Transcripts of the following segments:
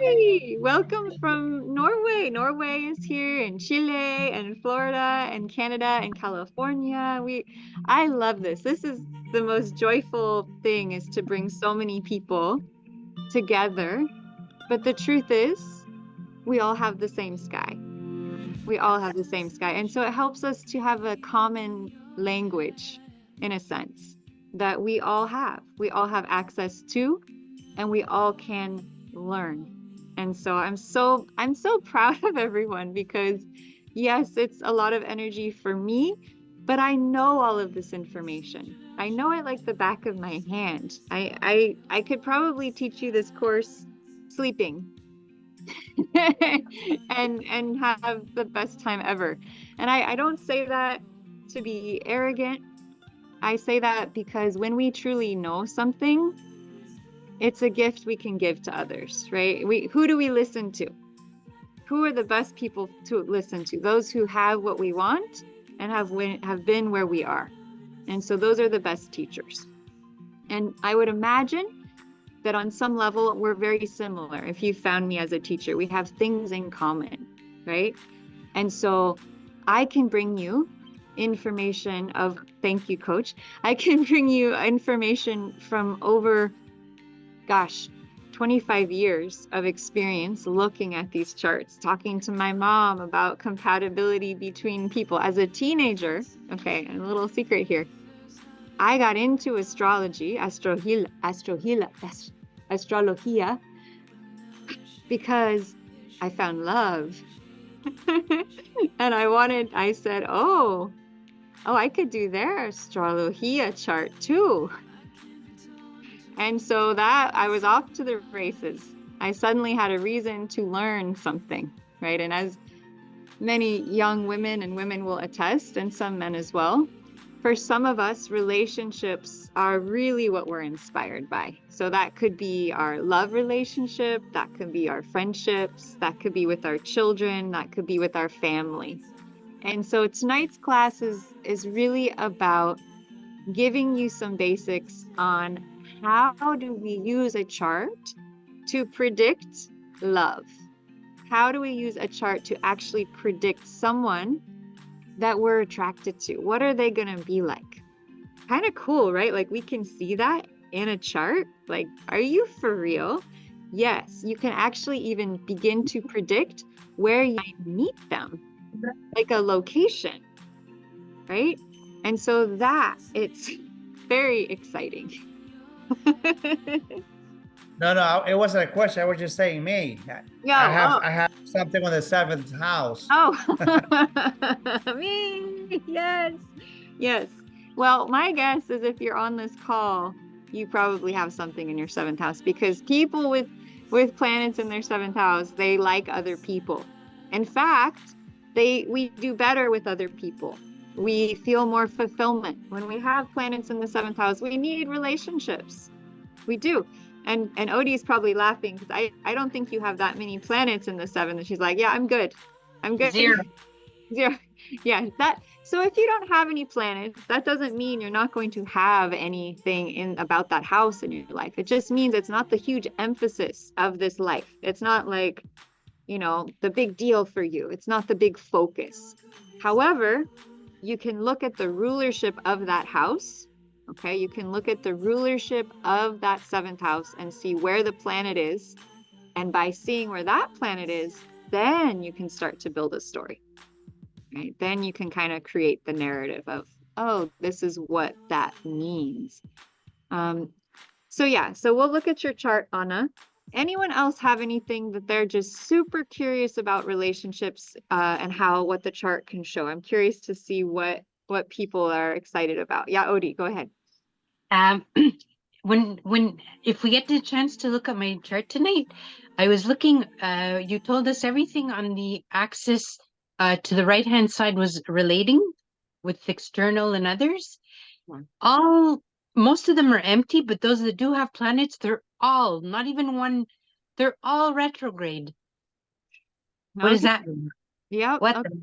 Hey, welcome from Norway. Norway is here, and Chile, and Florida, and Canada, and California. I love this. This is the most joyful thing, is to bring so many people together. But the truth is, we all have the same sky. We all have the same sky. And so it helps us to have a common language, in a sense, that we all have. We all have access to, and we all can learn. And so I'm so proud of everyone, because yes, it's a lot of energy for me, but I know all of this information. I know it like the back of my hand. I could probably teach you this course sleeping and have the best time ever. And I don't say that to be arrogant. I say that because when we truly know something, it's a gift we can give to others, right? Who do we listen to? Who are the best people to listen to? Those who have what we want and have been where we are. And so those are the best teachers. And I would imagine that on some level, we're very similar. If you found me as a teacher, we have things in common, right? And so I can bring you information of, thank you, coach. I can bring you information from over, gosh, 25 years of experience looking at these charts, talking to my mom about compatibility between people. As a teenager, okay, a little secret here, I got into astrology, astrologia, because I found love. And I said, oh, I could do their astrologia chart too. And so that I was off to the races. I suddenly had a reason to learn something, right? And as many young women and women will attest, and some men as well, for some of us, relationships are really what we're inspired by. So that could be our love relationship, that could be our friendships, that could be with our children, that could be with our family. And so tonight's class is really about giving you some basics on how do we use a chart to predict love? How do we use a chart to actually predict someone that we're attracted to? What are they going to be like? Kind of cool, right? Like we can see that in a chart. Like, are you for real? Yes, you can actually even begin to predict where you might meet them, like a location, right? And so it's very exciting. No, it wasn't a question. I was just saying me. I have something on the seventh house. Oh, me, yes, yes. Well, my guess is if you're on this call, you probably have something in your seventh house, because people with planets in their seventh house, they like other people. In fact, we do better with other people. We feel more fulfillment. When we have planets in the seventh house, we need relationships. We do. And Odie's probably laughing because I don't think you have that many planets in the seventh. And she's like, yeah, I'm good. I'm good. Zero. Zero. Yeah, so if you don't have any planets, that doesn't mean you're not going to have anything about that house in your life. It just means it's not the huge emphasis of this life. It's not like, the big deal for you. It's not the big focus. However, you can look at the rulership of that house. Okay, you can look at the rulership of that seventh house and see where the planet is. And by seeing where that planet is, then you can start to build a story. Right? Then you can kind of create the narrative of, oh, this is what that means. So we'll look at your chart, Anna. Anyone else have anything that they're just super curious about relationships and what the chart can show? I'm curious to see what people are excited about. Yeah, Odie, go ahead. If we get the chance to look at my chart tonight, I was looking, you told us everything on the axis to the right hand side was relating with external and others. Yeah. Most of them are empty, but those that do have planets, they're all, not even one, they're all retrograde. What does that mean? Yeah. What? Okay.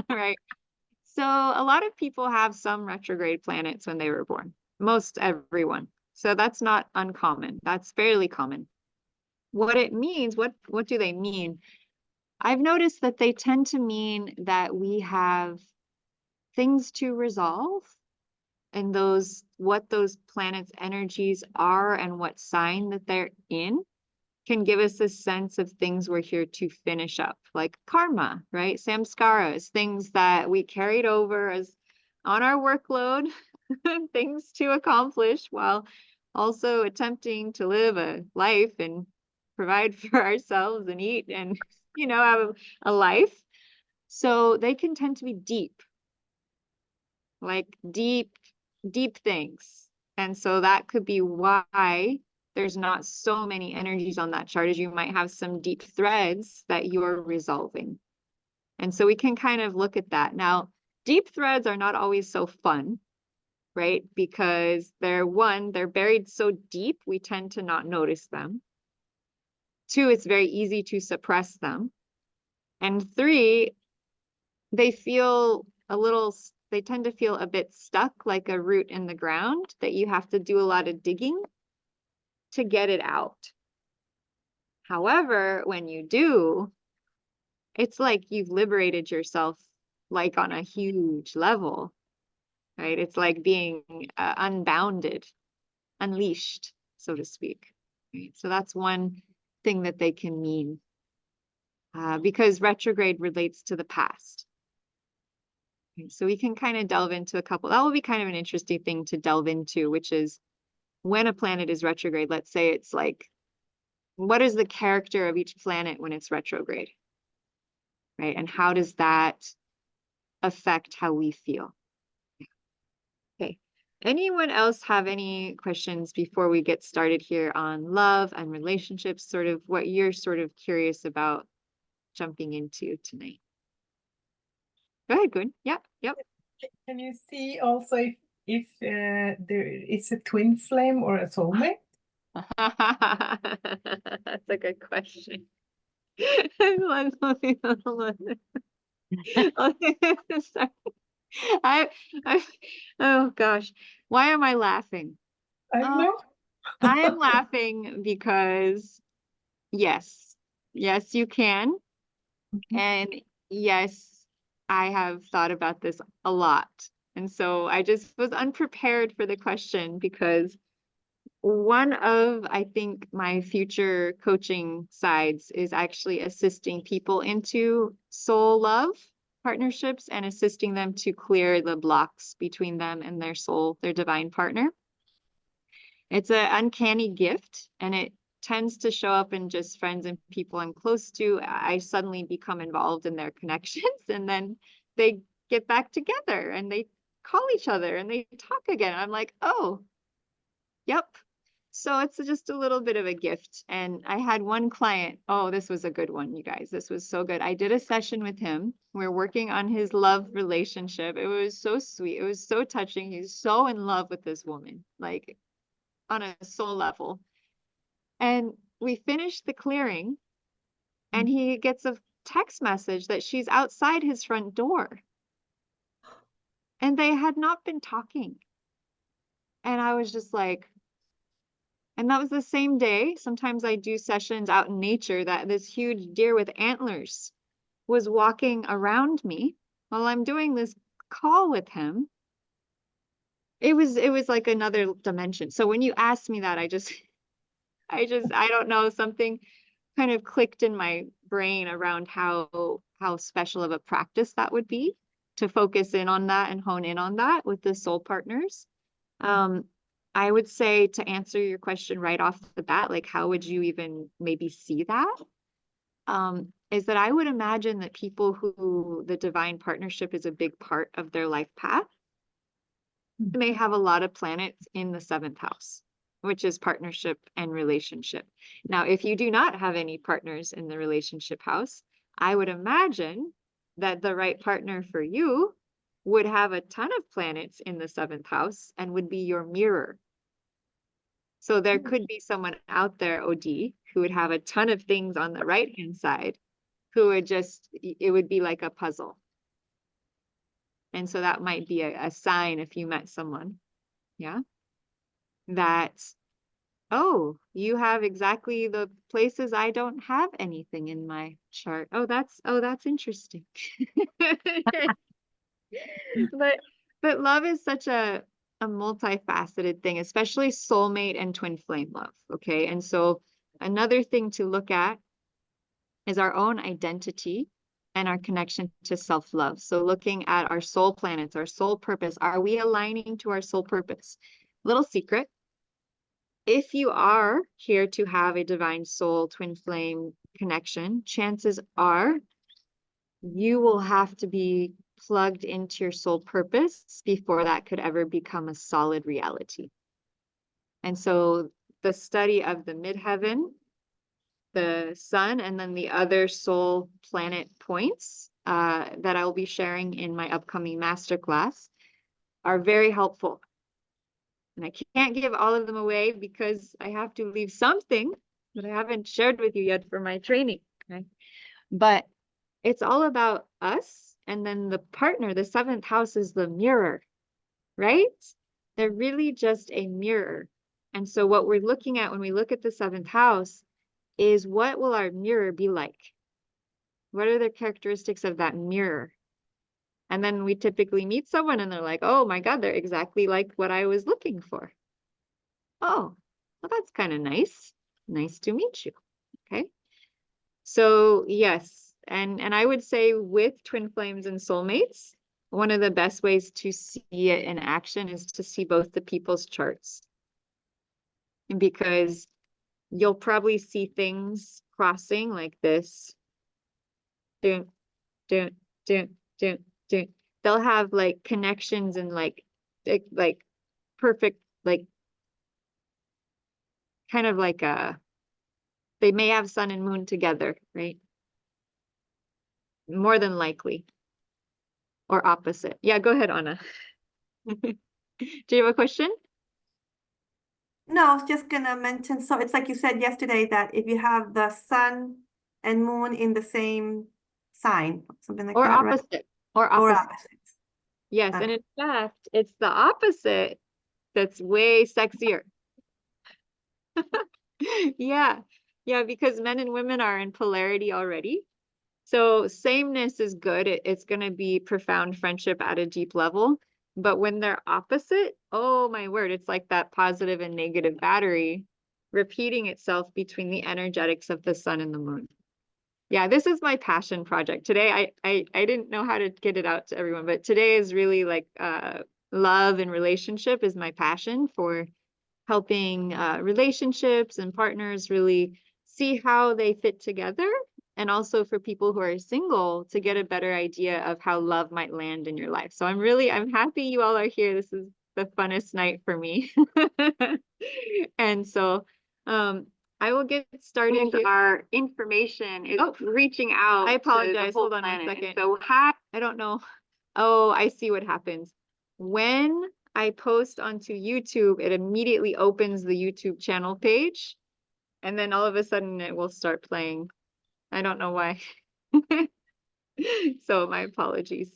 Right. So a lot of people have some retrograde planets when they were born. Most everyone. So that's not uncommon. That's fairly common. what it means, what do they mean? I've noticed that they tend to mean that we have things to resolve, and what those planets' energies are and what sign that they're in can give us a sense of things we're here to finish up, like karma, right? Samskaras, things that we carried over as on our workload, things to accomplish while also attempting to live a life and provide for ourselves and eat and, have a life. So they can tend to be deep, like deep things. And so that could be why there's not so many energies on that chart, as you might have some deep threads that you're resolving. And so we can kind of look at that. Now, deep threads are not always so fun, right? Because they're buried so deep, we tend to not notice them. 2, it's very easy to suppress them. And 3, they tend to feel a bit stuck, like a root in the ground, that you have to do a lot of digging to get it out. However, when you do, it's like you've liberated yourself, like on a huge level, right? It's like being unbounded, unleashed, so to speak. Right? So that's one thing that they can mean, because retrograde relates to the past. Okay, so we can kind of delve into a couple. That will be kind of an interesting thing to delve into, which is when a planet is retrograde. Let's say it's like, what is the character of each planet when it's retrograde, right? And how does that affect how we feel? Okay. Anyone else have any questions before we get started here on love and relationships, sort of what you're sort of curious about jumping into tonight? Go ahead, Gun. Yep. Can you see also if there is a twin flame or a soulmate? That's a good question. I, oh gosh, why am I laughing? I don't know. I am laughing because yes, you can. And yes, I have thought about this a lot. And so I just was unprepared for the question, because one of, I think, my future coaching sides is actually assisting people into soul love partnerships and assisting them to clear the blocks between them and their soul, their divine partner. It's an uncanny gift, and it tends to show up in just friends and people I'm close to. I suddenly become involved in their connections, and then they get back together and they call each other and they talk again. I'm like, oh, yep. So it's just a little bit of a gift. And I had one client, oh, this was a good one, you guys. This was so good. I did a session with him. We're working on his love relationship. It was so sweet. It was so touching. He's so in love with this woman, like on a soul level. And we finished the clearing, and he gets a text message that she's outside his front door. And they had not been talking. And I was just like, and that was the same day. Sometimes I do sessions out in nature, that this huge deer with antlers was walking around me while I'm doing this call with him. It was like another dimension. So when you asked me that, I don't know, something kind of clicked in my brain around how special of a practice that would be, to focus in on that and hone in on that with the soul partners. I would say, to answer your question right off the bat, like how would you even maybe see that? Is that I would imagine that people who the divine partnership is a big part of their life path may have a lot of planets in the 7th house, which is partnership and relationship. Now, if you do not have any partners in the relationship house, I would imagine that the right partner for you would have a ton of planets in the 7th house and would be your mirror. So there could be someone out there, OD, who would have a ton of things on the right-hand side, who would it would be like a puzzle. And so that might be a sign, if you met someone, yeah, that Oh, you have exactly the places I don't have anything in my chart. Oh, that's interesting. But love is such a multifaceted thing, especially soulmate and twin flame love. Okay. And so another thing to look at is our own identity and our connection to self-love. So looking at our soul planets, our soul purpose, are we aligning to our soul purpose? Little secret. If you are here to have a divine soul twin flame connection, chances are you will have to be plugged into your soul purpose before that could ever become a solid reality. And so the study of the midheaven, the sun, and then the other soul planet points that I will be sharing in my upcoming masterclass are very helpful. And I can't give all of them away because I have to leave something that I haven't shared with you yet for my training. Okay? But it's all about us. And then the partner, the seventh house is the mirror, right? They're really just a mirror. And so what we're looking at when we look at the seventh house is what will our mirror be like? What are the characteristics of that mirror? And then we typically meet someone and they're like, oh my God, they're exactly like what I was looking for. Oh, well, that's kind of nice. Nice to meet you. Okay. So yes, and I would say with twin flames and soulmates, one of the best ways to see it in action is to see both the people's charts. Because you'll probably see things crossing like this. Dun, dun, dun, dun, dun. They'll have like connections and like perfect, like kind of like they may have sun and moon together, right? More than likely. Or opposite. Yeah, go ahead, Anna. Do you have a question? No, I was just gonna mention, so it's like you said yesterday that if you have the sun and moon in the same sign, something like Or that, right? opposite. Or Or opposite. opposites. Yes, Okay. and in fact, it's the opposite that's way sexier. Yeah. Yeah, because men and women are in polarity already. So sameness is good. It's going to be profound friendship at a deep level. But when they're opposite, oh my word, it's like that positive and negative battery repeating itself between the energetics of the sun and the moon. Yeah, this is my passion project. Today, I didn't know how to get it out to everyone, but today is really like love and relationship is my passion for helping relationships and partners really see how they fit together. And also for people who are single to get a better idea of how love might land in your life. So I'm happy you all are here. This is the funnest night for me. And so I will get started here. Our information is reaching out. I apologize. Hold on a second. So I don't know. Oh, I see what happens. When I post onto YouTube, it immediately opens the YouTube channel page. And then all of a sudden it will start playing. I don't know why. So my apologies.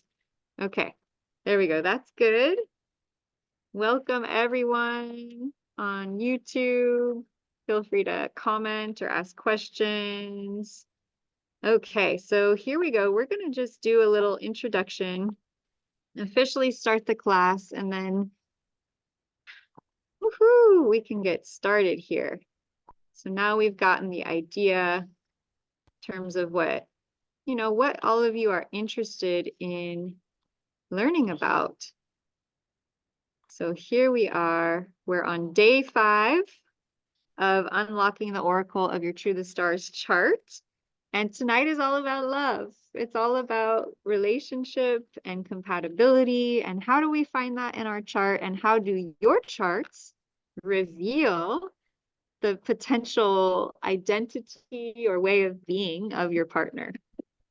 Okay, there we go. That's good. Welcome everyone on YouTube. Feel free to comment or ask questions. Okay, so here we go. We're going to just do a little introduction, officially start the class, and then woohoo, we can get started here. So now we've gotten the idea in terms of what all of you are interested in learning about. So here we are. We're on day 5 of unlocking the oracle of your Thru the Stars chart. And tonight is all about love. It's all about relationship and compatibility. And how do we find that in our chart? And how do your charts reveal the potential identity or way of being of your partner?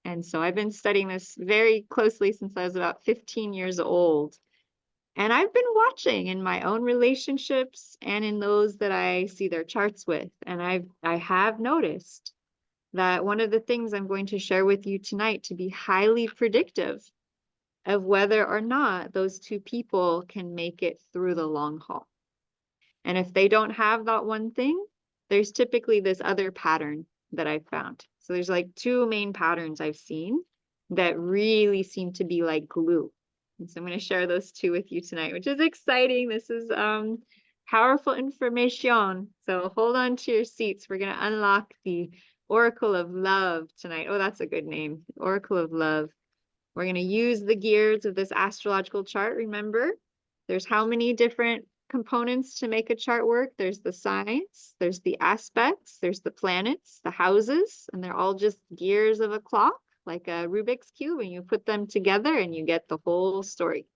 And so I've been studying this very closely since I was about 15 years old. And I've been watching in my own relationships and in those that I see their charts with. And I have noticed that one of the things I'm going to share with you tonight to be highly predictive of whether or not those two people can make it through the long haul. And if they don't have that one thing, there's typically this other pattern that I've found. So there's like two main patterns I've seen that really seem to be like glue. And so I'm going to share those two with you tonight, which is exciting. This is powerful information. So hold on to your seats. We're going to unlock the Oracle of Love tonight. Oh, that's a good name. Oracle of Love. We're going to use the gears of this astrological chart. Remember, there's how many different components to make a chart work? There's the signs, there's the aspects, there's the planets, the houses, and they're all just gears of a clock, like a Rubik's Cube, and you put them together and you get the whole story.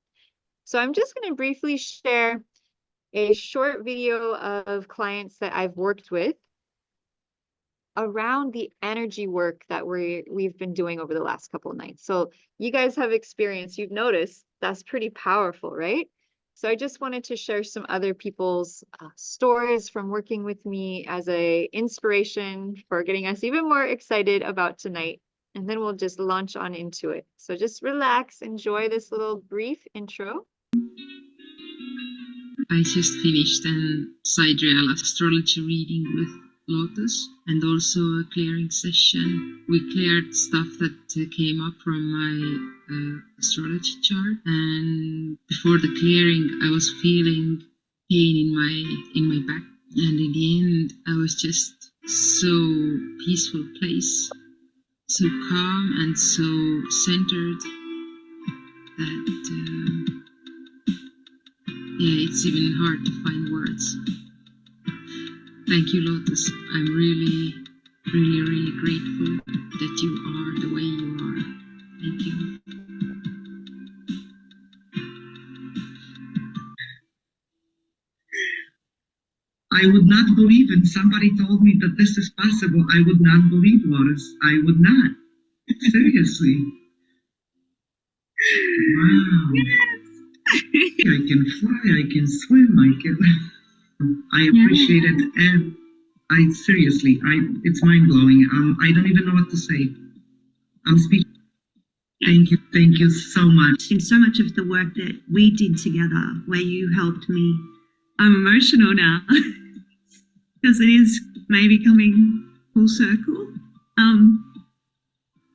So I'm just going to briefly share a short video of clients that I've worked with around the energy work that we've been doing over the last couple of nights. So you guys have experience, you've noticed that's pretty powerful, right? So I just wanted to share some other people's stories from working with me as a inspiration for getting us even more excited about tonight. And then we'll just launch on into it. So just relax, enjoy this little brief intro. I just finished an sidereal astrology reading with Lotus and also a clearing session. We cleared stuff that came up from my astrology chart, and before the clearing I was feeling pain in my back, and in the end I was just so peaceful place, so calm and so centered that yeah, it's even hard to find words. Thank you, Lotus. I'm really, really, really grateful that you are the way you are. Thank you. I would not believe it. Somebody told me that this is possible. I would not believe, Lotus. I would not. Seriously. Wow. Yes. I can fly, I can swim, I appreciate it, and it's mind-blowing. I don't even know what to say. I'm speaking. Thank you so much. In so much of the work that we did together, where you helped me, I'm emotional now because it is maybe coming full circle.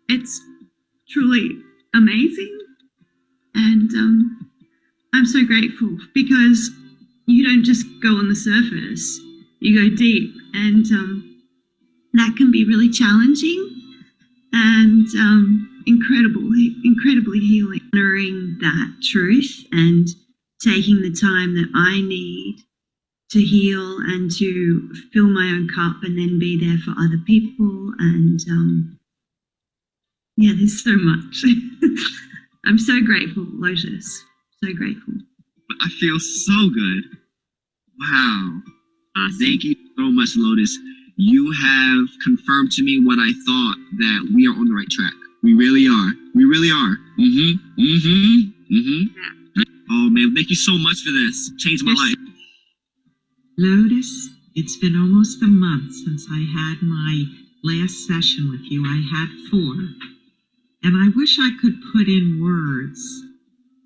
It's truly amazing, and I'm so grateful because you don't just go on the surface, you go deep, and that can be really challenging and incredibly healing. Honoring that truth and taking the time that I need to heal and to fill my own cup and then be there for other people. And yeah, there's so much. I'm so grateful, Lotus. So grateful. I feel so good. Wow. Awesome. Thank you so much, Lotus. You have confirmed to me what I thought, that we are on the right track. We really are. We really are. Yeah. Oh man, thank you so much for this. Changed my life. Lotus, it's been almost a month since I had my last session with you. I had 4. And I wish I could put in words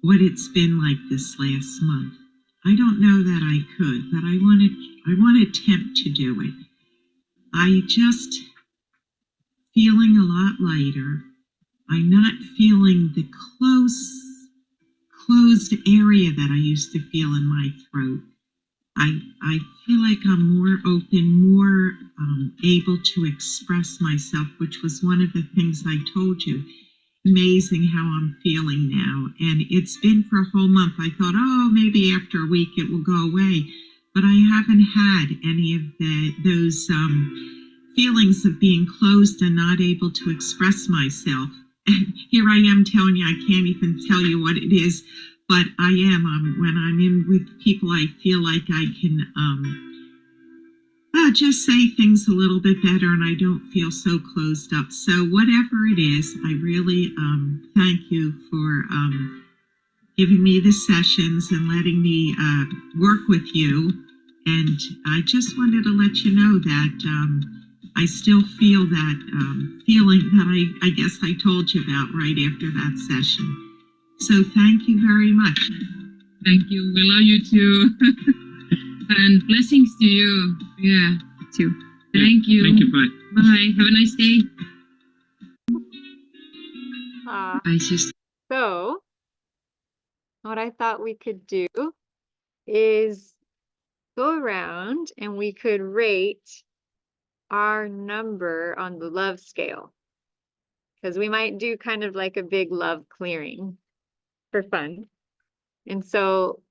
what it's been like this last month. I don't know that I could, but I want to attempt to do it. I just feeling a lot lighter. I'm not feeling the closed area that I used to feel in my throat. I feel like I'm more open, more able to express myself, which was one of the things I told you. Amazing how I'm feeling now. And it's been for a whole month. I thought, oh, maybe after a week it will go away. But I haven't had any of those feelings of being closed and not able to express myself. And here I am telling you, I can't even tell you what it is, but I am. When I'm in with people, I feel like I can just say things a little bit better, and I don't feel so closed up. So whatever it is, I really thank you for giving me the sessions and letting me work with you. And I just wanted to let you know that I still feel that feeling that I guess I told you about right after that session. So thank you very much. Thank you. We love you too. And blessings to you. Yeah, too. Thank you. Thank you. Bye. Bye. Have a nice day. I just. So, what I thought we could do is go around and we could rate our number on the love scale. Because we might do kind of like a big love clearing for fun. And so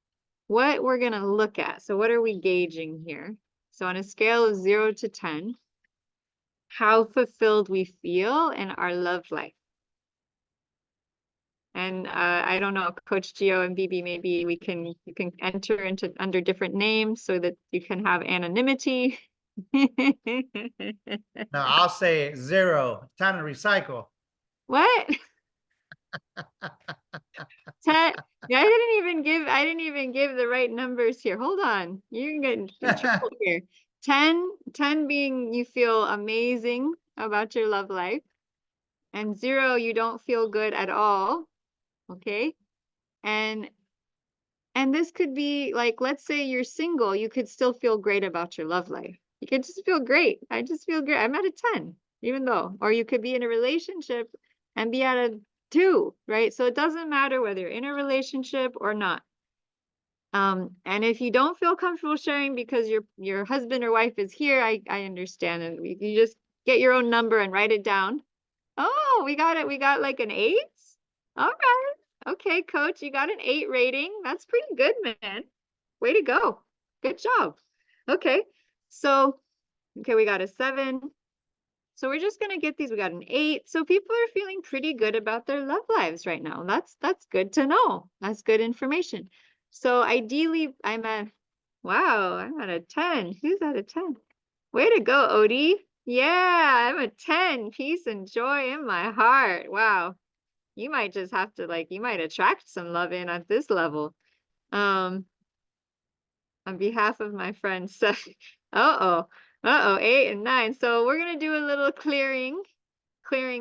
what we're going to look at, so what are we gauging here? So on a scale of 0 to 10, how fulfilled we feel in our love life. And I don't know, Coach Gio and BB, maybe you can enter into under different names so that you can have anonymity. No, I'll say 0. Time to recycle. What? 10. Yeah, I didn't even give the right numbers here. Hold on. You're getting in trouble here. 10 being you feel amazing about your love life. And 0, you don't feel good at all. Okay. And this could be like, let's say you're single, you could still feel great about your love life. You could just feel great. I just feel great. I'm at a 10, even though, or you could be in a relationship and be at a 2, right? So it doesn't matter whether you're in a relationship or not. And if you don't feel comfortable sharing because your husband or wife is here, I understand. And you just get your own number and write it down. Oh, we got it. We got like an 8. All right. Okay, Coach, you got an 8 rating. That's pretty good, man. Way to go. Good job. Okay. So, okay, we got a 7. So we're just going to get these. We got an 8. So people are feeling pretty good about their love lives right now. That's good to know. That's good information. So ideally, I'm at a 10. Who's at a 10? Way to go, Odie. Yeah, I'm a 10. Peace and joy in my heart. Wow. You might just have to you might attract some love in at this level. On behalf of my friends. So, 8 and 9. So we're going to do a little clearing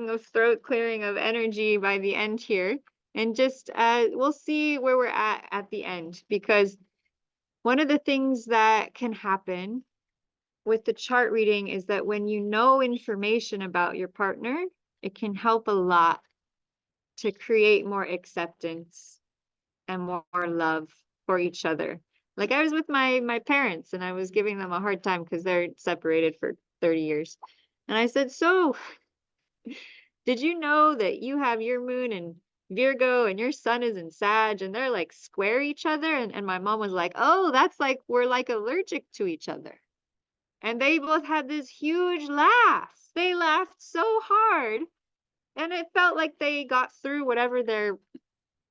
of throat, clearing of energy by the end here. And just, we'll see where we're at the end, because one of the things that can happen with the chart reading is that when you know information about your partner, it can help a lot to create more acceptance and more love for each other. Like I was with my parents and I was giving them a hard time because they're separated for 30 years. And I said, so did you know that you have your moon in Virgo and your sun is in Sag and they're like square each other? And my mom was like, oh, that's like, we're like allergic to each other. And they both had this huge laugh. They laughed so hard. And it felt like they got through whatever their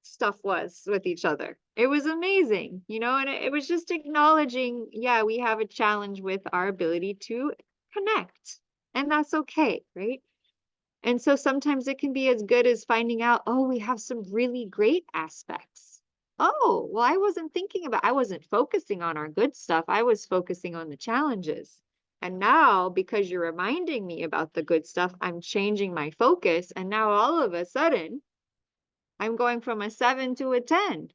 stuff was with each other. It was amazing, and it was just acknowledging, yeah, we have a challenge with our ability to connect. And that's okay, right? And so sometimes it can be as good as finding out, oh, we have some really great aspects. Oh, well, I wasn't focusing on our good stuff. I was focusing on the challenges. And now, because you're reminding me about the good stuff, I'm changing my focus. And now all of a sudden, I'm going from a 7 to a 10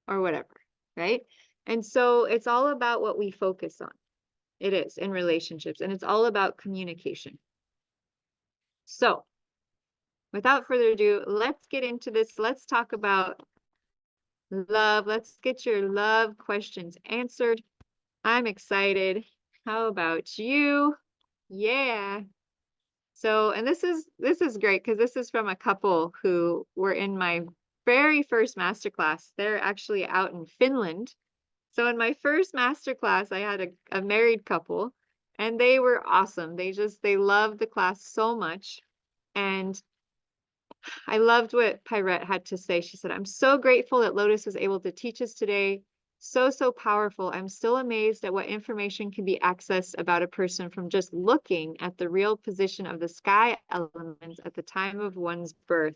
or whatever, right? And so it's all about what we focus on. It is in relationships, and it's all about communication. So without further ado, let's get into this. Let's talk about love. Let's get your love questions answered. I'm excited. How about you? Yeah. So, and this is great because this is from a couple who were in my very first masterclass. They're actually out in Finland. So in my first masterclass, I had a married couple and they were awesome. They loved the class so much. And I loved what Pyrette had to say. She said, I'm so grateful that Lotus was able to teach us today. So powerful. I'm still amazed at what information can be accessed about a person from just looking at the real position of the sky elements at the time of one's birth.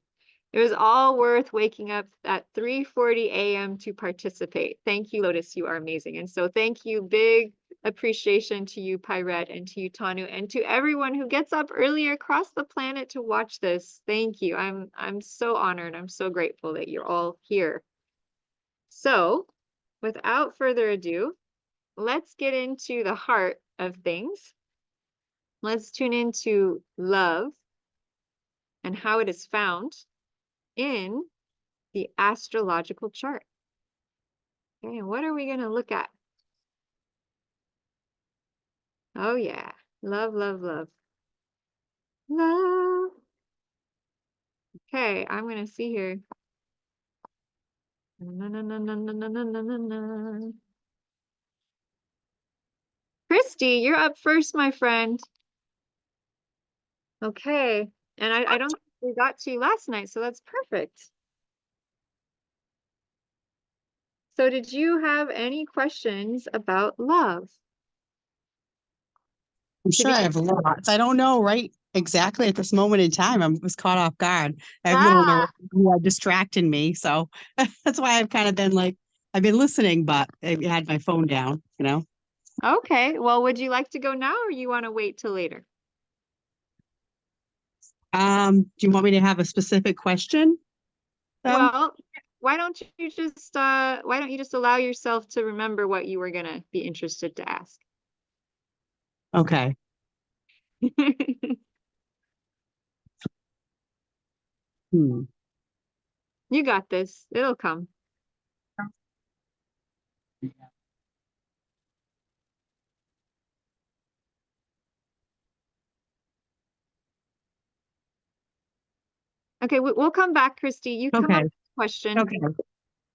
It was all worth waking up at 3:40 a.m. to participate. Thank you, Lotus. You are amazing. And so thank you. Big appreciation to you, Pyrette, and to you, Tanu, and to everyone who gets up early across the planet to watch this. Thank you. I'm so honored. I'm so grateful that you're all here. So without further ado, let's get into the heart of things. Let's tune into love and how it is found in the astrological chart. Okay, and what are we going to look at? Oh, yeah. Love, love, love. Love. Okay, I'm going to see here. Na, na, na, na, na, na, na, na, na. Christy, you're up first, my friend. Okay, and I don't think we got to you last night, so that's perfect. So did you have any questions about love? I'm sure I have lots. I don't know right exactly at this moment in time. I was caught off guard. I have little neurons distracting me. So that's why I've kind of been like, I've been listening, but I had my phone down, you know? Okay, well, would you like to go now or you want to wait till later? Do you want me to have a specific question? Well, why don't you just allow yourself to remember what you were gonna be interested to ask? Okay. You got this. It'll come. Okay, we'll come back, Christy. You come up with a question. Okay.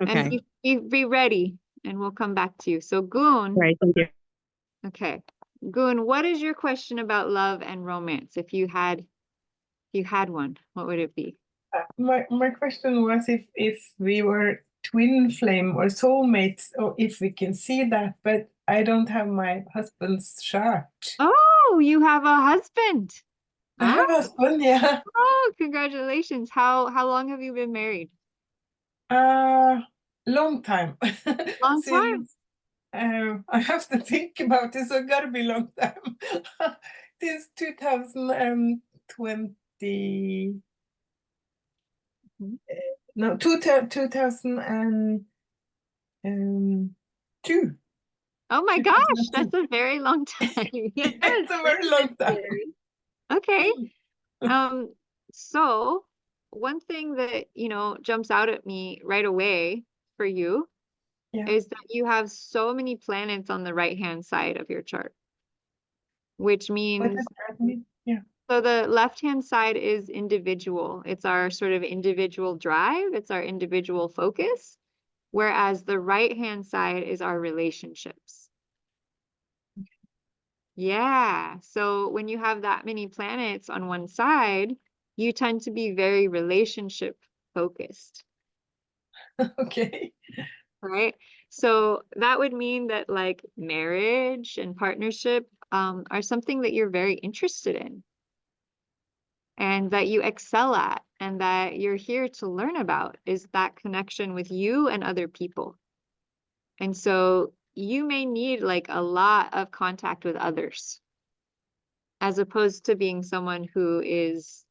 And be ready, and we'll come back to you. So, Goon. Right. Thank you. Okay, Goon, what is your question about love and romance? If you had one, what would it be? My question was if we were twin flame or soulmates, or if we can see that, but I don't have my husband's chart. Oh, you have a husband. I have a husband, yeah. Oh, congratulations. How long have you been married? Long time. Long time. I have to think about this, so it gotta be long time. Since 2020. No, 2002. Oh my gosh, that's a very long time. Yes, it's a very long time. Okay. So one thing that, jumps out at me right away for you is that you have so many planets on the right-hand side of your chart, which means, what does that mean? Yeah. So the left-hand side is individual. It's our sort of individual drive. It's our individual focus. Whereas the right-hand side is our relationships. Yeah. So when you have that many planets on one side, you tend to be very relationship focused. Okay. Right. So that would mean that like marriage and partnership are something that you're very interested in and that you excel at and that you're here to learn about is that connection with you and other people. And so you may need like a lot of contact with others as opposed to being someone who is,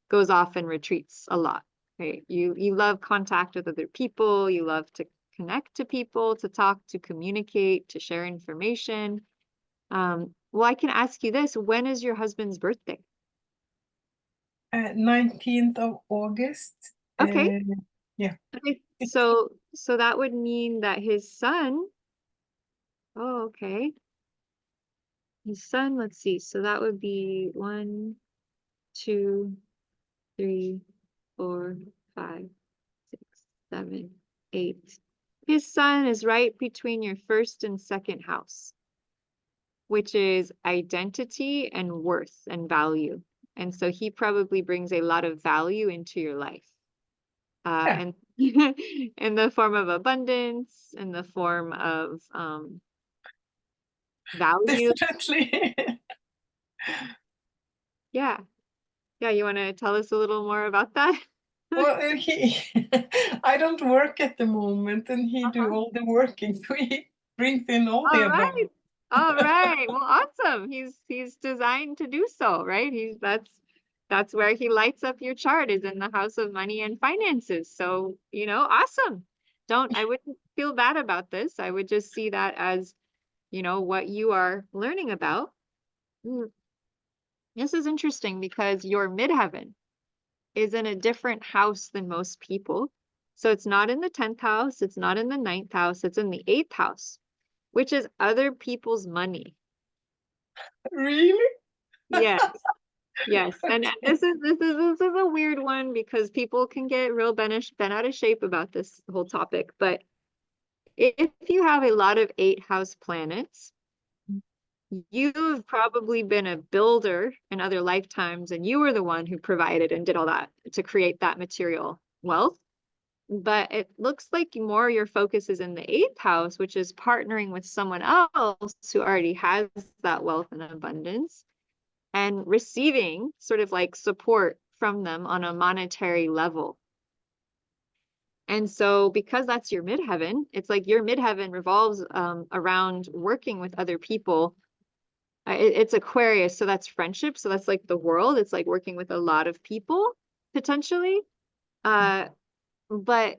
goes off and retreats a lot, right? You love contact with other people. You love to connect to people, to talk, to communicate, to share information. Well, I can ask you this. When is your husband's birthday? 19th of August. Okay. Yeah. Okay. So that would mean that his son, oh, okay. His son, let's see. So that would be 1, 2, 3, 4, 5, 6, 7, 8. His son is right between your first and second house, which is identity and worth and value. And so he probably brings a lot of value into your life. And in the form of abundance, in the form of value. Definitely. Yeah. You want to tell us a little more about that? Well, I don't work at the moment, and he do all the working, so he brings in all the above. All right. Well, awesome. He's designed to do so, right? That's where he lights up your chart, is in the house of money and finances. So, awesome. I wouldn't feel bad about this. I would just see that as you know, what you are learning about. This is interesting because your midheaven is in a different house than most people. So it's not in the 10th house, it's not in the 9th house, it's in the 8th house, which is other people's money. Really? Yes. Yes. And this is a weird one because people can get real bent out of shape about this whole topic. But if you have a lot of 8th house planets, you've probably been a builder in other lifetimes, and you were the one who provided and did all that to create that material wealth. But it looks like more your focus is in the 8th house, which is partnering with someone else who already has that wealth and abundance and receiving sort of like support from them on a monetary level. And so because that's your midheaven, it's like your midheaven revolves around working with other people. It's Aquarius, so that's friendship. So that's like the world. It's like working with a lot of people potentially. But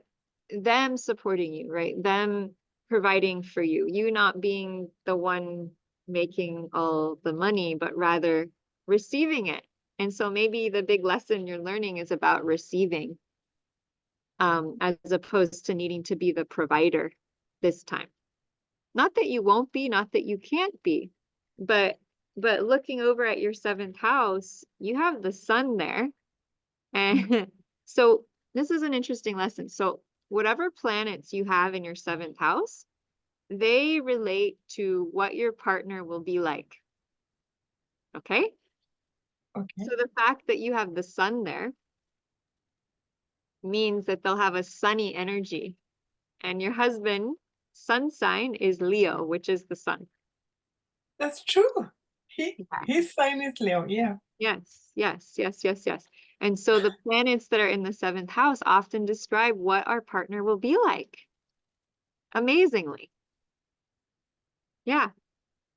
them supporting you, right? Them providing for you, you not being the one making all the money, but rather receiving it. And so maybe the big lesson you're learning is about receiving, as opposed to needing to be the provider this time. Not that you won't be, not that you can't be, but looking over at your 7th house, you have the sun there. And so this is an interesting lesson. So whatever planets you have in your 7th house, they relate to what your partner will be like. Okay? Okay. So the fact that you have the sun there means that they'll have a sunny energy. And your husband, sun sign is Leo, which is the sun. That's true. His sign is Leo, yeah. Yes, yes, yes, yes, yes. And so the planets that are in the 7th house often describe what our partner will be like. Amazingly. Yeah.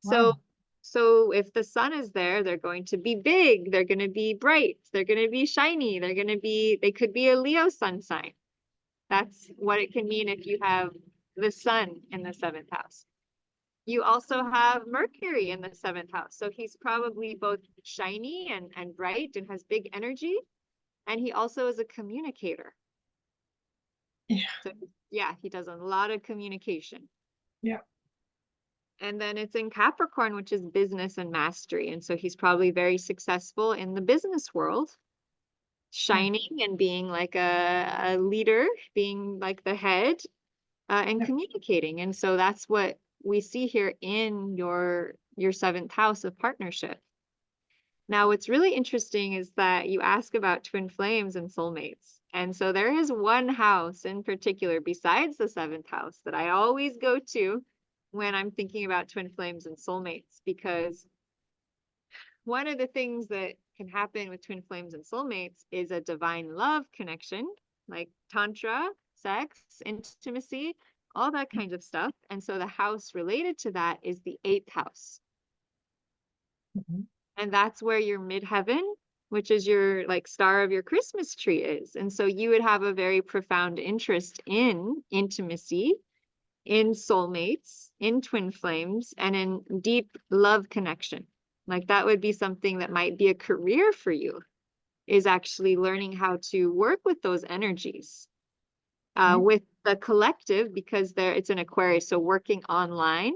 Wow. So if the sun is there, they're going to be big, they're going to be bright, they're going to be shiny, they could be a Leo sun sign. That's what it can mean if you have the sun in the 7th house. You also have Mercury in the 7th house. So he's probably both shiny and bright and has big energy. And he also is a communicator. Yeah. So yeah, he does a lot of communication. Yeah. And then it's in Capricorn, which is business and mastery. And so he's probably very successful in the business world, shining and being like a leader, being like the head, and communicating. And so that's what we see here in your 7th house of partnership. Now, what's really interesting is that you ask about twin flames and soulmates. And so there is one house in particular besides the 7th house that I always go to when I'm thinking about twin flames and soulmates, because one of the things that can happen with twin flames and soulmates is a divine love connection, like tantra, sex, intimacy, all that kind of stuff. And so the house related to that is the 8th house. And that's where your midheaven, which is your like star of your Christmas tree, is. And so you would have a very profound interest in intimacy, in soulmates, in twin flames, and in deep love connection. Like that would be something that might be a career for you, is actually learning how to work with those energies, with the collective, because it's an Aquarius, so working online,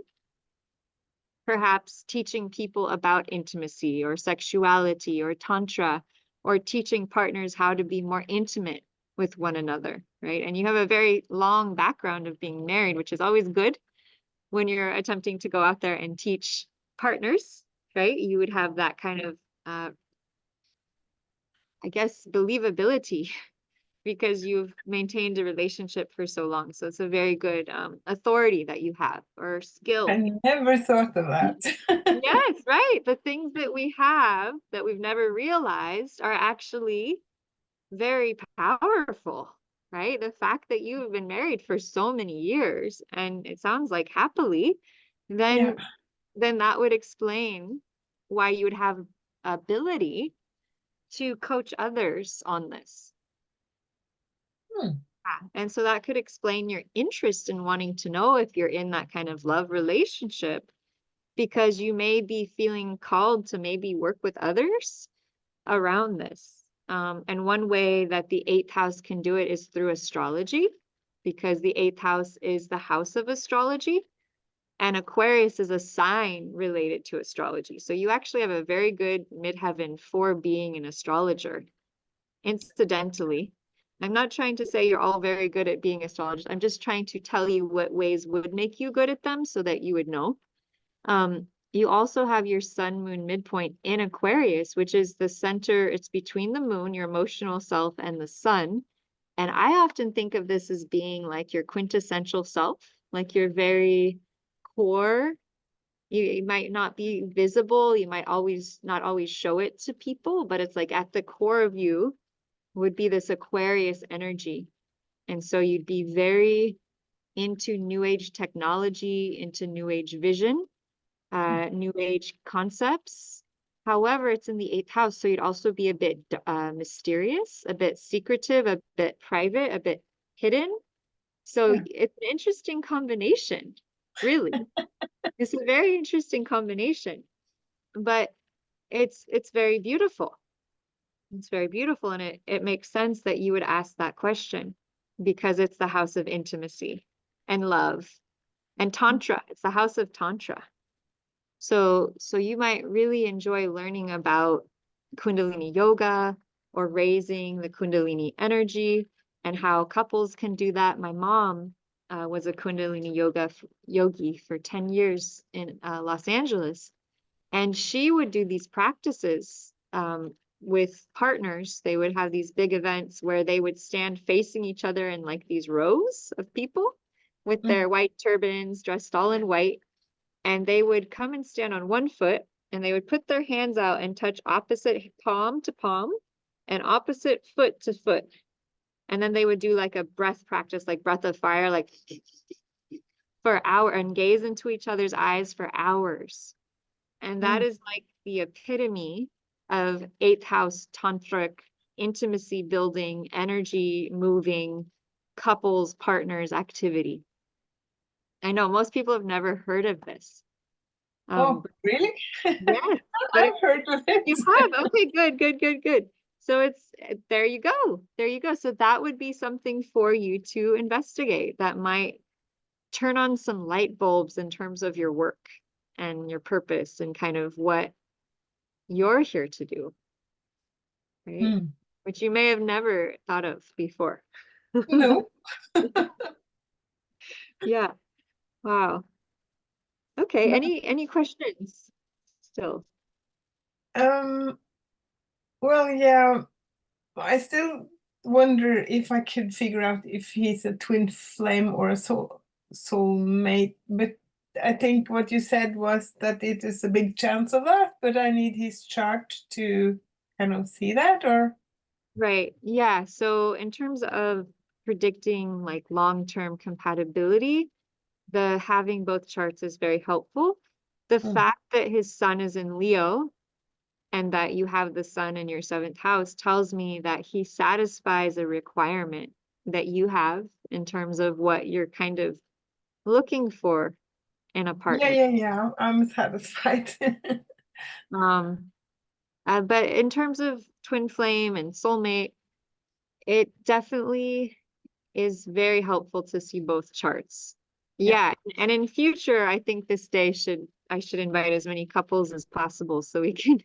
perhaps teaching people about intimacy or sexuality or tantra, or teaching partners how to be more intimate with one another, right? And you have a very long background of being married, which is always good when you're attempting to go out there and teach partners, right? You would have that kind of, I guess, believability because you've maintained a relationship for so long. So it's a very good authority that you have, or skill. I never thought of that. Yes, right. The things that we have that we've never realized are actually very powerful, right? The fact that you've been married for so many years, and it sounds like happily, then that would explain why you would have ability to coach others on this. And so that could explain your interest in wanting to know if you're in that kind of love relationship, because you may be feeling called to maybe work with others around this. And one way that the 8th house can do it is through astrology, because the 8th house is the house of astrology, and Aquarius is a sign related to astrology. So you actually have a very good midheaven for being an astrologer. Incidentally, I'm not trying to say you're all very good at being astrologers. I'm just trying to tell you what ways would make you good at them so that you would know. You also have your sun moon midpoint in Aquarius, which is the center. It's between the moon, your emotional self, and the sun. And I often think of this as being like your quintessential self, like your very core. You might not be visible. You might not always show it to people, but it's like at the core of you would be this Aquarius energy. And so you'd be very into New Age technology, into New Age vision, New Age concepts. However, it's in the 8th house, so you'd also be a bit mysterious, a bit secretive, a bit private, a bit hidden. So it's an interesting combination, really. It's a very interesting combination, but it's very beautiful. It's very beautiful, and it makes sense that you would ask that question because it's the house of intimacy and love and tantra. It's the house of tantra. So you might really enjoy learning about Kundalini yoga or raising the Kundalini energy and how couples can do that. My mom was a Kundalini yogi for 10 years in Los Angeles, and she would do these practices with partners. They would have these big events where they would stand facing each other in like these rows of people with their white turbans, dressed all in white. And they would come and stand on one foot, and they would put their hands out and touch opposite palm to palm and opposite foot to foot. And then they would do like a breath practice, like breath of fire, like for an hour, and gaze into each other's eyes for hours. And that is like the epitome of 8th house tantric intimacy building, energy moving, couples, partners activity. I know most people have never heard of this. Oh, really? Yes, I've heard of it. You have? Okay, good. So it's there you go. There you go. So that would be something for you to investigate that might turn on some light bulbs in terms of your work and your purpose and kind of what you're here to do, right? Which you may have never thought of before. No. Yeah. Wow. Okay. Any questions still? Well, yeah, I still wonder if I could figure out if he's a twin flame or a soulmate, but I think what you said was that it is a big chance of that, but I need his chart to kind of see that, or? Right. Yeah. So in terms of predicting like long-term compatibility, the having both charts is very helpful. The fact that his sun is in Leo and that you have the sun in your 7th house tells me that he satisfies a requirement that you have in terms of what you're kind of looking for in a partner. Yeah, I'm satisfied. But in terms of twin flame and soulmate, it definitely is very helpful to see both charts. Yeah, and in future, I think this day I should invite as many couples as possible so we can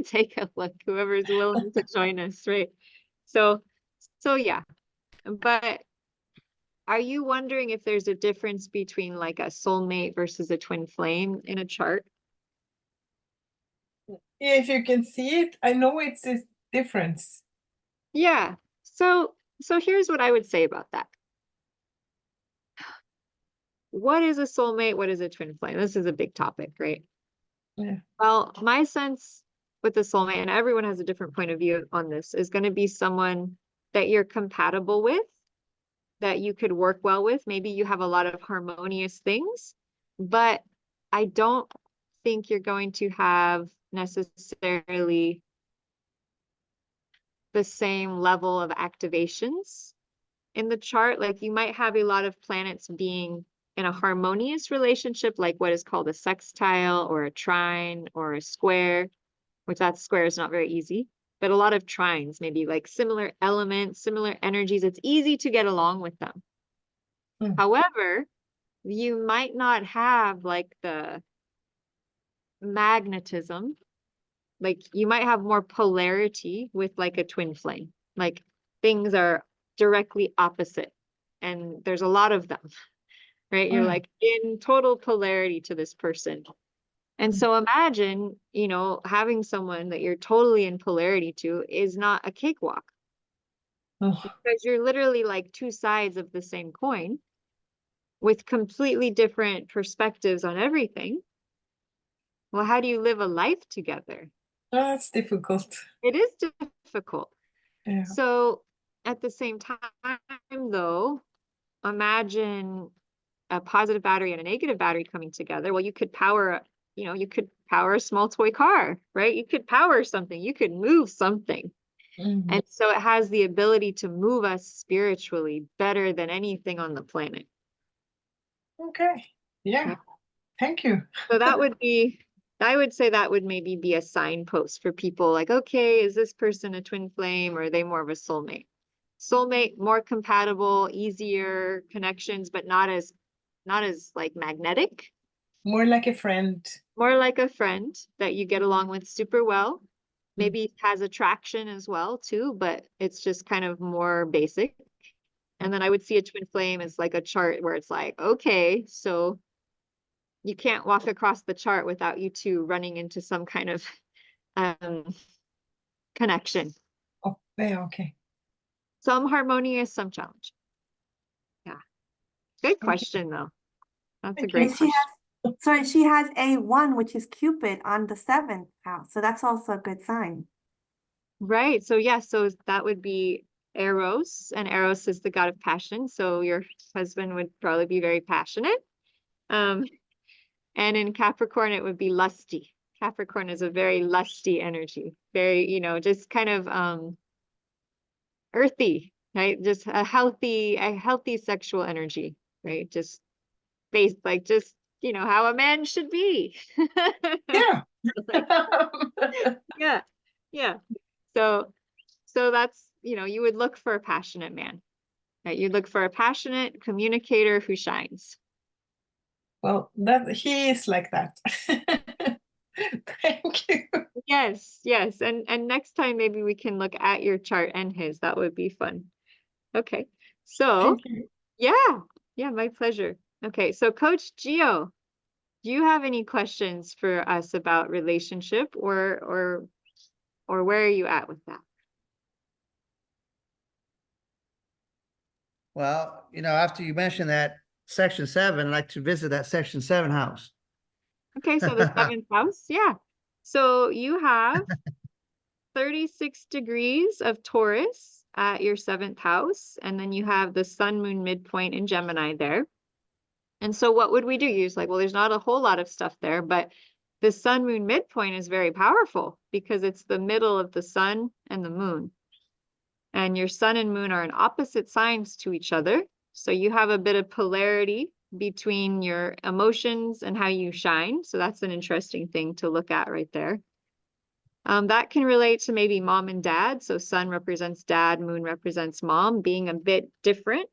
take a look, whoever's willing to join us, right? So yeah. But are you wondering if there's a difference between like a soulmate versus a twin flame in a chart? Yeah, if you can see it, I know it's a difference. Yeah. So here's what I would say about that. What is a soulmate? What is a twin flame? This is a big topic, right? Yeah. Well, my sense with the soulmate, and everyone has a different point of view on this, is going to be someone that you're compatible with, that you could work well with. Maybe you have a lot of harmonious things, but I don't think you're going to have necessarily the same level of activations in the chart. Like you might have a lot of planets being in a harmonious relationship, like what is called a sextile or a trine or a square, which that square is not very easy, but a lot of trines, maybe like similar elements, similar energies. It's easy to get along with them. However, you might not have like the magnetism, like you might have more polarity with like a twin flame. Like things are directly opposite and there's a lot of them, right? You're like in total polarity to this person. And so imagine, you know, having someone that you're totally in polarity to is not a cakewalk. Because you're literally like two sides of the same coin with completely different perspectives on everything. Well, how do you live a life together? That's difficult. It is difficult. Yeah. So at the same time, though, imagine a positive battery and a negative battery coming together. Well, you could power, you know, you could power a small toy car, right? You could power something, you could move something. And so it has the ability to move us spiritually better than anything on the planet. Okay. Yeah. Thank you. So that would be, I would say that would maybe be a signpost for people like, okay, is this person a twin flame or are they more of a soulmate? Soulmate, more compatible, easier connections, but not as like magnetic. More like a friend. More like a friend that you get along with super well. Maybe has attraction as well too, but it's just kind of more basic. And then I would see a twin flame as like a chart where it's like, okay, so you can't walk across the chart without you two running into some kind of connection. Oh, yeah, okay. Some harmonious, some challenge. Yeah. Good question though. That's a great question. She has A1, which is Cupid on the 7th house. So that's also a good sign. Right. So yeah, so that would be Eros, and Eros is the god of passion. So your husband would probably be very passionate. And in Capricorn, it would be lusty. Capricorn is a very lusty energy, very, you know, just kind of earthy, right? Just a healthy sexual energy, right? Just based like just, you know, how a man should be. Yeah. Yeah. Yeah. So that's, you know, you would look for a passionate man, right? You'd look for a passionate communicator who shines. Well, that he is like that. Thank you. Yes, yes. And next time maybe we can look at your chart and his. That would be fun. Okay. So, yeah. Yeah, my pleasure. Okay, so Coach Gio, do you have any questions for us about relationship or where are you at with that? Well, you know, after you mentioned that section 7, I'd like to visit that section 7 house. Okay, so the 7th house, yeah. So you have 36 degrees of Taurus at your 7th house, and then you have the sun moon midpoint in Gemini there. And so what would we do? You're just like, well, there's not a whole lot of stuff there, but the sun moon midpoint is very powerful because it's the middle of the sun and the moon. And your sun and moon are in opposite signs to each other. So you have a bit of polarity between your emotions and how you shine. So that's an interesting thing to look at right there. That can relate to maybe mom and dad. So sun represents dad, moon represents mom, being a bit different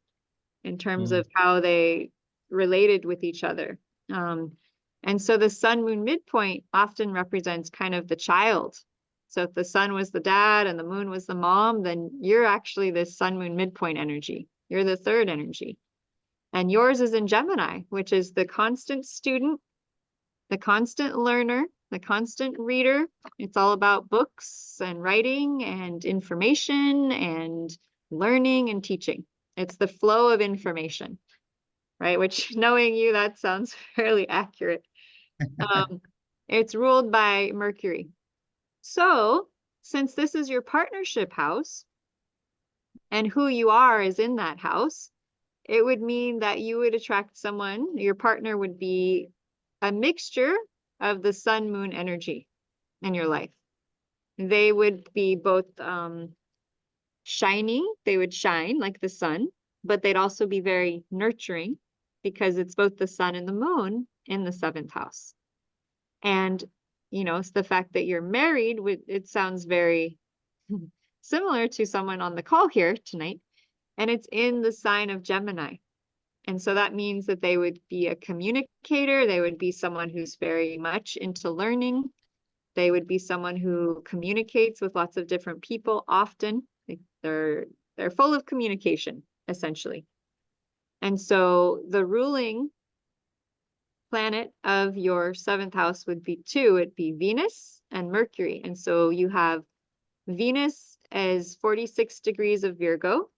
in terms of how they related with each other. And so the sun moon midpoint often represents kind of the child. So if the sun was the dad and the moon was the mom, then you're actually this sun moon midpoint energy. You're the third energy. And yours is in Gemini, which is the constant student, the constant learner, the constant reader. It's all about books and writing and information and learning and teaching. It's the flow of information, right? Which, knowing you, that sounds fairly accurate. It's ruled by Mercury. So since this is your partnership house and who you are is in that house, it would mean that you would attract someone, your partner would be a mixture of the sun moon energy in your life. They would be both shiny, they would shine like the sun, but they'd also be very nurturing. because it's both the sun and the moon in the 7th house. And, you know, it's the fact that you're married, it sounds very similar to someone on the call here tonight, and it's in the sign of Gemini. And so that means that they would be a communicator. They would be someone who's very much into learning. They would be someone who communicates with lots of different people often. They're full of communication, essentially. And so the ruling planet of your 7th house would be 2. It'd be Venus and Mercury. And so you have Venus as 46 degrees of Virgo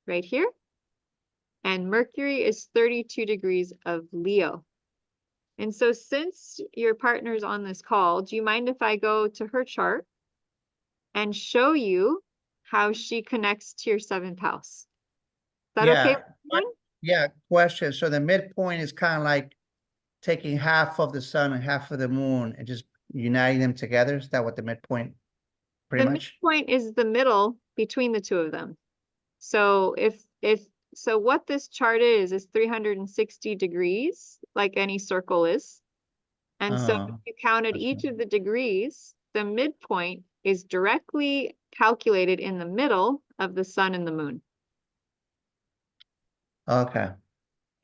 right here. And Mercury is 32 degrees of Leo. And so since your partner's on this call, do you mind if I go to her chart and show you how she connects to your 7th house? Is that okay? Yeah, question. So the midpoint is kind of like taking half of the sun and half of the moon and just uniting them together. Is that what the midpoint pretty much? The midpoint is the middle between the two of them. So so what this chart is 360 degrees, like any circle is. And so if you counted each of the degrees, the midpoint is directly calculated in the middle of the sun and the moon. Okay.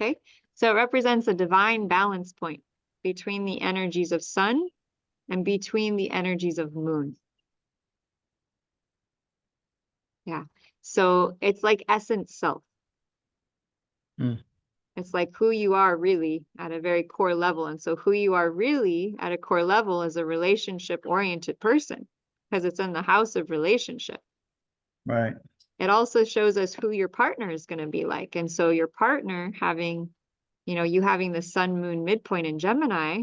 Okay. So it represents a divine balance point between the energies of sun and between the energies of moon. Yeah. So it's like essence self. It's like who you are really at a very core level. And so who you are really at a core level is a relationship-oriented person because it's in the house of relationship. Right. It also shows us who your partner is going to be like. And so your partner having, you know, you having the sun, moon, midpoint in Gemini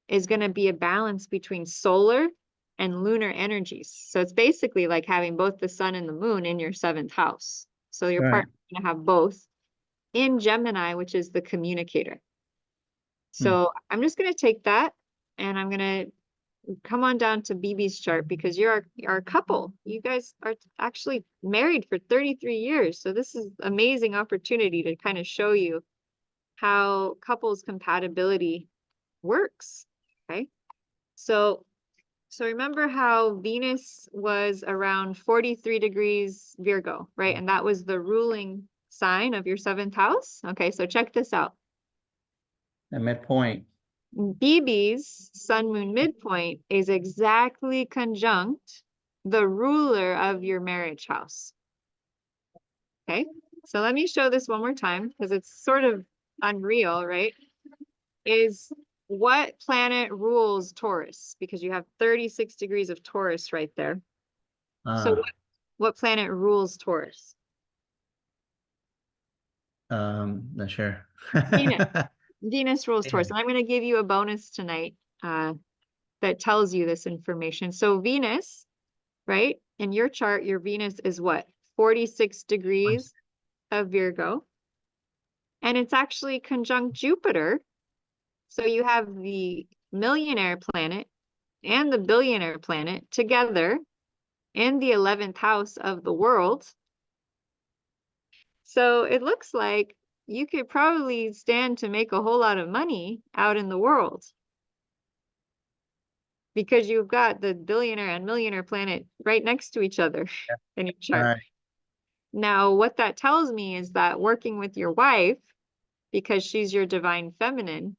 is going to be a balance between solar and lunar energies. So it's basically like having both the sun and the moon in your 7th house. So your partner is going to have both in Gemini, which is the communicator. So I'm just going to take that and I'm going to come on down to BB's chart because you're a couple. You guys are actually married for 33 years. So this is an amazing opportunity to kind of show you how couples compatibility works. Okay. So remember how Venus was around 43 degrees Virgo, right? And that was the ruling sign of your 7th house. Okay, so check this out. The midpoint. BB's sun moon midpoint is exactly conjunct the ruler of your marriage house. Okay, so let me show this one more time because it's sort of unreal, right? Is what planet rules Taurus? Because you have 36 degrees of Taurus right there. So what planet rules Taurus? Not sure. Venus rules Taurus. And I'm going to give you a bonus tonight that tells you this information. So Venus, right? In your chart, your Venus is what? 46 degrees of Virgo. And it's actually conjunct Jupiter. So you have the millionaire planet and the billionaire planet together in the 11th house of the world. So it looks like you could probably stand to make a whole lot of money out in the world because you've got the billionaire and millionaire planet right next to each other in your chart. Right. Now, what that tells me is that working with your wife, because she's your divine feminine,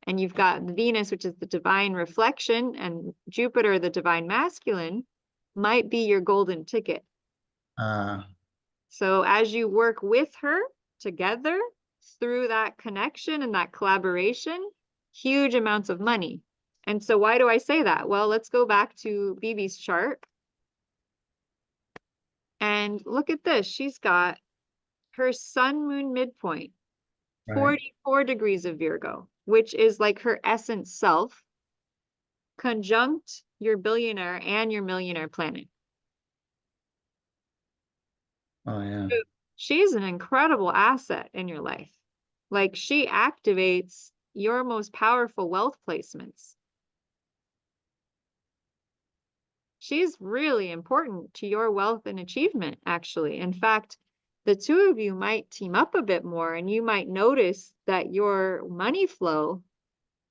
and you've got Venus, which is the divine reflection, and Jupiter, the divine masculine, might be your golden ticket. So as you work with her together through that connection and that collaboration, huge amounts of money. And so why do I say that? Well, let's go back to BB's chart. And look at this. She's got her sun moon midpoint, 44 degrees of Virgo, which is like her essence self, conjunct your billionaire and your millionaire planet. Oh, yeah. She's an incredible asset in your life. Like she activates your most powerful wealth placements. She's really important to your wealth and achievement, actually. In fact, the two of you might team up a bit more, and you might notice that your money flow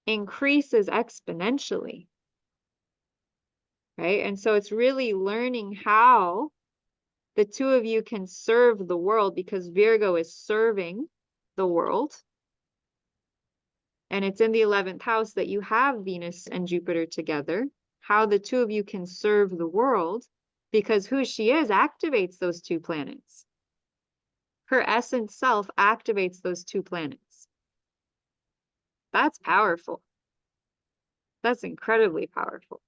increases exponentially, right? And so it's really learning how the two of you can serve the world, because Virgo is serving the world. And it's in the 11th house that you have Venus and Jupiter together, how the two of you can serve the world, because who she is activates those two planets. Her essence self activates those two planets. That's powerful. That's incredibly powerful.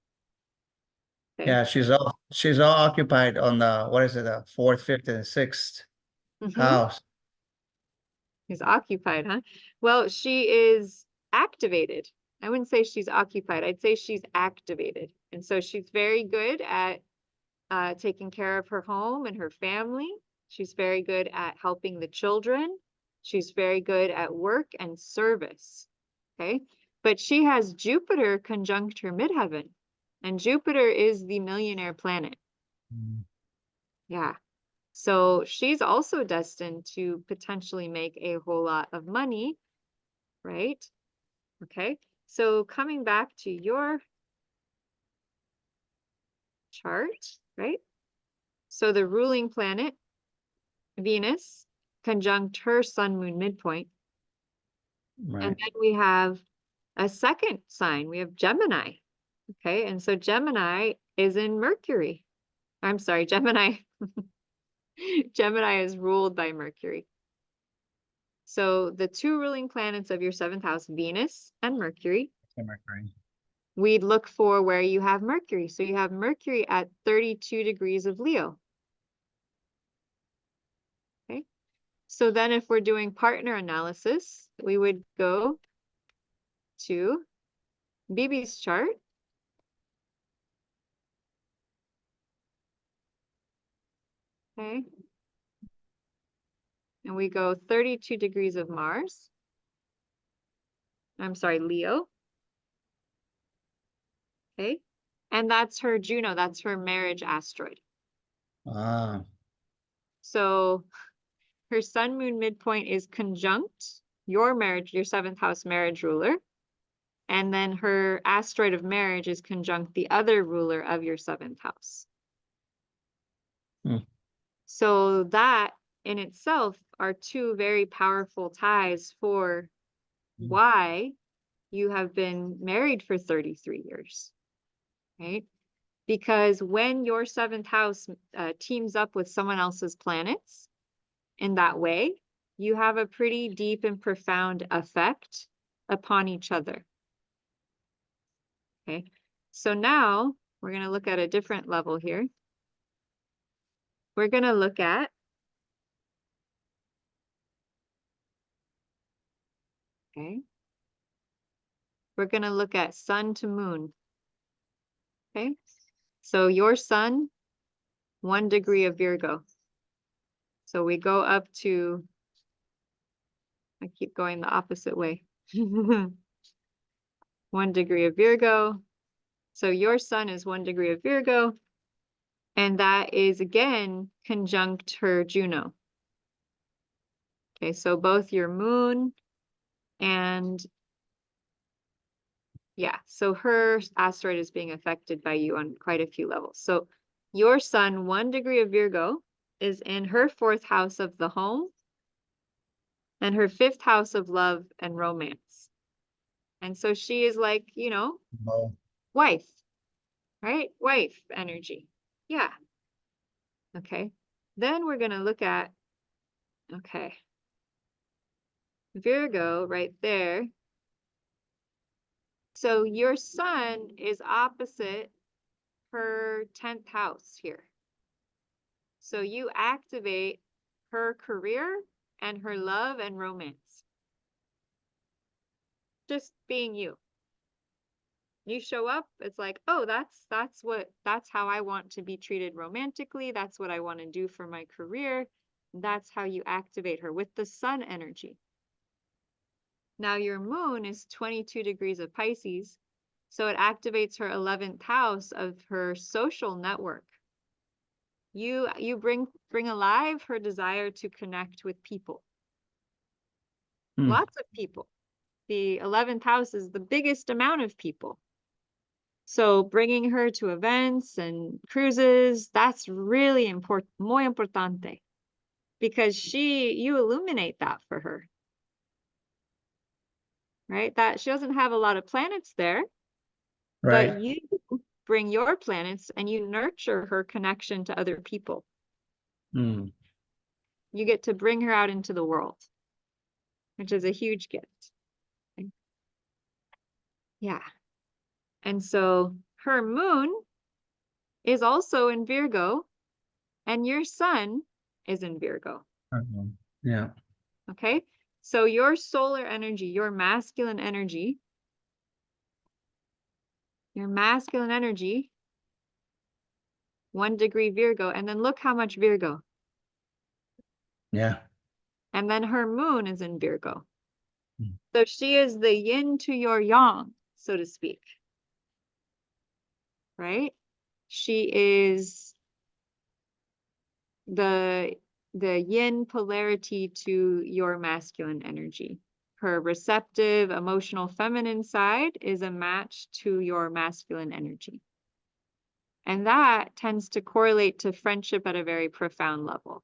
Okay. Yeah, she's all occupied on the, what is it, the 4th, 5th, and 6th house. She's occupied, huh? Well, she is activated. I wouldn't say she's occupied. I'd say she's activated. And so she's very good at taking care of her home and her family. She's very good at helping the children. She's very good at work and service. Okay. But she has Jupiter conjunct her midheaven. And Jupiter is the millionaire planet. Yeah. So she's also destined to potentially make a whole lot of money, right? Okay. So coming back to your chart, right? So the ruling planet, Venus, conjunct her sun moon midpoint. Right. And then we have a second sign. We have Gemini. Okay. And so Gemini is in Mercury. I'm sorry, Gemini. Gemini is ruled by Mercury. So the two ruling planets of your 7th house, Venus and Mercury. We'd look for where you have Mercury. So you have Mercury at 32 degrees of Leo. Okay. So then if we're doing partner analysis, we would go to BB's chart. Okay. And we go 32 degrees of Mars. I'm sorry, Leo. Okay. And that's her Juno. That's her marriage asteroid. Ah. So her sun moon midpoint is conjunct your marriage, your 7th house marriage ruler. And then her asteroid of marriage is conjunct the other ruler of your 7th house. So that in itself are two very powerful ties for why you have been married for 33 years, right? Because when your 7th house teams up with someone else's planets in that way, you have a pretty deep and profound effect upon each other. Okay, so now we're going to look at a different level here. We're going to look at we're going to look at sun to moon. Okay, so your sun, 1 degree of Virgo. So we go up to, I keep going the opposite way. 1 degree of Virgo. So your sun is 1 degree of Virgo. And that is again conjunct her Juno. Okay, so both your moon and yeah, so her asteroid is being affected by you on quite a few levels. So your sun, 1 degree of Virgo, is in her 4th house of the home and her 5th house of love and romance. And so she is like, you know, wife, right? Wife energy. Yeah. Okay. Then we're going to look at, okay, Virgo right there. So your sun is opposite her 10th house here. So you activate her career and her love and romance. Just being you. You show up, it's like, oh, that's how I want to be treated romantically. That's what I want to do for my career. That's how you activate her with the sun energy. Now your moon is 22 degrees of Pisces. So it activates her 11th house of her social network. You bring alive her desire to connect with people. Lots of people. The 11th house is the biggest amount of people. So bringing her to events and cruises, that's really important, muy importante, because you illuminate that for her, right? That she doesn't have a lot of planets there, but you bring your planets and you nurture her connection to other people. Mm. You get to bring her out into the world, which is a huge gift. Yeah. And so her moon is also in Virgo, and your sun is in Virgo. Yeah. Okay. So your solar energy, your masculine energy, 1 degree Virgo, and then look how much Virgo. Yeah. And then her moon is in Virgo. Mm. So she is the yin to your yang, so to speak. Right? She is the yin polarity to your masculine energy. Her receptive, emotional, feminine side is a match to your masculine energy. And that tends to correlate to friendship at a very profound level.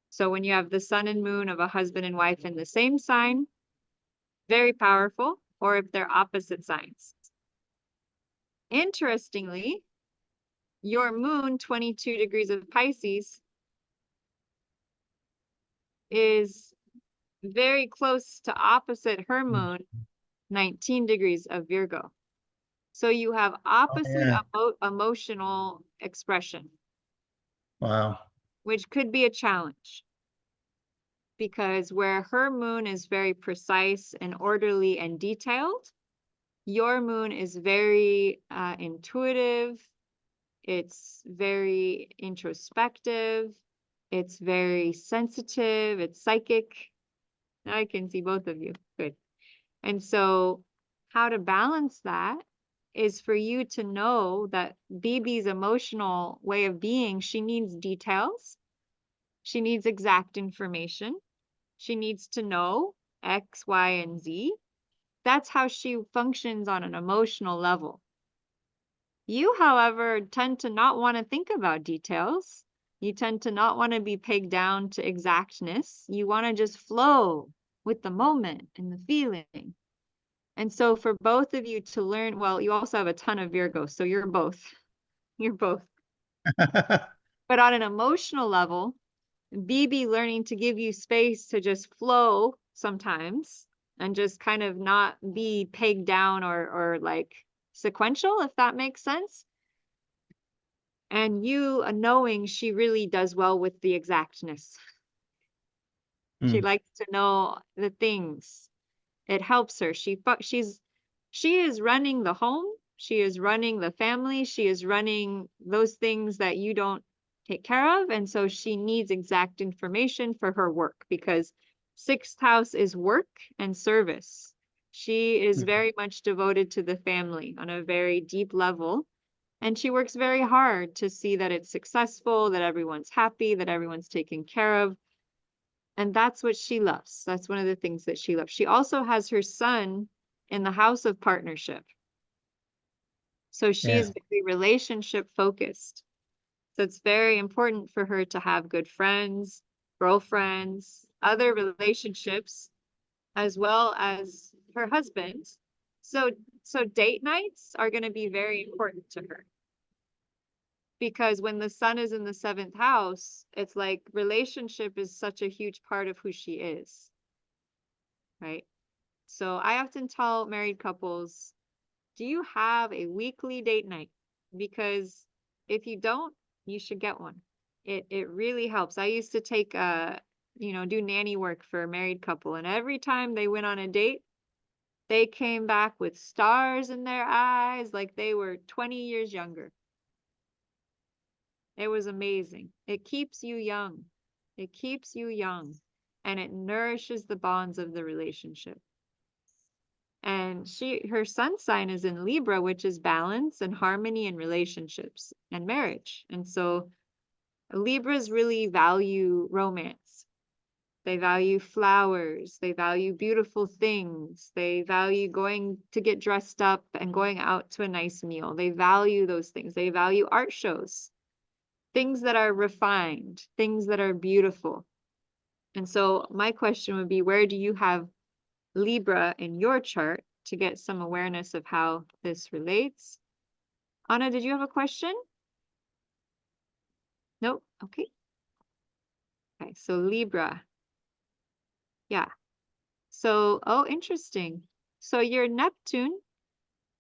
So when you have the sun and moon of a husband and wife in the same sign, very powerful, or if they're opposite signs. Interestingly, your moon, 22 degrees of Pisces, is very close to opposite her moon, 19 degrees of Virgo. So you have opposite emotional expression. Wow. Which could be a challenge. Because where her moon is very precise and orderly and detailed, your moon is very intuitive. It's very introspective. It's very sensitive. It's psychic. Now I can see both of you. Good. And so how to balance that is for you to know that BB's emotional way of being, she needs details. She needs exact information. She needs to know X, Y, and Z. That's how she functions on an emotional level. You, however, tend to not want to think about details. You tend to not want to be pegged down to exactness. You want to just flow with the moment and the feeling. And so for both of you to learn, well, you also have a ton of Virgo, so you're both. You're both. But on an emotional level, BB learning to give you space to just flow sometimes and just kind of not be pegged down or like sequential, if that makes sense. And you knowing she really does well with the exactness. She likes to know the things. It helps her. She is running the home. She is running the family. She is running those things that you don't take care of. And so she needs exact information for her work because 6th house is work and service. She is very much devoted to the family on a very deep level. And she works very hard to see that it's successful, that everyone's happy, that everyone's taken care of. And that's what she loves. That's one of the things that she loves. She also has her son in the house of partnership. So she is very relationship focused. So it's very important for her to have good friends, girlfriends, other relationships, as well as her husband. So date nights are going to be very important to her. Because when the sun is in the 7th house, it's like relationship is such a huge part of who she is. Right? So I often tell married couples, do you have a weekly date night? Because if you don't, you should get one. It really helps. I used to take do nanny work for a married couple, and every time they went on a date, they came back with stars in their eyes, like they were 20 years younger. It was amazing. It keeps you young. It keeps you young, and it nourishes the bonds of the relationship. And her sun sign is in Libra, which is balance and harmony in relationships and marriage. And so Libras really value romance. They value flowers. They value beautiful things. They value going to get dressed up and going out to a nice meal. They value those things. They value art shows, things that are refined, things that are beautiful. And so my question would be, where do you have Libra in your chart to get some awareness of how this relates? Anna, did you have a question? Nope. Okay. Okay, so Libra. Yeah. So, oh, interesting. So your Neptune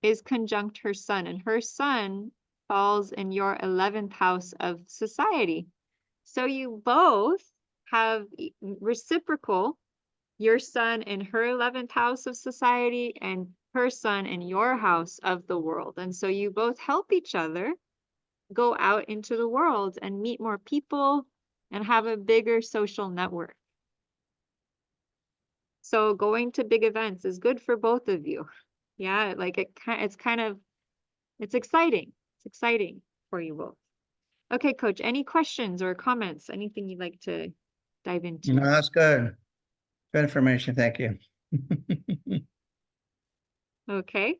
is conjunct her sun, and her sun falls in your 11th house of society. So you both have reciprocal, your sun in her 11th house of society and her sun in your house of the world. And so you both help each other go out into the world and meet more people and have a bigger social network. So going to big events is good for both of you. Yeah, like it's exciting. It's exciting for you both. Okay, Coach, any questions or comments? Anything you'd like to dive into? No, that's good. Good information. Thank you. Okay.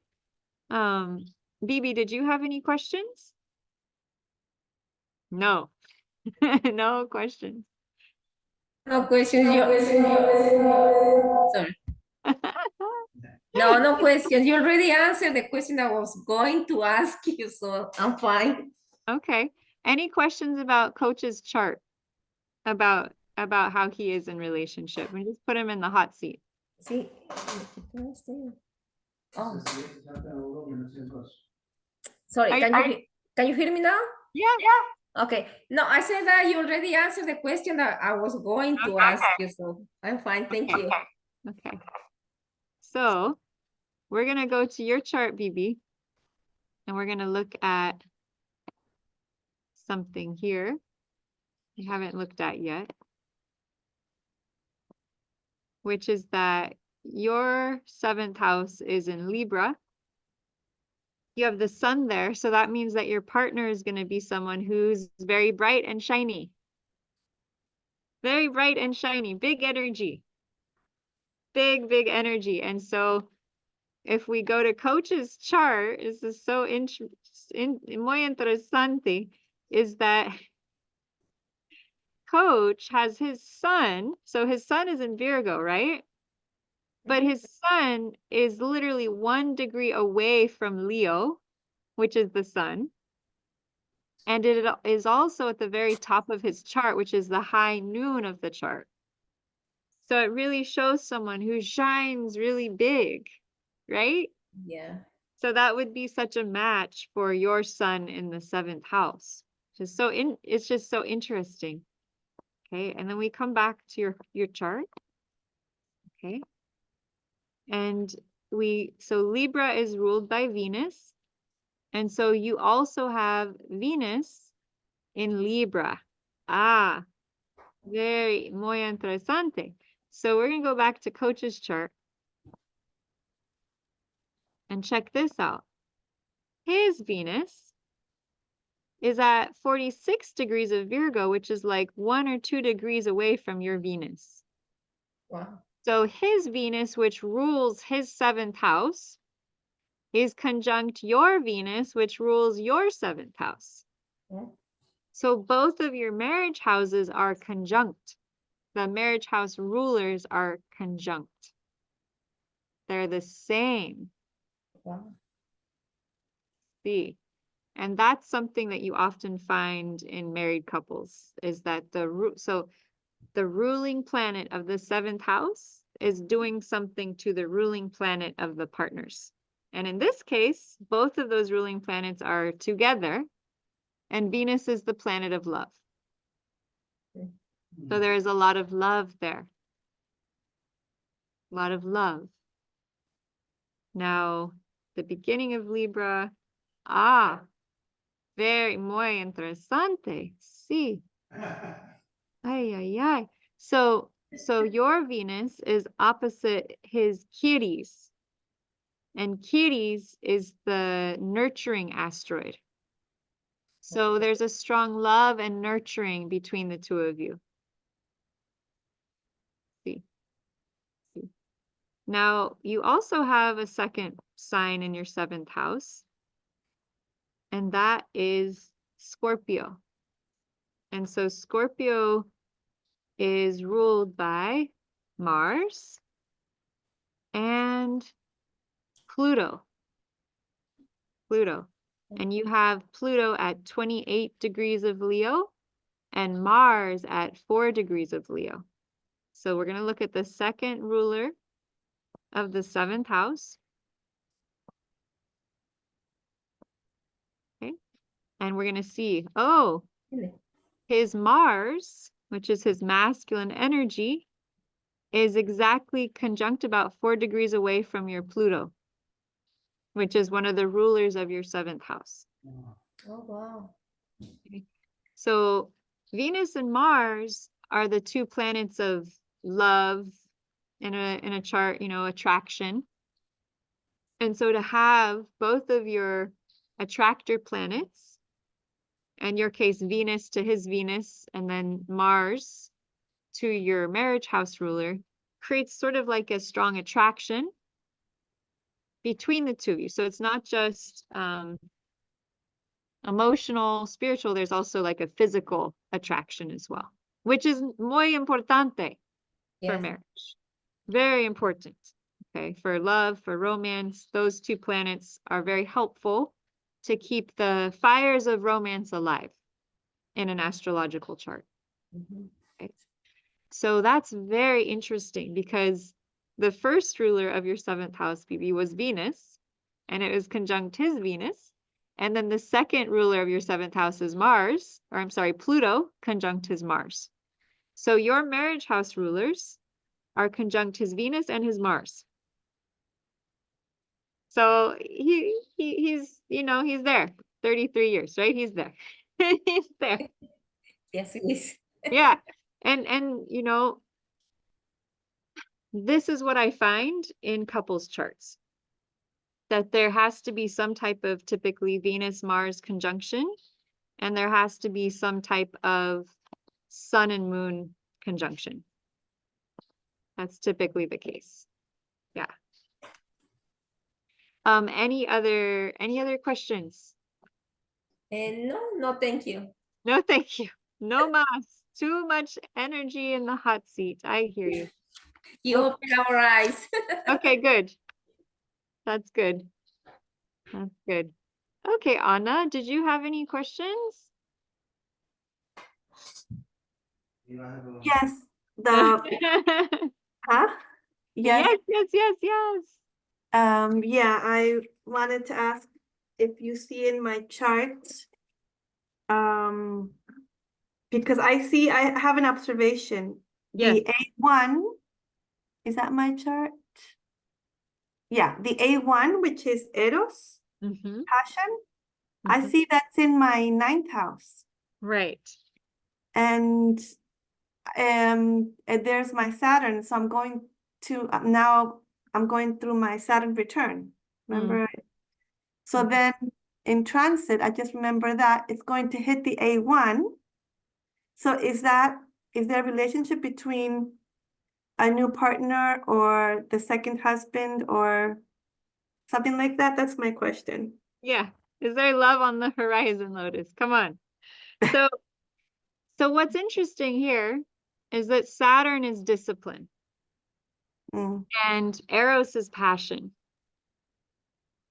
Bibi, did you have any questions? No. No questions. No questions. Sorry. No questions. You already answered the question I was going to ask you, so I'm fine. Okay. Any questions about Coach's chart? About how he is in relationship? And just put him in the hot seat. Sí. Oh. Sorry, can you hear me now? Yeah. Okay. No, I said that you already answered the question that I was going to ask you, so I'm fine. Thank you. Okay. So we're going to go to your chart, Bibi, and we're going to look at something here we haven't looked at yet, which is that your 7th house is in Libra. You have the sun there, so that means that your partner is going to be someone who's very bright and shiny. Very bright and shiny, big energy. Big energy. And so if we go to Coach's chart, this is so muy interesante, is that Coach has his sun, so his sun is in Virgo, right? But his sun is literally 1 degree away from Leo, which is the sun. And it is also at the very top of his chart, which is the high noon of the chart. So it really shows someone who shines really big, right? Yeah. So that would be such a match for your sun in the 7th house. It's just so interesting. Okay, and then we come back to your chart. Okay. And so Libra is ruled by Venus. And so you also have Venus in Libra. Ah, muy interesante. So we're going to go back to Coach's chart and check this out. His Venus is at 46 degrees of Virgo, which is like 1 or 2 degrees away from your Venus. Wow. So his Venus, which rules his 7th house, is conjunct your Venus, which rules your 7th house. Yeah. So both of your marriage houses are conjunct. The marriage house rulers are conjunct. They're the same. Wow. See, and that's something that you often find in married couples, is that the ruling planet of the 7th house is doing something to the ruling planet of the partners. And in this case, both of those ruling planets are together, and Venus is the planet of love. So there is a lot of love there. A lot of love. Now, the beginning of Libra, muy interesante. Sí. Ay. So your Venus is opposite his Ceres. And Ceres is the nurturing asteroid. So there's a strong love and nurturing between the two of you. See. Now, you also have a second sign in your 7th house, and that is Scorpio. And so Scorpio is ruled by Mars and Pluto. And you have Pluto at 28 degrees of Leo and Mars at 4 degrees of Leo. So we're going to look at the second ruler of the 7th house. Okay. And we're going to see, oh, his Mars, which is his masculine energy, is exactly conjunct about 4 degrees away from your Pluto, which is one of the rulers of your 7th house. Oh, wow. Okay. So Venus and Mars are the two planets of love in a chart, you know, attraction. And so to have both of your attractor planets, in your case, Venus to his Venus, and then Mars to your marriage house ruler, creates sort of like a strong attraction between the two of you. So it's not just emotional, spiritual, there's also like a physical attraction as well, which is muy importante for marriage. Very important. Okay, for love, for romance, those two planets are very helpful to keep the fires of romance alive in an astrological chart. Okay. So that's very interesting because the first ruler of your 7th house, BB, was Venus, and it was conjunct his Venus. And then the second ruler of your 7th house is Mars, or I'm sorry, Pluto, conjunct his Mars. So your marriage house rulers are conjunct his Venus and his Mars. So he's, you know, he's there. 33 years, right? He's there. He's there. Yes, it is. Yeah. And you know, this is what I find in couples charts, that there has to be some type of typically Venus-Mars conjunction, and there has to be some type of sun and moon conjunction. That's typically the case. Yeah. Any other questions? No, thank you. No, thank you. No mas. Too much energy in the hot seat. I hear you. You open our eyes. Okay, good. That's good. That's good. Okay, Anna, did you have any questions? Yes, the huh? Yes. Yes. Yeah, I wanted to ask if you see in my chart, because I have an observation. Yes. The A1, is that my chart? Yeah, the A1, which is Eros, passion. I see that's in my 9th house. Right. And there's my Saturn, so I'm going to now I'm going through my Saturn return. Remember? So then in transit, I just remember that it's going to hit the A1. So is there a relationship between a new partner or the second husband or something like that? That's my question. Yeah. Is there love on the horizon, Lotus? Come on. So what's interesting here is that Saturn is discipline and Eros is passion.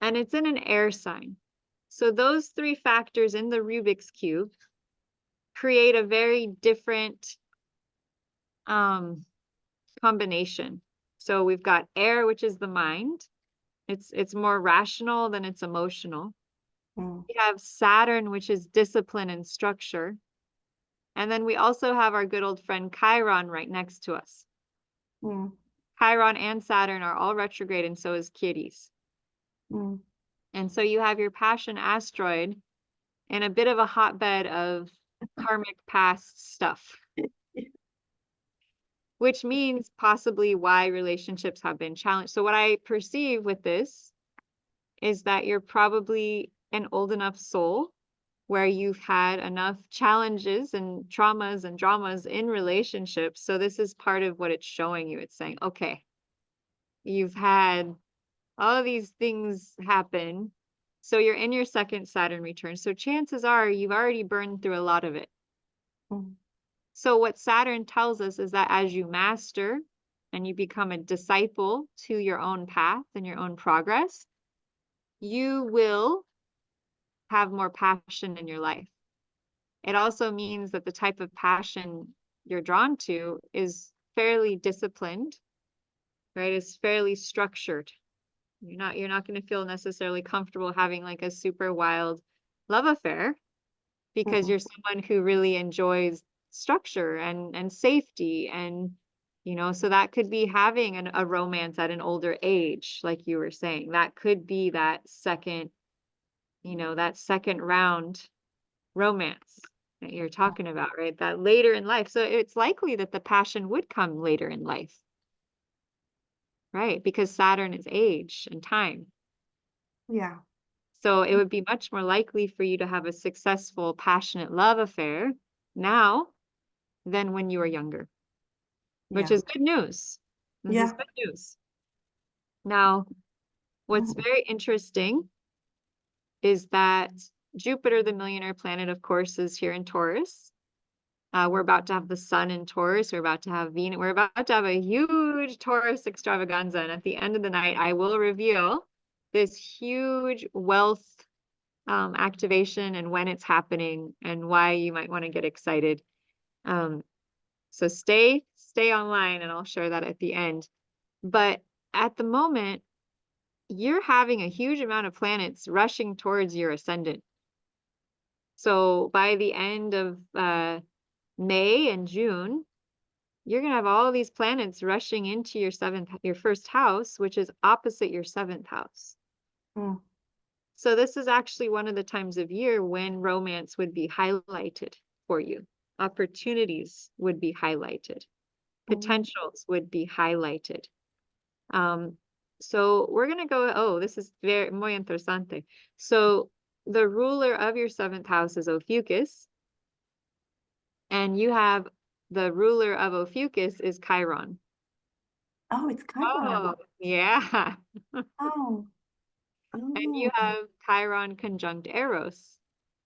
And it's in an air sign. So those three factors in the Rubik's Cube create a very different combination. So we've got air, which is the mind. It's more rational than it's emotional. We have Saturn, which is discipline and structure. And then we also have our good old friend Chiron right next to us. Chiron and Saturn are all retrograde, and so is Ceres. And so you have your passion asteroid in a bit of a hotbed of karmic past stuff, which means possibly why relationships have been challenged. So what I perceive with this is that you're probably an old enough soul where you've had enough challenges and traumas and dramas in relationships. So this is part of what it's showing you. It's saying, okay, you've had all these things happen. So you're in your second Saturn return. So chances are you've already burned through a lot of it. Mm. So what Saturn tells us is that as you master and you become a disciple to your own path and your own progress, you will have more passion in your life. It also means that the type of passion you're drawn to is fairly disciplined, right? It's fairly structured. You're not going to feel necessarily comfortable having like a super wild love affair because you're someone who really enjoys structure and safety and so that could be having a romance at an older age, like you were saying. That could be that second round romance that you're talking about, right? That later in life. So it's likely that the passion would come later in life, right? Because Saturn is age and time. Yeah. So it would be much more likely for you to have a successful, passionate love affair now than when you were younger, which is good news. This is good news. Now, what's very interesting is that Jupiter, the millionaire planet, of course, is here in Taurus. We're about to have the sun in Taurus. We're about to have Venus. We're about to have a huge Taurus extravaganza. And at the end of the night, I will reveal this huge wealth activation and when it's happening and why you might want to get excited. So stay online and I'll share that at the end. But at the moment, you're having a huge amount of planets rushing towards your ascendant. So by the end of May and June, you're going to have all these planets rushing into your first house, which is opposite your seventh house. Mm. So this is actually one of the times of year when romance would be highlighted for you. Opportunities would be highlighted. Potentials would be highlighted. So we're going to go, this is very muy interesante. So the ruler of your seventh house is Ophiuchus. And you have the ruler of Ophiuchus is Chiron. Oh, it's Chiron. Oh, yeah. Oh. And you have Chiron conjunct Eros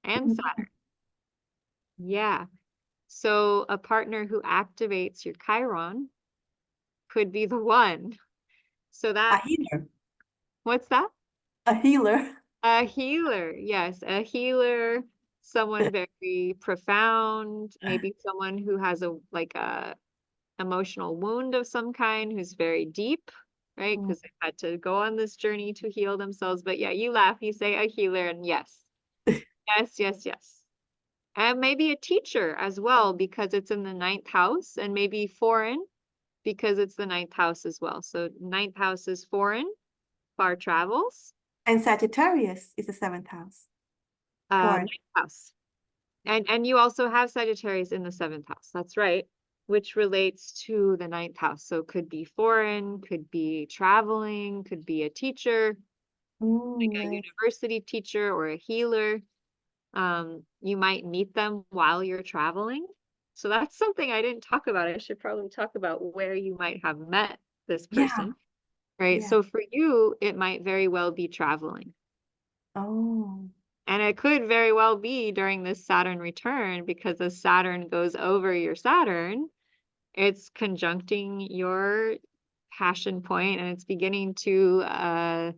and Saturn. Yeah. So a partner who activates your Chiron could be the one. So that. A healer. What's that? A healer. A healer. Yes, a healer. Someone very profound. Maybe someone who has a emotional wound of some kind, who's very deep, right? Because they've had to go on this journey to heal themselves. But yeah, you laugh, you say a healer, and yes. Yes. And maybe a teacher as well, because it's in the ninth house, and maybe foreign because it's the ninth house as well. So ninth house is foreign, far travels. And Sagittarius is the seventh house. Ninth house. And you also have Sagittarius in the seventh house. That's right. Which relates to the ninth house. So could be foreign, could be traveling, could be a teacher, like a university teacher or a healer. You might meet them while you're traveling. So that's something I didn't talk about. I should probably talk about where you might have met this person, right? Yeah. So for you, it might very well be traveling. Oh. And it could very well be during this Saturn return, because as Saturn goes over your Saturn, it's conjuncting your passion point and it's beginning to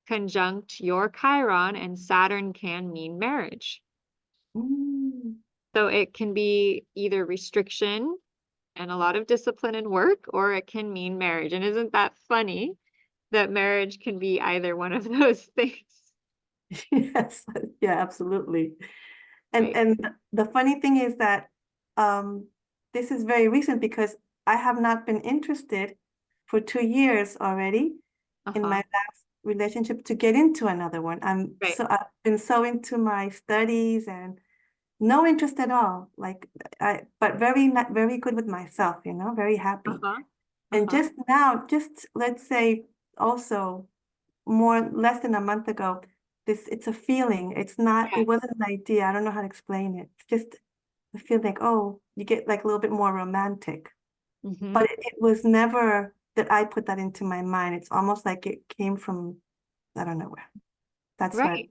conjunct your Chiron, and Saturn can mean marriage. So it can be either restriction and a lot of discipline and work, or it can mean marriage. And isn't that funny that marriage can be either one of those things? Yes, yeah, absolutely. And the funny thing is that this is very recent because I have not been interested for 2 years already in my last relationship to get into another one. I've been so into my studies and no interest at all. But very good with myself, very happy. And just now, let's say also less than a month ago, it's a feeling. It's not, it wasn't an idea. I don't know how to explain it. It's just I feel like, oh, you get like a little bit more romantic. Mhm. But it was never that I put that into my mind. It's almost like it came from, I don't know where. That's what. Right.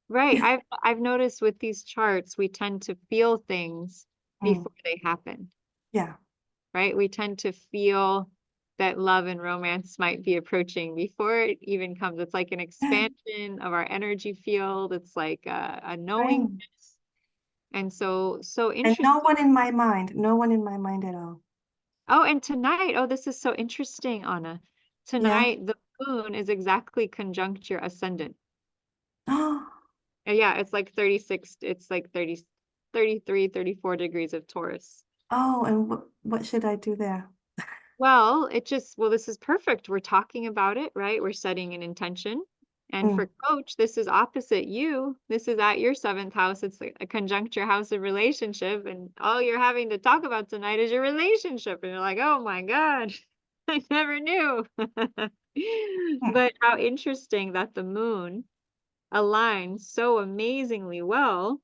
Right. I've noticed with these charts, we tend to feel things before they happen, Yeah. right? We tend to feel that love and romance might be approaching before it even comes. It's like an expansion of our energy field. It's like a knowingness. And so And interesting. no one in my mind, no one in my mind at all. Oh, and tonight, oh, this is so interesting, Anna. Tonight, the moon is exactly conjunct your ascendant. Yeah, it's like 36, it's like 30, 33, 34 degrees of Taurus. Oh, and what should I do there? Well, well, this is perfect. We're talking about it, right? We're setting an intention. And for coach, this is opposite you. This is at your 7th house. It's a conjunct your house of relationship. And all you're having to talk about tonight is your relationship. And you're like, oh my God, I never knew. But how interesting that the moon aligns so amazingly well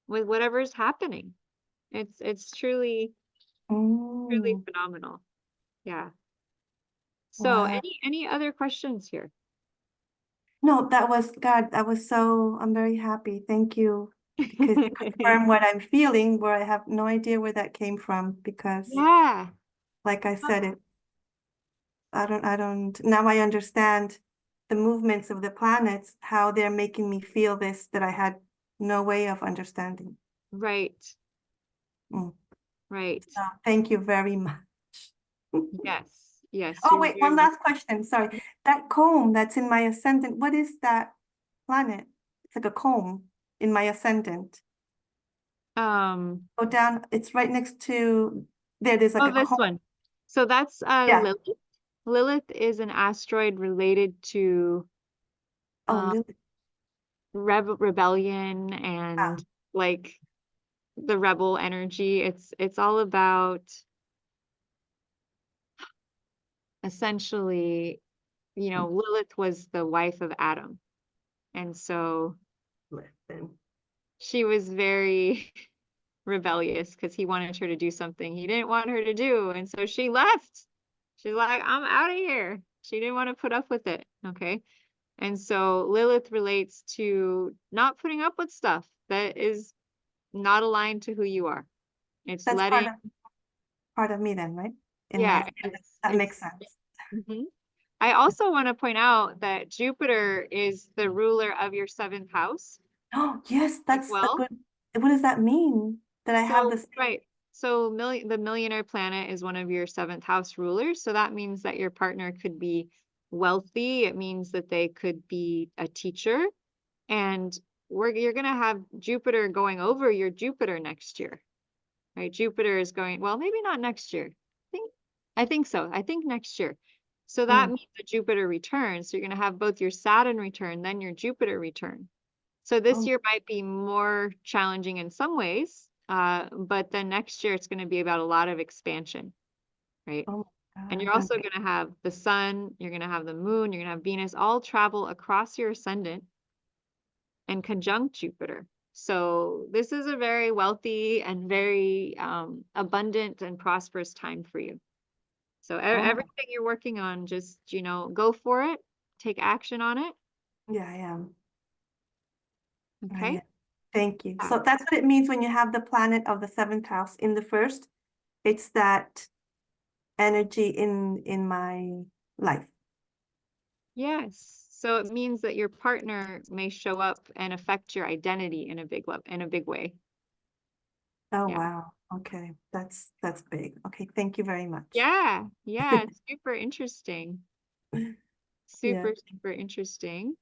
with whatever's happening. It's truly phenomenal. Yeah. So Wow. any other questions here? No, that was God. I'm very happy. Thank you. Because you confirm what I'm feeling, where I have no idea where that came from, because Yeah. like I said, now I understand the movements of the planets, how they're making me feel this that I had no way of understanding. Right. Right. So thank you very much. Yes. Yes. Oh, wait, one last question. Sorry. That comb that's in my ascendant, what is that planet? It's like a comb in my ascendant. Go down, it's right next to there's like a this comb. one. So that's Yeah. Lilith. Lilith is an asteroid related to Lilith. rebellion and like the rebel energy. It's all about essentially, Lilith was the wife of Adam. And so she was very rebellious because he wanted her to do something he didn't want her to do. And so she left. She's like, I'm out of here. She didn't want to put up with it. Okay. And so Lilith relates to not putting up with stuff that is not aligned to who you are. It's That's letting part of me then, right? That makes sense. I also want to point out that Jupiter is the ruler of your 7th house. Oh, yes, that's a good. What does that mean? That I have this? Right. So the millionaire planet is one of your 7th house rulers. So that means that your partner could be wealthy. It means that they could be a teacher. And you're going to have Jupiter going over your Jupiter next year, right? Jupiter is going, well, maybe not next year. I think so. I think next year. So that means that Jupiter returns. So you're going to have both your Saturn return, then your Jupiter return. So this year might be more challenging in some ways, but then next year it's going to be about a lot of expansion, right? And you're also going to have the sun, you're going to have the moon, you're going to have Venus all travel across your ascendant and conjunct Jupiter. So this is a very wealthy and very abundant and prosperous time for you. So everything you're working on, just, go for it, take action on it. Yeah, I am. Okay. Thank you. So that's what it means when you have the planet of the 7th house in the first. It's that energy in my life. Yes. So it means that your partner may show up and affect your identity in a big way. Oh, wow. Okay. That's big. Okay. Thank you very much. Yeah. Yeah. It's super interesting. Super interesting.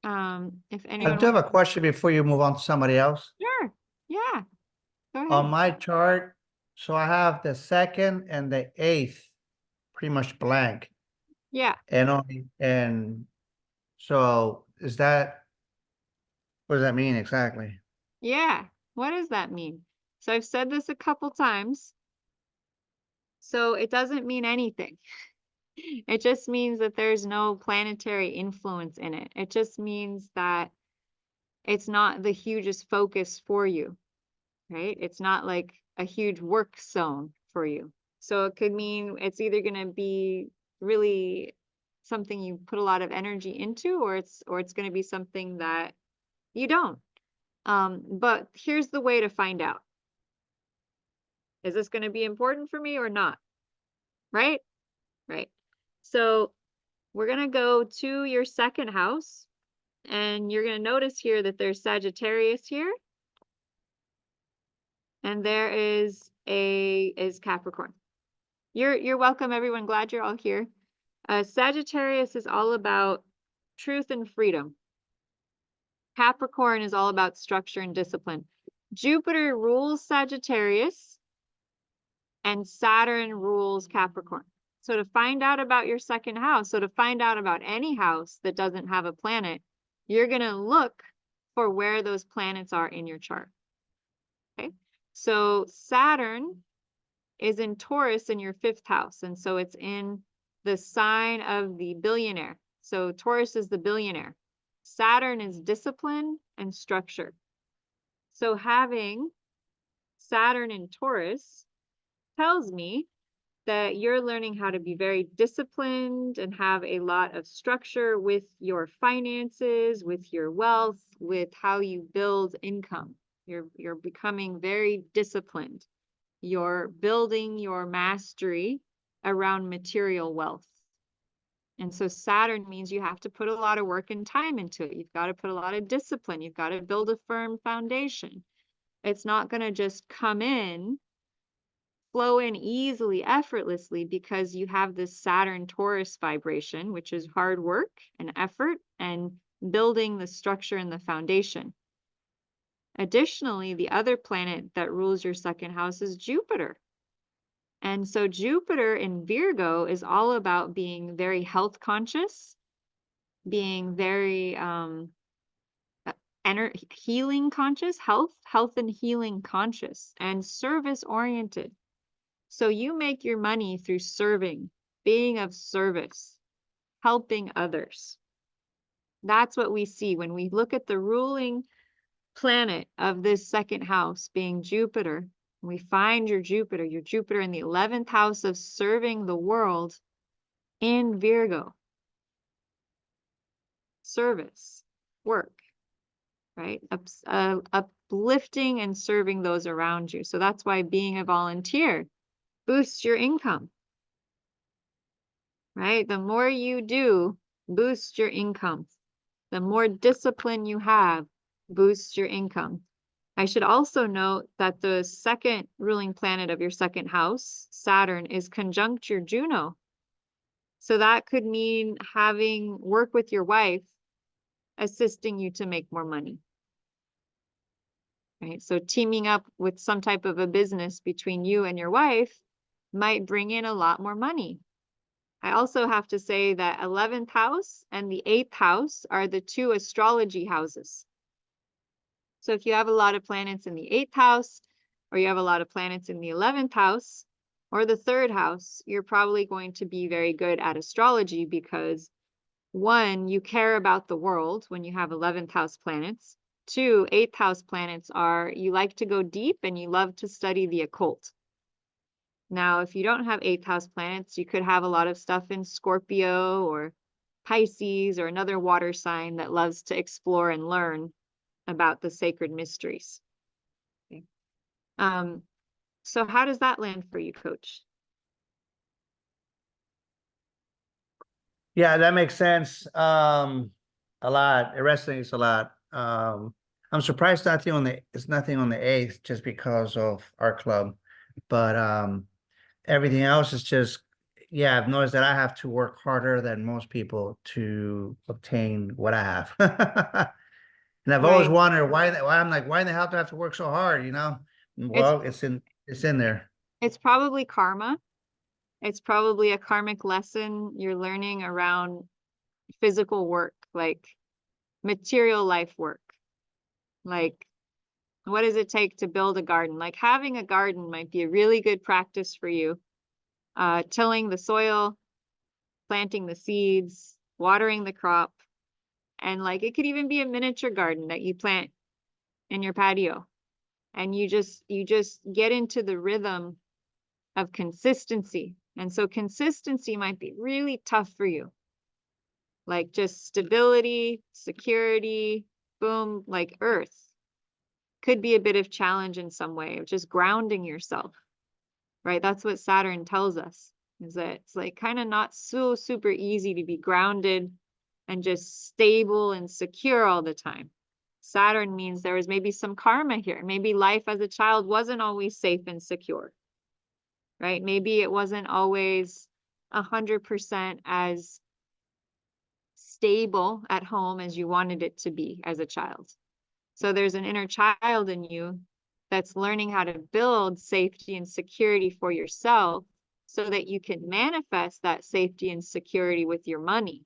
If anyone I do have a question before you move on to somebody else. Sure. Yeah. Go ahead. On my chart, so I have the 2nd and the 8th pretty much blank. Yeah. And so what does that mean exactly? Yeah. What does that mean? So I've said this a couple times. So it doesn't mean anything. It just means that there's no planetary influence in it. It just means that it's not the hugest focus for you, right? It's not like a huge work zone for you. So it could mean it's either going to be really something you put a lot of energy into, or it's going to be something that you don't. But here's the way to find out. Is this going to be important for me or not? Right? Right. So we're going to go to your second house, and you're going to notice here that there's Sagittarius here. And there is Capricorn. You're welcome, everyone. Glad you're all here. Sagittarius is all about truth and freedom. Capricorn is all about structure and discipline. Jupiter rules Sagittarius, and Saturn rules Capricorn. So to find out about your second house, so to find out about any house that doesn't have a planet, you're going to look for where those planets are in your chart. Okay. So Saturn is in Taurus in your 5th house. And so it's in the sign of the billionaire. So Taurus is the billionaire. Saturn is discipline and structure. So having Saturn in Taurus tells me that you're learning how to be very disciplined and have a lot of structure with your finances, with your wealth, with how you build income. You're becoming very disciplined. You're building your mastery around material wealth. And so Saturn means you have to put a lot of work and time into it. You've got to put a lot of discipline. You've got to build a firm foundation. It's not going to just come in, flow in easily, effortlessly, because you have this Saturn Taurus vibration, which is hard work and effort and building the structure and the foundation. Additionally, the other planet that rules your second house is Jupiter. And so Jupiter in Virgo is all about being very health conscious, being very healing conscious, health and healing conscious, and service oriented. So you make your money through serving, being of service, helping others. That's what we see when we look at the ruling planet of this second house being Jupiter. We find your Jupiter in the 11th house of serving the world in Virgo. Service, work, right? Uplifting and serving those around you. So that's why being a volunteer boosts your income, right? The more you do, boosts your income. The more discipline you have, boosts your income. I should also note that the second ruling planet of your second house, Saturn, is conjunct your Juno. So that could mean having work with your wife, assisting you to make more money. Right? So teaming up with some type of a business between you and your wife might bring in a lot more money. I also have to say that 11th house and the 8th house are the 2 astrology houses. So if you have a lot of planets in the 8th house, or you have a lot of planets in the 11th house, or the 3rd house, you're probably going to be very good at astrology because 1, you care about the world when you have 11th house planets. 2, 8th house planets are, you like to go deep and you love to study the occult. Now, if you don't have 8th house planets, you could have a lot of stuff in Scorpio or Pisces or another water sign that loves to explore and learn about the sacred mysteries. Okay. So how does that land for you, Coach? Yeah, that makes sense. A lot. It resonates a lot. I'm surprised it's nothing on the 8th just because of our club. But everything else is just, yeah, I've noticed that I have to work harder than most people to obtain what I have. And I've always wondered why I'm like, why in the hell do I have to work so hard, you know? Well, it's in there. It's probably karma. It's probably a karmic lesson you're learning around physical work, like material life work. Like, what does it take to build a garden? Like having a garden might be a really good practice for you. Tilling the soil, planting the seeds, watering the crop. And like, it could even be a miniature garden that you plant in your patio. And you just get into the rhythm of consistency. And so consistency might be really tough for you. Like just stability, security, boom, like earth could be a bit of challenge in some way of just grounding yourself, right? That's what Saturn tells us, is that it's like kind of not so super easy to be grounded and just stable and secure all the time. Saturn means there was maybe some karma here. Maybe life as a child wasn't always safe and secure, right? Maybe it wasn't always 100% as stable at home as you wanted it to be as a child. So there's an inner child in you that's learning how to build safety and security for yourself so that you can manifest that safety and security with your money.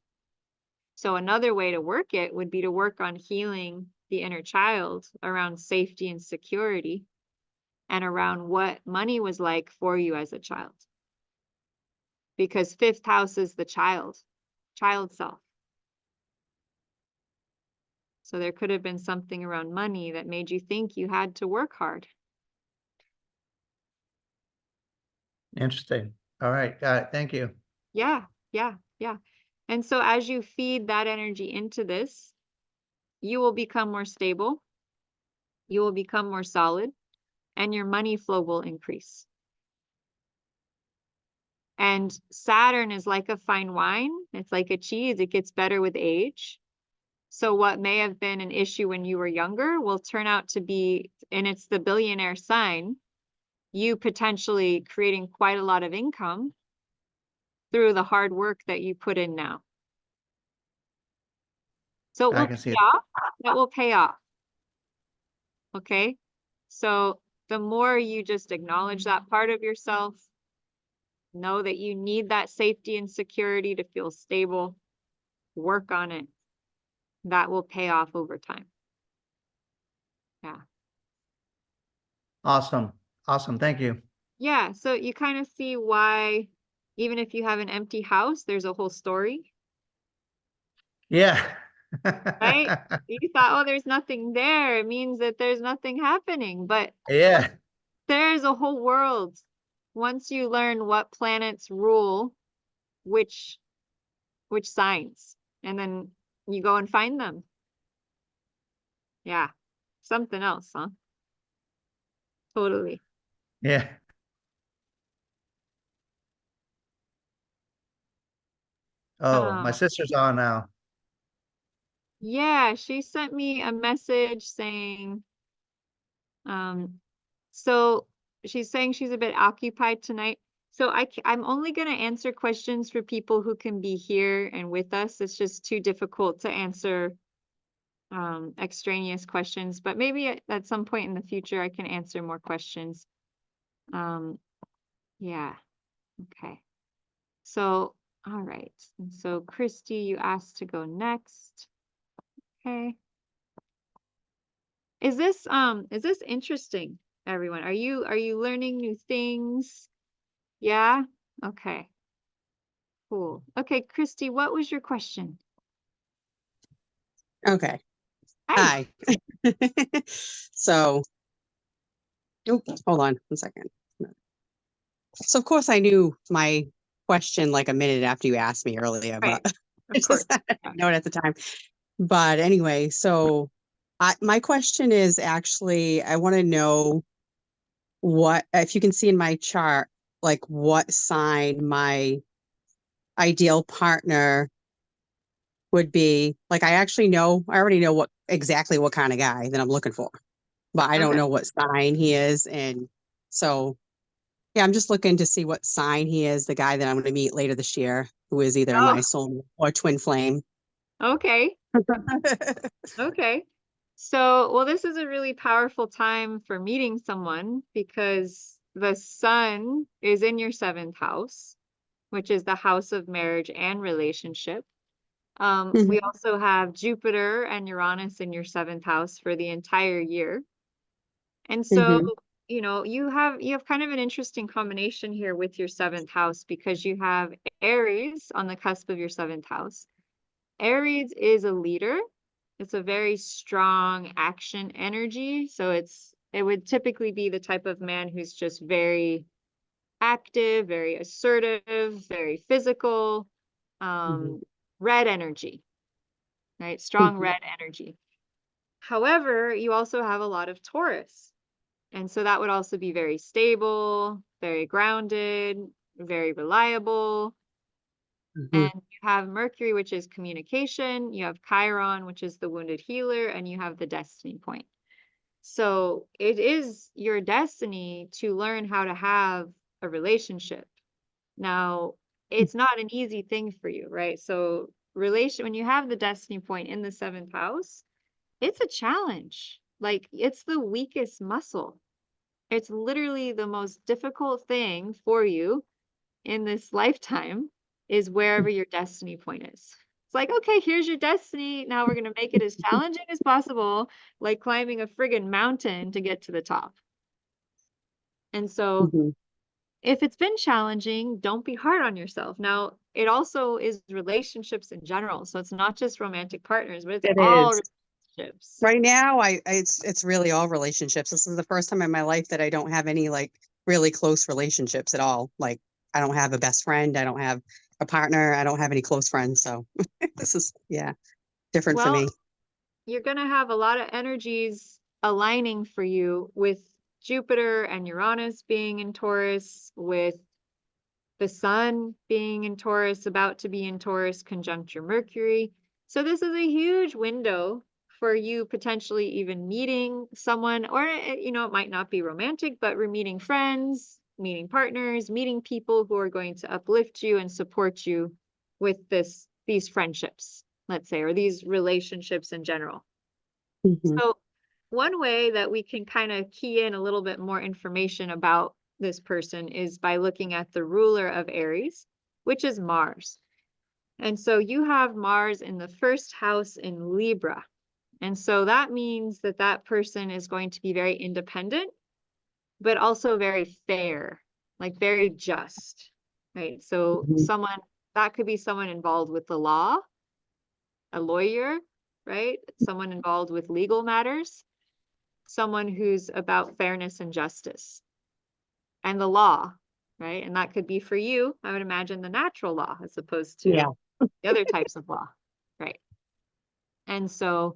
So another way to work it would be to work on healing the inner child around safety and security and around what money was like for you as a child. Because 5th house is the child self. So there could have been something around money that made you think you had to work hard. Interesting. All right, got it. Thank you. Yeah. And so as you feed that energy into this, you will become more stable, you will become more solid, and your money flow will increase. And Saturn is like a fine wine. It's like a cheese. It gets better with age. So what may have been an issue when you were younger will turn out to be, and it's the billionaire sign, you potentially creating quite a lot of income through the hard work that you put in now. So it I will can see pay it. off. That will pay off. Okay. So the more you just acknowledge that part of yourself, know that you need that safety and security to feel stable, work on it. That will pay off over time. Yeah. Awesome. Awesome. Thank you. Yeah. So you kind of see why, even if you have an empty house, there's a whole story. Yeah. Right? You thought, oh, there's nothing there. It means that there's nothing happening. But Yeah. there's a whole world. Once you learn what planets rule which signs, and then you go and find them. Yeah. Something else, huh? Totally. Yeah. Oh, my sister's on now. Yeah, she sent me a message saying, so she's saying she's a bit occupied tonight. So I'm only going to answer questions for people who can be here and with us. It's just too difficult to answer extraneous questions, but maybe at some point in the future I can answer more questions. Yeah. Okay. So, all right. And so Christy, you asked to go next. Okay. Is this interesting, everyone? Are you learning new things? Yeah? Okay. Cool. Okay, Christy, what was your question? Okay. Hi. So, oh, hold on 1 second. So of course I knew my question like a minute after you asked me earlier, Right. but Of course. I didn't know it at the time. But anyway, so my question is actually, I want to know what, if you can see in my chart, like what sign my ideal partner would be. Like I already know exactly what kind of guy that I'm looking for, but I don't Okay. know what sign he is. And so, yeah, I'm just looking to see what sign he is, the guy that I'm going to meet later this year, who is either my soulmate or twin flame. Okay. Okay. So, well, this is a really powerful time for meeting someone because the sun is in your 7th house, which is the house of marriage and relationship. We also have Jupiter and Uranus in your 7th house for the entire year. And so you know, you have kind of an interesting combination here with your 7th house, because you have Aries on the cusp of your 7th house. Aries is a leader. It's a very strong action energy. So it would typically be the type of man who's just very active, very assertive, very physical, red energy, right? Strong red energy. However, you also have a lot of Taurus. And so that would also be very stable, very grounded, very reliable. And you have Mercury, which is communication. You have Chiron, which is the wounded healer, and you have the destiny point. So it is your destiny to learn how to have a relationship. Now, it's not an easy thing for you, right? So when you have the destiny point in the 7th house, it's a challenge. Like, it's the weakest muscle. It's literally the most difficult thing for you in this lifetime is wherever your destiny point is. It's like, okay, here's your destiny. Now we're going to make it as challenging as possible, like climbing a friggin' mountain to get to the top. And so if it's been challenging, don't be hard on yourself. Now, it also is relationships in general. So it's not just romantic partners, but it's all relationships. Right now, it's really all relationships. This is the first time in my life that I don't have any like really close relationships at all. Like, I don't have a best friend. I don't have a partner. I don't have any close friends. So this is, different for me. You're going to have a lot of energies aligning for you with Jupiter and Uranus being in Taurus, with the Sun being in Taurus, about to be in Taurus, conjunct your Mercury. So this is a huge window for you potentially even meeting someone, or, you know, it might not be romantic, but we're meeting friends, meeting partners, meeting people who are going to uplift you and support you with these friendships, let's say, or these relationships in general. So one way that we can kind of key in a little bit more information about this person is by looking at the ruler of Aries, which is Mars. And so you have Mars in the 1st house in Libra. And so that means that that person is going to be very independent, but also very fair, like very just, right? So that could be someone involved with the law, a lawyer, right? Someone involved with legal matters, someone who's about fairness and justice and the law, right? And that could be for you, I would imagine, the natural law as opposed to the other types of law, right? And so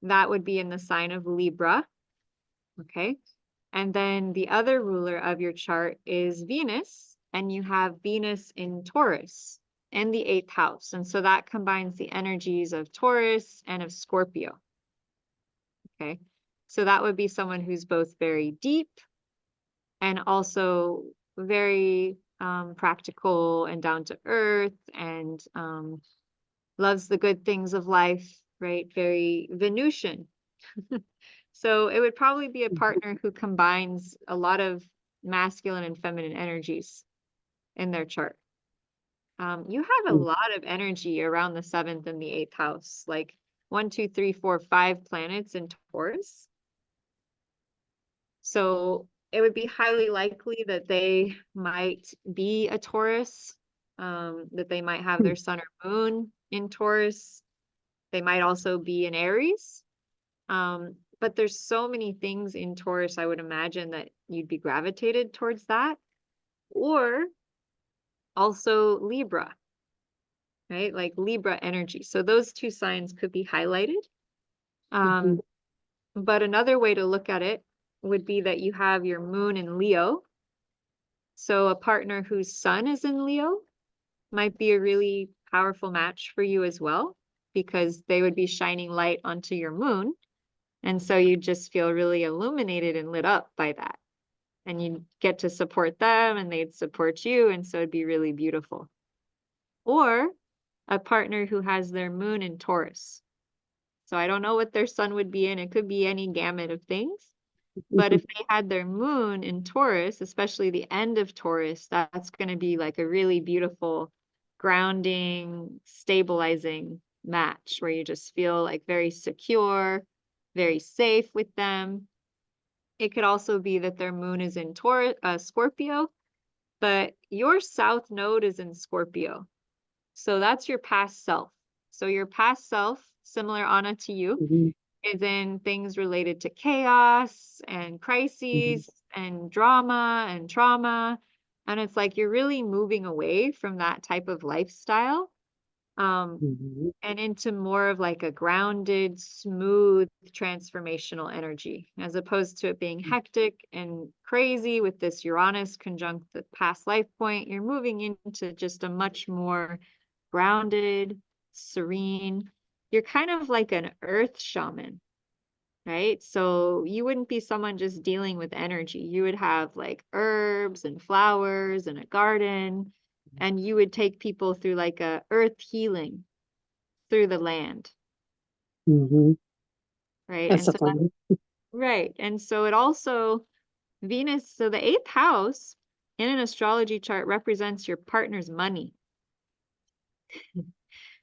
that would be in the sign of Libra, okay? And then the other ruler of your chart is Venus, and you have Venus in Taurus in the 8th house. And so that combines the energies of Taurus and of Scorpio, okay? So that would be someone who's both very deep and also very practical and down to earth, and loves the good things of life, right? Very Venusian. So it would probably be a partner who combines a lot of masculine and feminine energies in their chart. You have a lot of energy around the 7th and the 8th house, like 1, 2, 3, 4, 5 planets in Taurus. So it would be highly likely that they might be a Taurus, that they might have their sun or moon in Taurus. They might also be in Aries. But there's so many things in Taurus, I would imagine that you'd be gravitated towards that. Or also Libra, right? Like Libra energy. So those 2 signs could be highlighted. But another way to look at it would be that you have your moon in Leo. So a partner whose sun is in Leo might be a really powerful match for you as well, because they would be shining light onto your moon. And so you just feel really illuminated and lit up by that. And you get to support them and they'd support you. And so it'd be really beautiful. Or a partner who has their moon in Taurus. So I don't know what their sun would be in. It could be any gamut of things. But if they had their moon in Taurus, especially the end of Taurus, that's going to be like a really beautiful, grounding, stabilizing match where you just feel like very secure, very safe with them. It could also be that their moon is in Scorpio, but your south node is in Scorpio. So that's your past self. So your past self, similar, Anna, to you, Mhm. is in things related to chaos and crises and drama and trauma. And it's like you're really moving away from that type of lifestyle, Mhm. and into more of like a grounded, smooth, transformational energy, as opposed to it being hectic and crazy with this Uranus conjunct the past life point. You're moving into just a much more grounded, serene. You're kind of like an earth shaman, right? So you wouldn't be someone just dealing with energy. You would have like herbs and flowers and a garden, and you would take people through like a earth healing through the land, Mhm. right? That's And the so that, plan. right. And so it also, Venus, so the eighth house in an astrology chart represents your partner's money.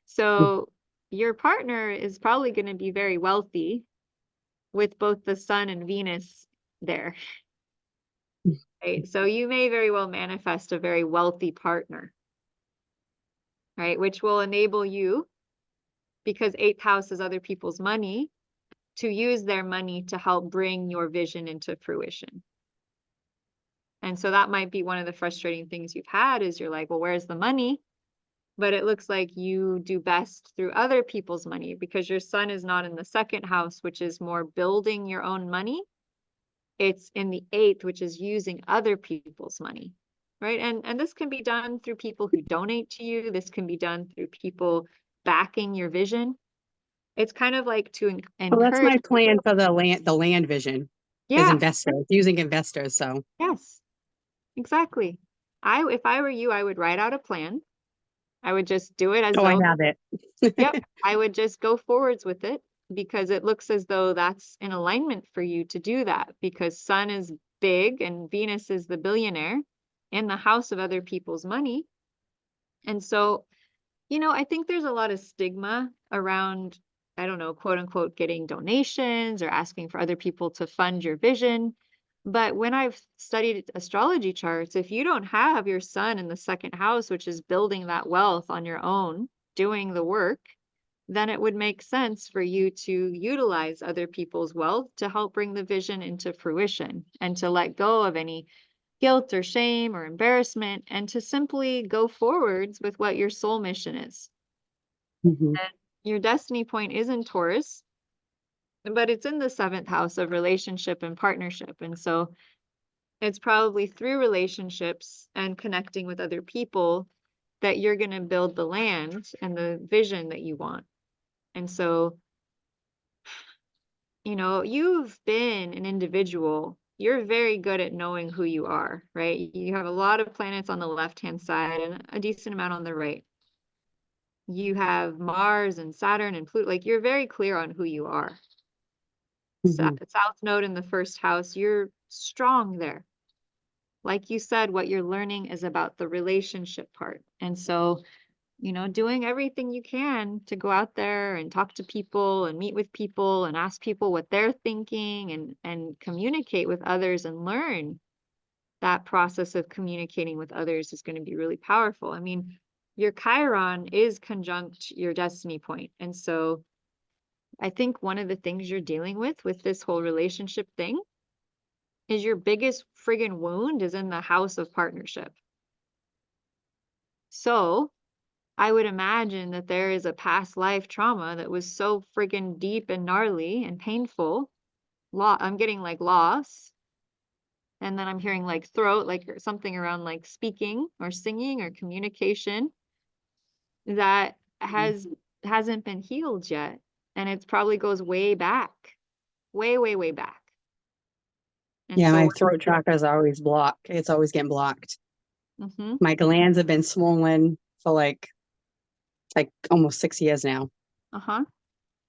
So your partner is probably going to be very wealthy with both the sun and Venus there, right? So you may very well manifest a very wealthy partner, right? Which will enable you, because eighth house is other people's money, to use their money to help bring your vision into fruition. And so that might be one of the frustrating things you've had is you're like, well, where's the money? But it looks like you do best through other people's money because your sun is not in the second house, which is more building your own money. It's in the eighth, which is using other people's money, right? And this can be done through people who donate to you. This can be done through people backing your vision. It's kind of like to Well, that's encourage my plan people. for the land vision is Yeah, investors, using investors. So yes, exactly. If I were you, I would write out a plan. I would just do it as oh, I though, have it. yep, I would just go forwards with it because it looks as though that's in alignment for you to do that because Sun is big and Venus is the billionaire in the house of other people's money. And so, I think there's a lot of stigma around, I don't know, quote unquote, getting donations or asking for other people to fund your vision. But when I've studied astrology charts, if you don't have your sun in the second house, which is building that wealth on your own, doing the work, then it would make sense for you to utilize other people's wealth to help bring the vision into fruition and to let go of any guilt or shame or embarrassment and to simply go forwards with what your soul mission is. Mhm. And your destiny point is in Taurus, but it's in the seventh house of relationship and partnership. And so it's probably through relationships and connecting with other people that you're going to build the land and the vision that you want. And so, you've been an individual. You're very good at knowing who you are, right? You have a lot of planets on the left-hand side and a decent amount on the right. You have Mars and Saturn and Pluto. Like you're very clear on who you are. Mhm. South node in the first house, you're strong there. Like you said, what you're learning is about the relationship part. And so, doing everything you can to go out there and talk to people and meet with people and ask people what they're thinking and communicate with others and learn that process of communicating with others is going to be really powerful. I mean, your Chiron is conjunct your destiny point. And so I think one of the things you're dealing with this whole relationship thing is your biggest friggin' wound is in the house of partnership. So I would imagine that there is a past life trauma that was so friggin' deep and gnarly and painful. I'm getting like loss. And then I'm hearing like throat, like something around like speaking or singing or communication that hasn't been healed yet. And it probably goes way back, way, way, way back. And Yeah, my so, throat chakra is always blocked. It's always getting blocked. mhm. My glands have been swollen for like almost 6 years now. Uh-huh.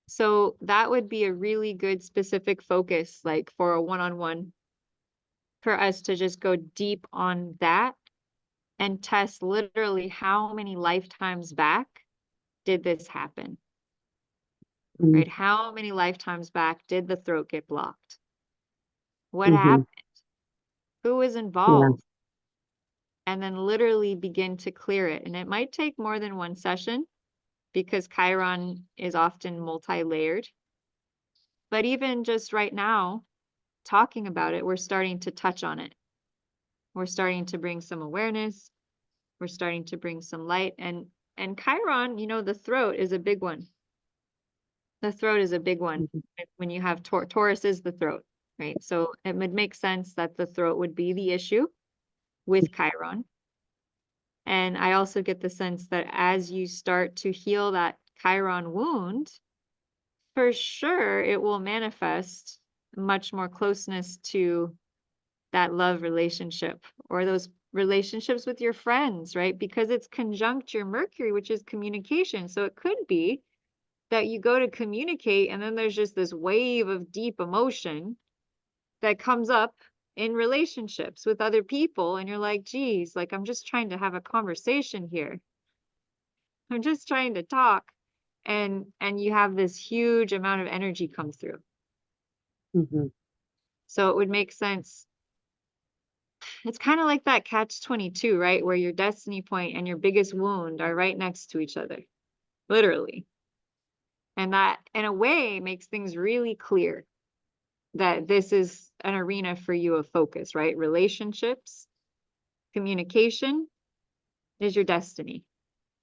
So that would be a really good specific focus, like for a one-on-one, for us to just go deep on that and test literally how many lifetimes back did this happen, Mm. right? How many lifetimes back did the throat get blocked? What happened? Who was involved? And then literally begin to clear it. And it might take more than one session because Chiron is often multi-layered. But even just right now, talking about it, we're starting to touch on it. We're starting to bring some awareness. We're starting to bring some light. And Chiron, you know, the throat is a big one. The throat is a big one. When you have Taurus is the throat, right? So it would make sense that the throat would be the issue with Chiron. And I also get the sense that as you start to heal that Chiron wound, for sure it will manifest much more closeness to that love relationship or those relationships with your friends, right? Because it's conjunct your Mercury, which is communication. So it could be that you go to communicate and then there's just this wave of deep emotion that comes up in relationships with other people. And you're like, geez, like, I'm just trying to have a conversation here. I'm just trying to talk. And you have this huge amount of energy come through. So it would make sense. It's kind of like that catch-22, right? Where your destiny point and your biggest wound are right next to each other, literally. And that, in a way, makes things really clear that this is an arena for you of focus, right? Relationships, communication is your destiny.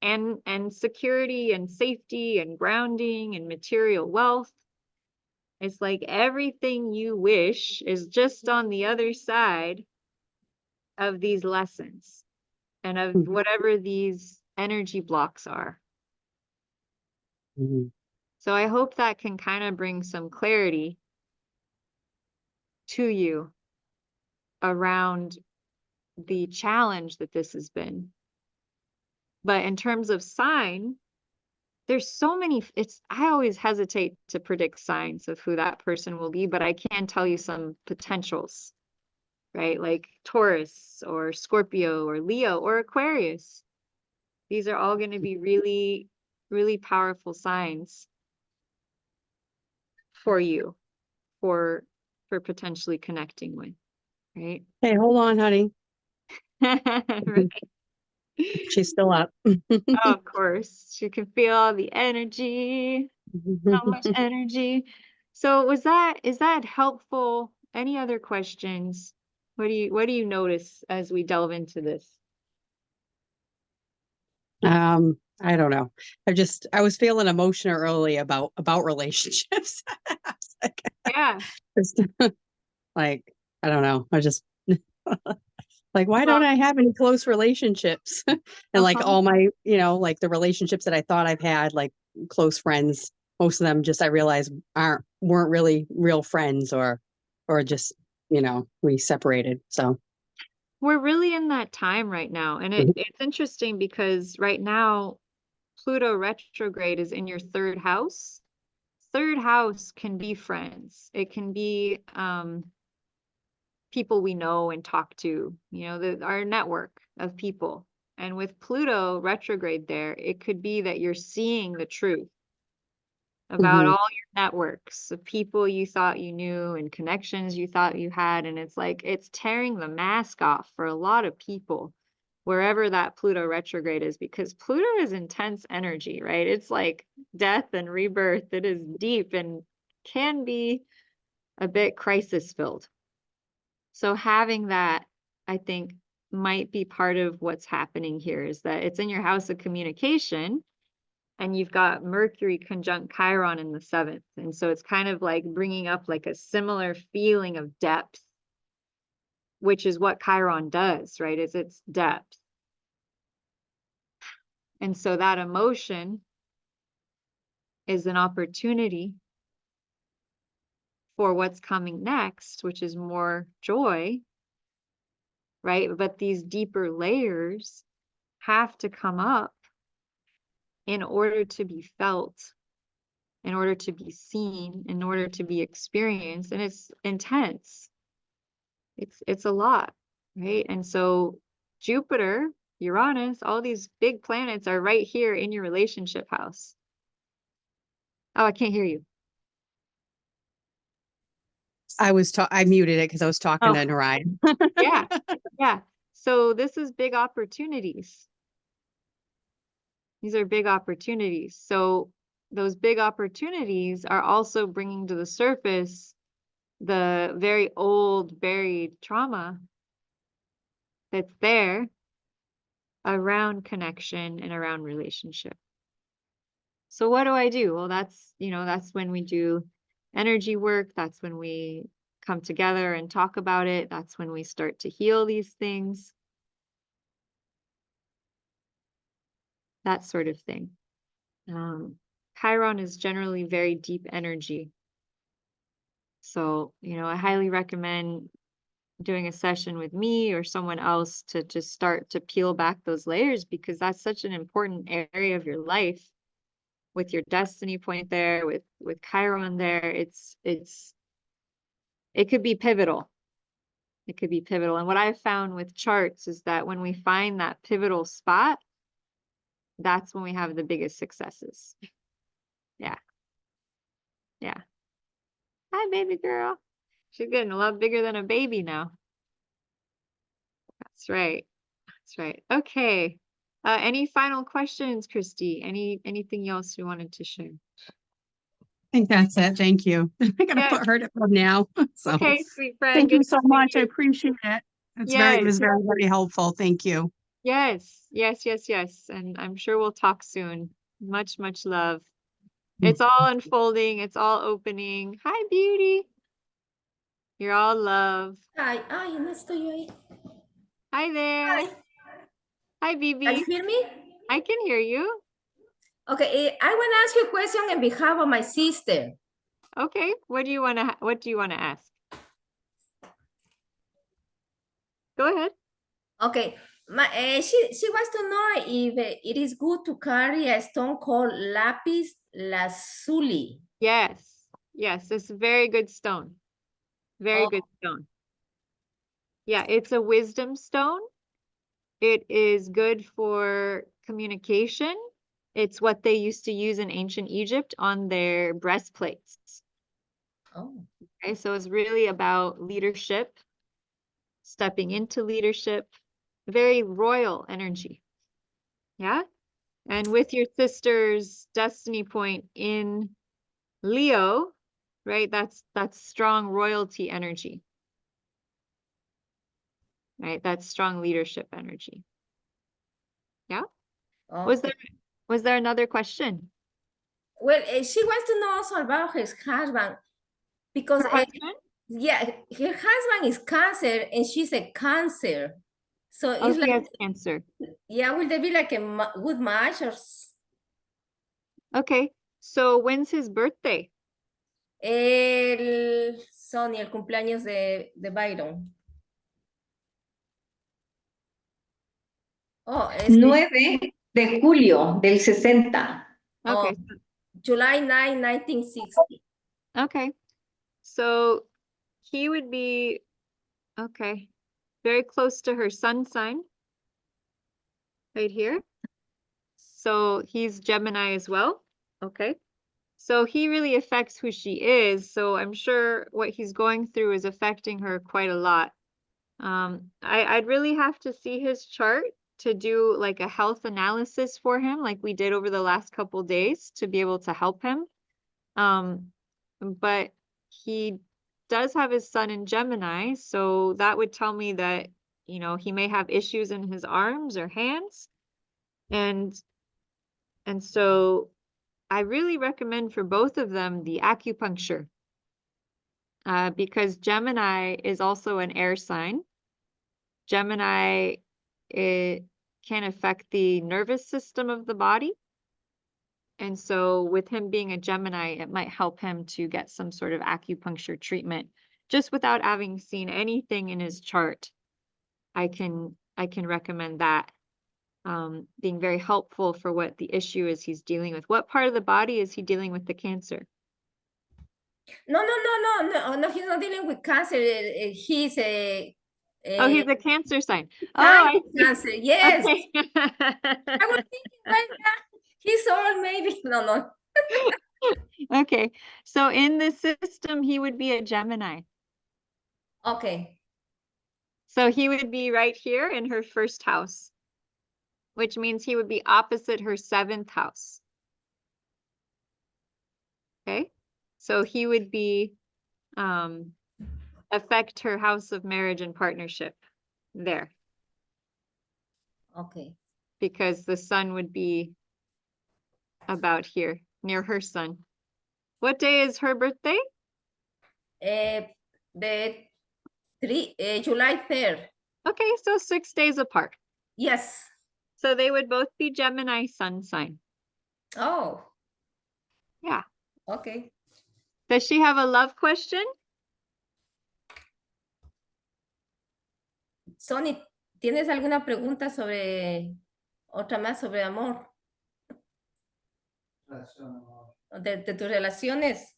And security and safety and grounding and material wealth. It's like everything you wish is just on the other side of these lessons and of whatever these energy blocks are. So I hope that can kind of bring some clarity to you around the challenge that this has been. But in terms of sign, there's so many, I always hesitate to predict signs of who that person will be, but I can tell you some potentials, right? Like Taurus or Scorpio or Leo or Aquarius. These are all going to be really, really powerful signs for you, for potentially connecting with, right? Hey, hold on, honey. Right. She's still up. Oh, of course. You can feel all the energy. So much energy. So is that helpful? Any other questions? What do you notice as we delve into this? I don't know. I was feeling emotional early about relationships. Yeah. Like, I don't know. I just like, why don't I have any close relationships? And like all my, like the relationships that I thought I've had, like close friends, most of them just I realized weren't really real friends or just, we separated. So We're really in that time right now. And it's interesting because right now Pluto retrograde is in your third house. Third house can be friends. It can be people we know and talk to, our network of people. And with Pluto retrograde there, it could be that you're seeing the truth about all your networks of people you thought you knew and connections you thought you had. And it's like, it's tearing the mask off for a lot of people, wherever that Pluto retrograde is, because Pluto is intense energy, right? It's like death and rebirth. It is deep and can be a bit crisis filled. So having that, I think, might be part of what's happening here, is that it's in your house of communication and you've got Mercury conjunct Chiron in the 7th. And so it's kind of like bringing up like a similar feeling of depth, which is what Chiron does, right? Is its depth. And so that emotion is an opportunity for what's coming next, which is more joy, right? But these deeper layers have to come up in order to be felt, in order to be seen, in order to be experienced. And it's intense. It's a lot, right? And so Jupiter, Uranus, all these big planets are right here in your relationship house. Oh, I can't hear you. I muted it because I was talking Oh. to Narayan. Yeah, yeah. So this is big opportunities. These are big opportunities. So those big opportunities are also bringing to the surface the very old buried trauma that's there around connection and around relationship. So what do I do? Well, that's when we do energy work. That's when we come together and talk about it. That's when we start to heal these things. That sort of thing. Chiron is generally very deep energy. So, I highly recommend doing a session with me or someone else to just start to peel back those layers, because that's such an important area of your life with your destiny point there, with Chiron there. It could be pivotal. It could be pivotal. And what I've found with charts is that when we find that pivotal spot, that's when we have the biggest successes. Yeah. Yeah. Hi, baby girl. She's getting a lot bigger than a baby now. That's right. That's right. Okay. Any final questions, Christy? Anything else you wanted to share? I think that's it. Thank you. I gotta Yes. put her to bed now. So Okay, sweet friend. thank Good you so to see much. I you. appreciate it. It was Yes. very, very helpful. Thank you. Yes. Yes, yes, yes. And I'm sure we'll talk soon. Much, much love. It's all unfolding. It's all opening. Hi, beauty. You're all love. Ay, no estoy yo ahí. Hi there. Hi. Hi, Can you Bibi. hear me? I can hear you. Okay, I want to ask you a question on behalf of my sister. Okay. What do you want to ask? Go ahead. Okay, she wants to know if it is good to carry a stone called lapis lazuli. Yes. Yes, it's a very good stone. Very good stone. Yeah, it's a wisdom stone. It is good for communication. It's what they used to use in ancient Egypt on their breastplates. Oh. Okay, so it's really about leadership, stepping into leadership, very royal energy. Yeah. And with your sister's destiny point in Leo, right? That's strong royalty energy. Right? That's strong leadership energy. Yeah. Okay. Was there another question? Well, she wants to know also about his husband because Her husband? yeah, her husband is Cancer and she's a Cancer. So Oh, it's he has like, Cancer. yeah, will there be like a good match or? Okay. So when's his birthday? Sonny, el cumpleaños de Byron. Oh, es 9 de julio del 60. Okay. July 9, 1960. Okay. So he would be, okay, very close to her sun sign right here. So he's Gemini as well. Okay. So he really affects who she is. So I'm sure what he's going through is affecting her quite a lot. I'd really have to see his chart to do like a health analysis for him, like we did over the last couple days, to be able to help him. But he does have his sun in Gemini, so that would tell me that, he may have issues in his arms or hands. And so I really recommend for both of them the acupuncture, because Gemini is also an air sign. Gemini, it can affect the nervous system of the body. And so with him being a Gemini, it might help him to get some sort of acupuncture treatment just without having seen anything in his chart. I can recommend that, being very helpful for what the issue is he's dealing with. What part of the body is he dealing with the Cancer? No, he's not dealing with Cancer. He's a Oh, he's a Cancer sign. Oh, I Cancer. Yes. Okay. I was thinking like that. He's all maybe. No. Okay. So in the system, he would be a Gemini. Okay. So he would be right here in her first house, which means he would be opposite her 7th house. Okay, so he would be affect her house of marriage and partnership there. Okay. Because the sun would be about here near her sun. What day is her birthday? The July 3rd. Okay, so 6 days apart. Yes. So they would both be Gemini sun sign. Oh. Yeah. Okay. Does she have a love question? Sonny, ¿tienes alguna pregunta sobre otra más sobre amor? De tus relaciones.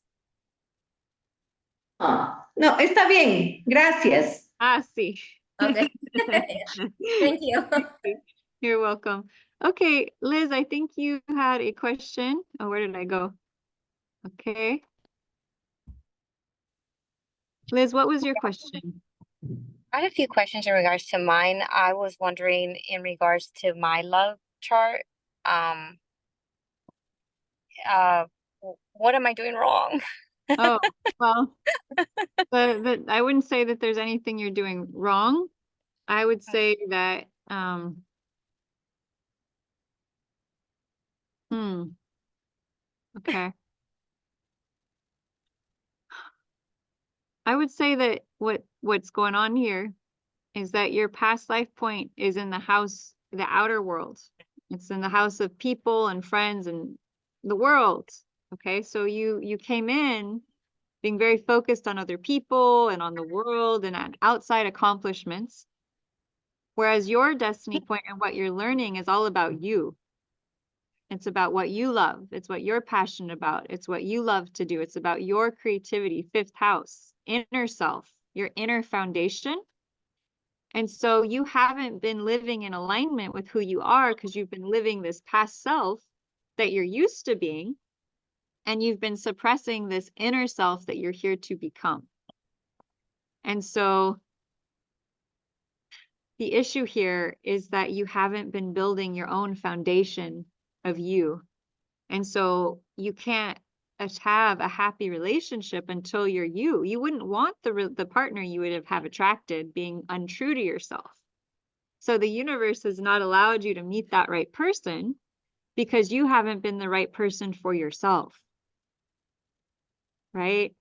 No, está bien, gracias. Ah, sí. Okay. Thank you. You're welcome. Okay, Liz, I think you had a question. Oh, where did I go? Okay. Liz, what was your question? I had a few questions in regards to mine. I was wondering in regards to my love chart, what am I doing wrong? Oh, well, I wouldn't say that there's anything you're doing wrong. I would say that, okay. I would say that what's going on here is that your past life point is in the house, the outer world. It's in the house of people and friends and the world. Okay, so you came in being very focused on other people and on the world and on outside accomplishments. Whereas your destiny point and what you're learning is all about you. It's about what you love. It's what you're passionate about. It's what you love to do. It's about your creativity, 5th house, inner self, your inner foundation. And so you haven't been living in alignment with who you are because you've been living this past self that you're used to being. And you've been suppressing this inner self that you're here to become. And so the issue here is that you haven't been building your own foundation of you. And so you can't have a happy relationship until you're you. You wouldn't want the partner you would have attracted being untrue to yourself. So the universe has not allowed you to meet that right person because you haven't been the right person for yourself. Right?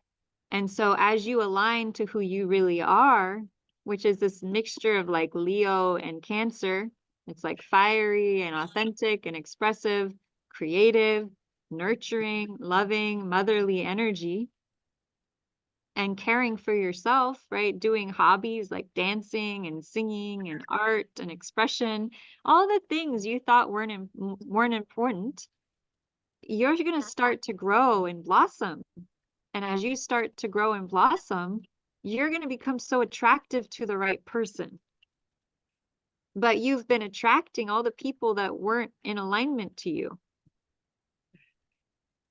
And so as you align to who you really are, which is this mixture of like Leo and Cancer, it's like fiery and authentic and expressive, creative, nurturing, loving, motherly energy, and caring for yourself, right? Doing hobbies like dancing and singing and art and expression, all the things you thought weren't important, you're going to start to grow and blossom. And as you start to grow and blossom, you're going to become so attractive to the right person. But you've been attracting all the people that weren't in alignment to you.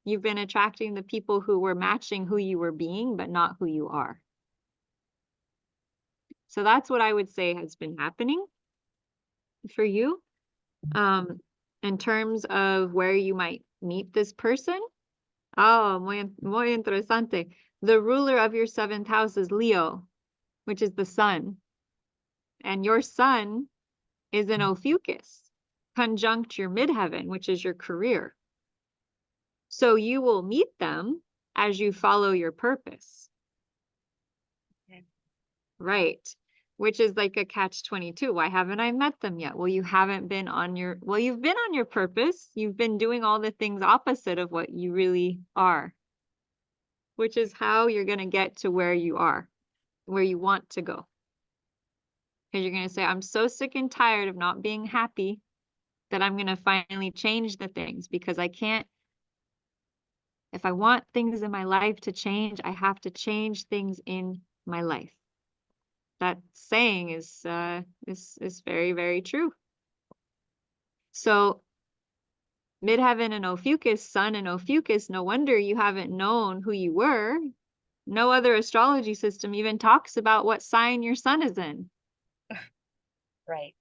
You've been attracting the people who were matching who you were being, but not who you are. So that's what I would say has been happening for you. In terms of where you might meet this person. Oh, muy interesante. The ruler of your 7th house is Leo, which is the sun. And your sun is in Ophiuchus, conjunct your midheaven, which is your career. So you will meet them as you follow your purpose. Okay. Right. Which is like a catch-22. Why haven't I met them yet? Well, you haven't been on your, well, you've been on your purpose. You've been doing all the things opposite of what you really are, which is how you're going to get to where you are, where you want to go. Because you're going to say, I'm so sick and tired of not being happy that I'm going to finally change the things because I can't. If I want things in my life to change, I have to change things in my life. That saying is very, very true. So midheaven and Ophiuchus, sun and Ophiuchus, no wonder you haven't known who you were No other astrology system even talks about what sign your sun is in. Right.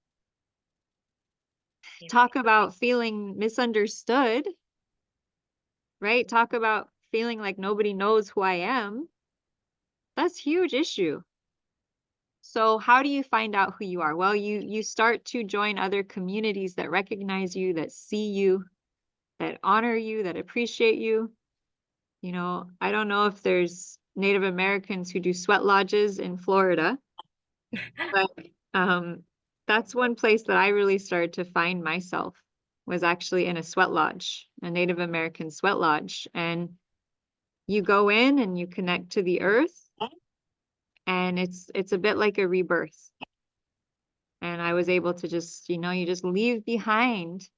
Talk about feeling misunderstood, right? Talk about feeling like nobody knows who I am. That's a huge issue. So how do you find out who you are? Well, you start to join other communities that recognize you, that see you, that honor you, that appreciate you. You know, I don't know if there's Native Americans who do sweat lodges in Florida, but that's one place that I really started to find myself, was actually in a sweat lodge, a Native American sweat lodge. And you go in and you connect to the earth, and it's a bit like a rebirth. And I was able to just, you know, you just leave behind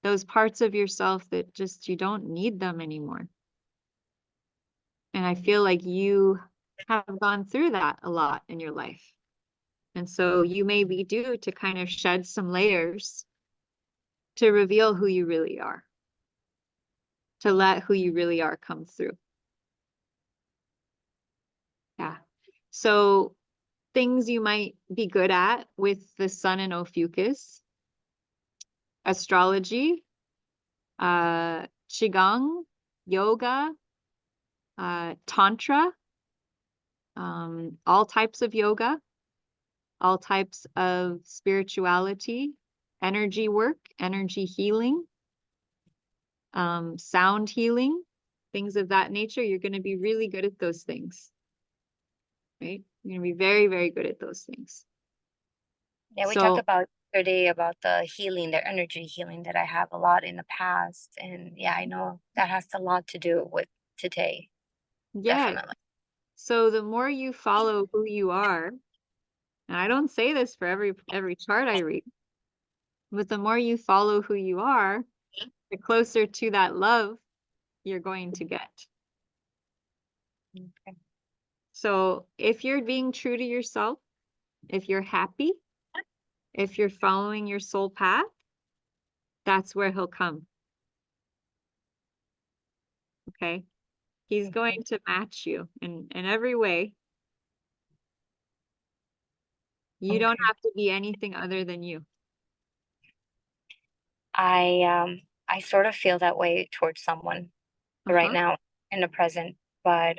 those parts of yourself that just, you don't need them anymore. And I feel like you have gone through that a lot in your life. And so you may be due to kind of shed some layers to reveal who you really are, to let who you really are come through. Yeah. So things you might be good at with the sun in Ophiuchus: astrology, qigong, yoga, tantra, all types of yoga, all types of spirituality, energy work, energy healing, sound healing, things of that nature. You're going to be really good at those things, right? You're going to be very, very good at those things. Yeah, we So, talked about today about the healing, the energy healing that I have a lot in the past. And yeah, I know that has a lot to do with today. yeah. Definitely. So the more you follow who you are, and I don't say this for every chart I read, but the more you follow who you are, the closer to that love you're going to get. Okay. So if you're being true to yourself, if you're happy, if you're following your soul path, that's where he'll come. Okay? He's going to match you in every way. You don't have to be anything other than you. I sort of feel that way towards someone right now in the present, but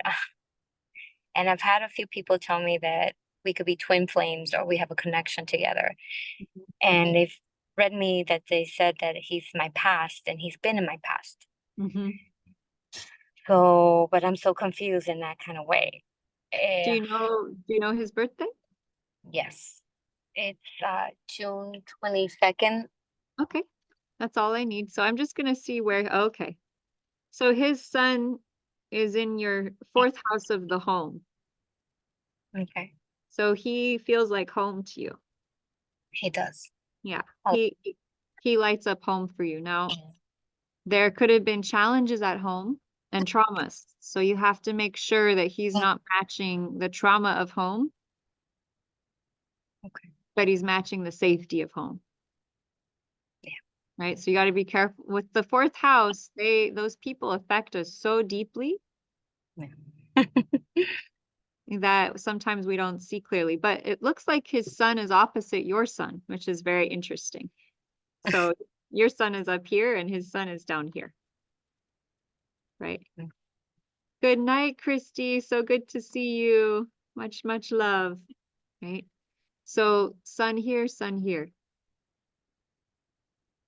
and I've had a few people tell me that we could be twin flames or we have a connection together. And they've read me that they said that he's my past and he's been in my past. So, but I'm so confused in that kind of way. Do you know his birthday? Yes. It's June 22nd. Okay. That's all I need. So I'm just going to see where, okay. So his sun is in your 4th house of the home. Okay. So he feels like home to you. He does. Yeah. He lights up home for you. Now, there could have been challenges at home and traumas. So you have to make sure that he's not matching the trauma of home. Okay. But he's matching the safety of home. Yeah. Right. So you got to be careful with the 4th house. Those people affect us so deeply. Yeah. That sometimes we don't see clearly, but it looks like his sun is opposite your sun, which is very interesting. So your sun is up here and his sun is down here. Right. Good night, Christy. So good to see you. Much, much love. Right. So sun here, sun here.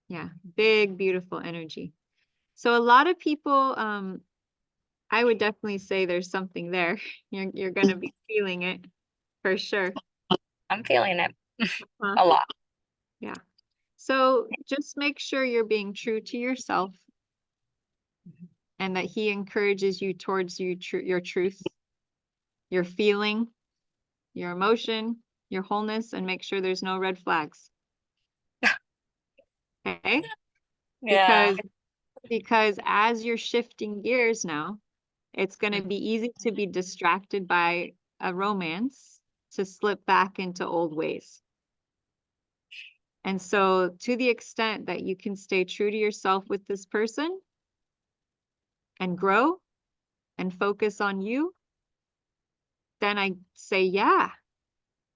Yeah. Big, beautiful energy. So a lot of people, I would definitely say there's something there. You're going to be feeling it for sure. I'm feeling it a lot. Yeah. So just make sure you're being true to yourself and that he encourages you towards your truth, your feeling, your emotion, your wholeness, and make sure there's no red flags. Okay? Yeah. Because as you're shifting gears now, it's going to be easy to be distracted by a romance to slip back into old ways. And so to the extent that you can stay true to yourself with this person and grow and focus on you, then I say, yeah,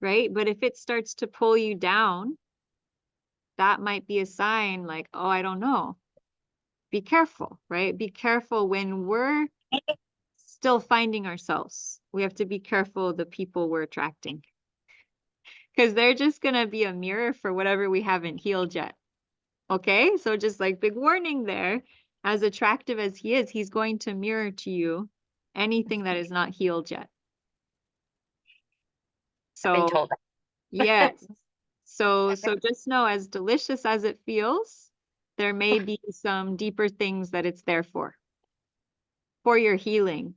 right? But if it starts to pull you down, that might be a sign like, oh, I don't know. Be careful, right? Be careful when we're still finding ourselves. We have to be careful of the people we're attracting, because they're just going to be a mirror for whatever we haven't healed yet. Okay, so just like big warning there, as attractive as he is, he's going to mirror to you anything that is not healed yet. I've been So told that. yes, so just know, as delicious as it feels, there may be some deeper things that it's there for your healing.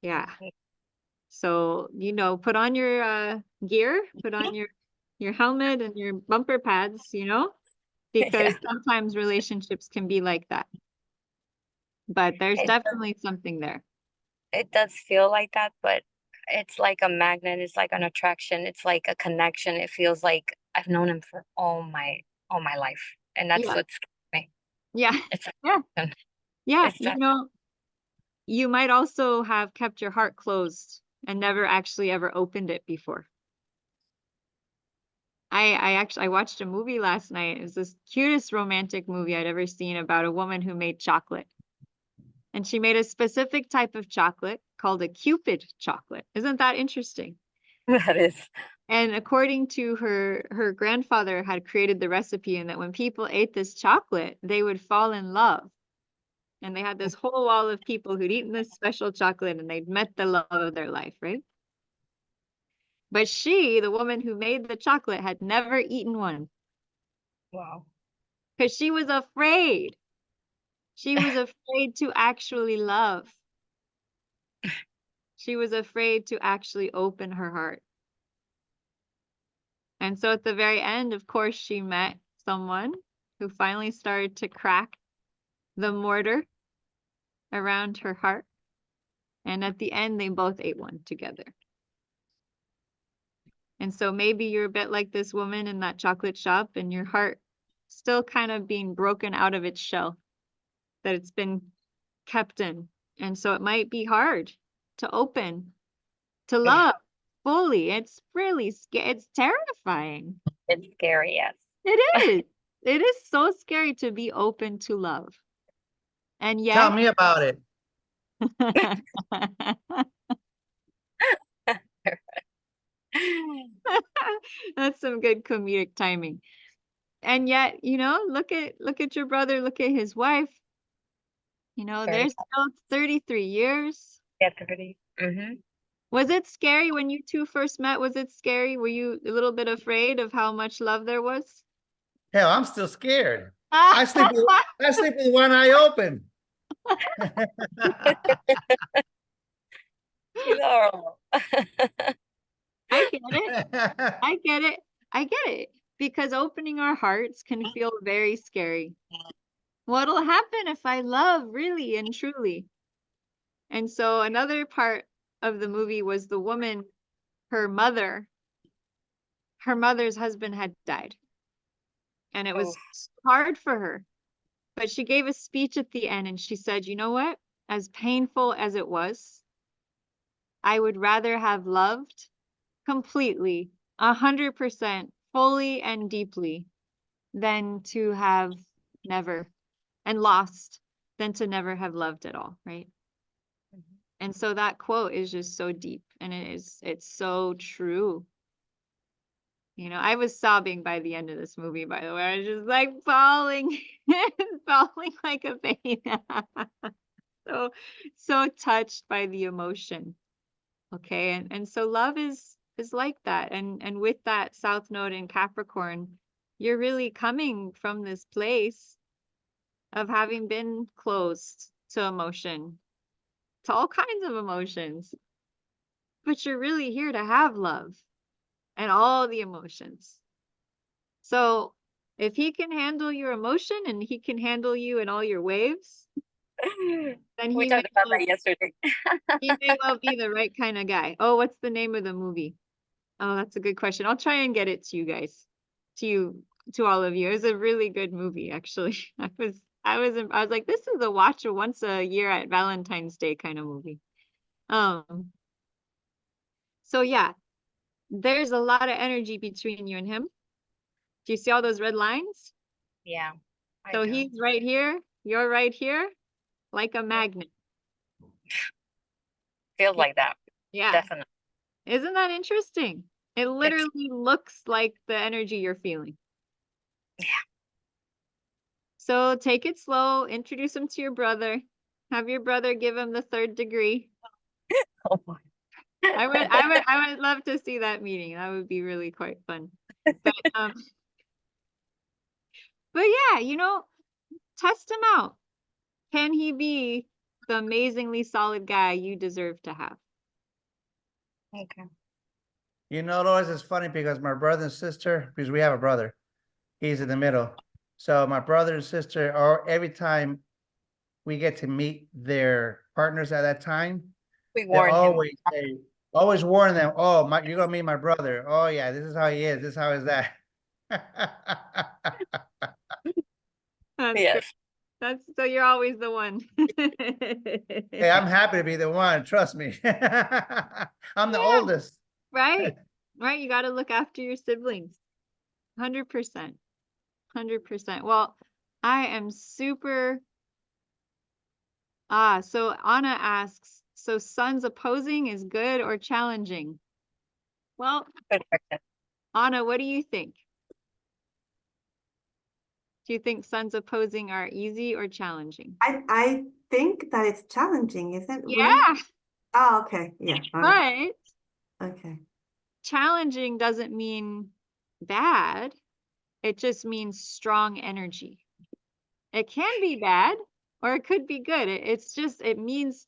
Yeah. So, you know, put on your gear, put on your helmet and your bumper pads, you know, because sometimes relationships can be like that. But there's definitely something there. It does feel like that, but it's like a magnet. It's like an attraction. It's like a connection. It feels like I've known him for all my life, and that's what's me. Yeah. It's yeah. It's You know, you might also have kept your heart closed and never actually ever opened it before. I watched a movie last night. It was this cutest romantic movie I'd ever seen about a woman who made chocolate. And she made a specific type of chocolate called a Cupid chocolate. Isn't that interesting? That is. And according to her grandfather had created the recipe, and that when people ate this chocolate, they would fall in love. And they had this whole wall of people who'd eaten this special chocolate and they'd met the love of their life, right? But she, the woman who made the chocolate, had never eaten one. Wow. Because she was afraid. She was afraid to actually love. She was afraid to actually open her heart. And so at the very end, of course, she met someone who finally started to crack the mortar around her heart. And at the end, they both ate one together. And so maybe you're a bit like this woman in that chocolate shop, and your heart still kind of being broken out of its shell that it's been kept in. And so it might be hard to open, to love fully. It's really scary. It's terrifying. It's scary, yes. It is. It is so scary to be open to love. And yet, tell me about it. That's some good comedic timing. And yet, you know, look at your brother, look at his wife. You know, they're still 33 years. Yeah, 30. Mm-hmm. Was it scary when you two first met? Was it scary? Were you a little bit afraid of how much love there was? Hell, I'm still scared. I sleep with one eye open. She's horrible. I get it. I get it. I get it. Because opening our hearts can feel very scary. What'll happen if I love really and truly? And so another part of the movie was the woman, her mother's husband had died. And it was hard for her. But she gave a speech at the end and she said, you know what? As painful as it was, I would rather have loved completely, 100%, fully and deeply, than to have never and lost, than to never have loved at all, right? And so that quote is just so deep, and it's so true. You know, I was sobbing by the end of this movie, by the way. I was just like bawling, bawling like a baby. So touched by the emotion. Okay, and so love is like that. And with that South Node in Capricorn, you're really coming from this place of having been closed to emotion, to all kinds of emotions. But you're really here to have love and all the emotions. So if he can handle your emotion and he can handle you in all your waves, then we talked about that yesterday. He may well be the right kind of guy. Oh, what's the name of the movie? Oh, that's a good question. I'll try and get it to you guys, to all of you. It was a really good movie, actually. I I was like, this is a watch a once a year at Valentine's Day kind of movie. So yeah, there's a lot of energy between you and him. Do you see all those red lines? Yeah. So he's right here, you're right here, like a magnet. Feels like that. Yeah. Definitely. Isn't that interesting? It literally looks like the energy you're feeling. Yeah. So take it slow, introduce him to your brother, have your brother give him the 3rd degree. Oh my. I would love to see that meeting. That would be really quite fun. But yeah, you know, test him out. Can he be the amazingly solid guy you deserve to have? Okay. You know, Lois, it's funny because my brother and sister, because we have a brother, he's in the middle. So my brother and sister are every time we get to meet their partners at that time, We they warn him. always warn them, oh, you're gonna meet my brother. Oh yeah, this is how he is, this is how is that. That's Yes. great. So you're always the one. Hey, I'm happy to be the one, trust me. I'm the oldest. Right. Right. You got to look after your siblings. 100%. 100%. Well, I am super. So Anna asks, so suns opposing is good or challenging? Well, Good question. Anna, what do you think? Do you think suns opposing are easy or challenging? I think that it's challenging, isn't it? Yeah. Oh, okay. Yeah. All right. But Okay. challenging doesn't mean bad. It just means strong energy. It can be bad or it could be good. It means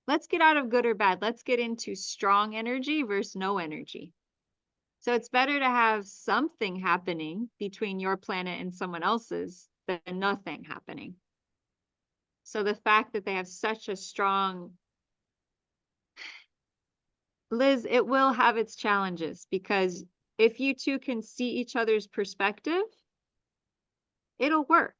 let's get out of good or bad. Let's get into strong energy versus no energy. So it's better to have something happening between your planet and someone else's than nothing happening. So the fact that they have such a strong, Liz, it will have its challenges because if you two can see each other's perspective, it'll work.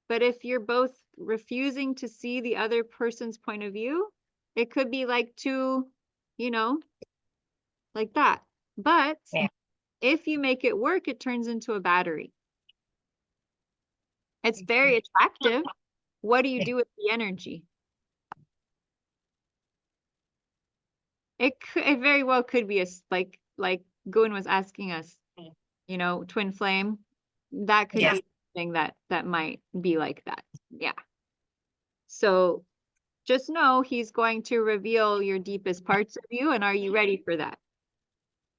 But if you're both refusing to see the other person's point of view, it could be like two, like that. But if you make it work, it turns into a battery. It's very attractive. What do you do with the energy? It very well could be like Goon was asking us, twin flame. That could be something that might be like that. Yeah. So just know he's going to reveal your deepest parts of you. And are you ready for that?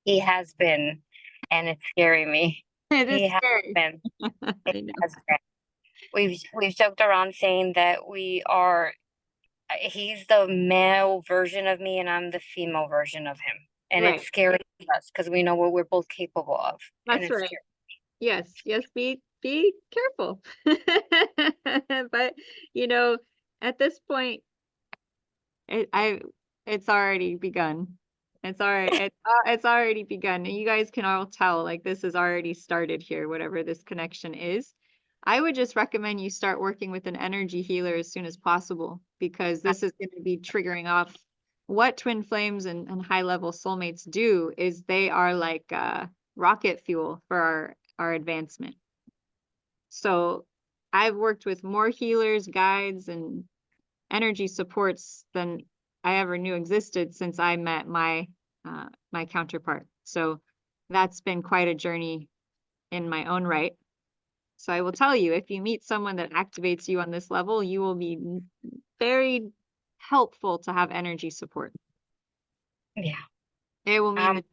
He has been, and it's scaring me. It is scary. Been. It has been. We've joked around saying that he's the male version of me and I'm the female version of him. And Right. It's scary to us because we know what we're both capable of. That's right. Scary. Yes, be careful. But at this point, it's already begun. It's already begun. And you guys can all tell like this has already started here, whatever this connection is. I would just recommend you start working with an energy healer as soon as possible because this is going to be triggering off. What twin flames and high level soulmates do is they are like rocket fuel for our advancement. So I've worked with more healers, guides, and energy supports than I ever knew existed since I met my my counterpart. So that's been quite a journey in my own right. So I will tell you, if you meet someone that activates you on this level, you will be very helpful to have energy support. Yeah. It will mean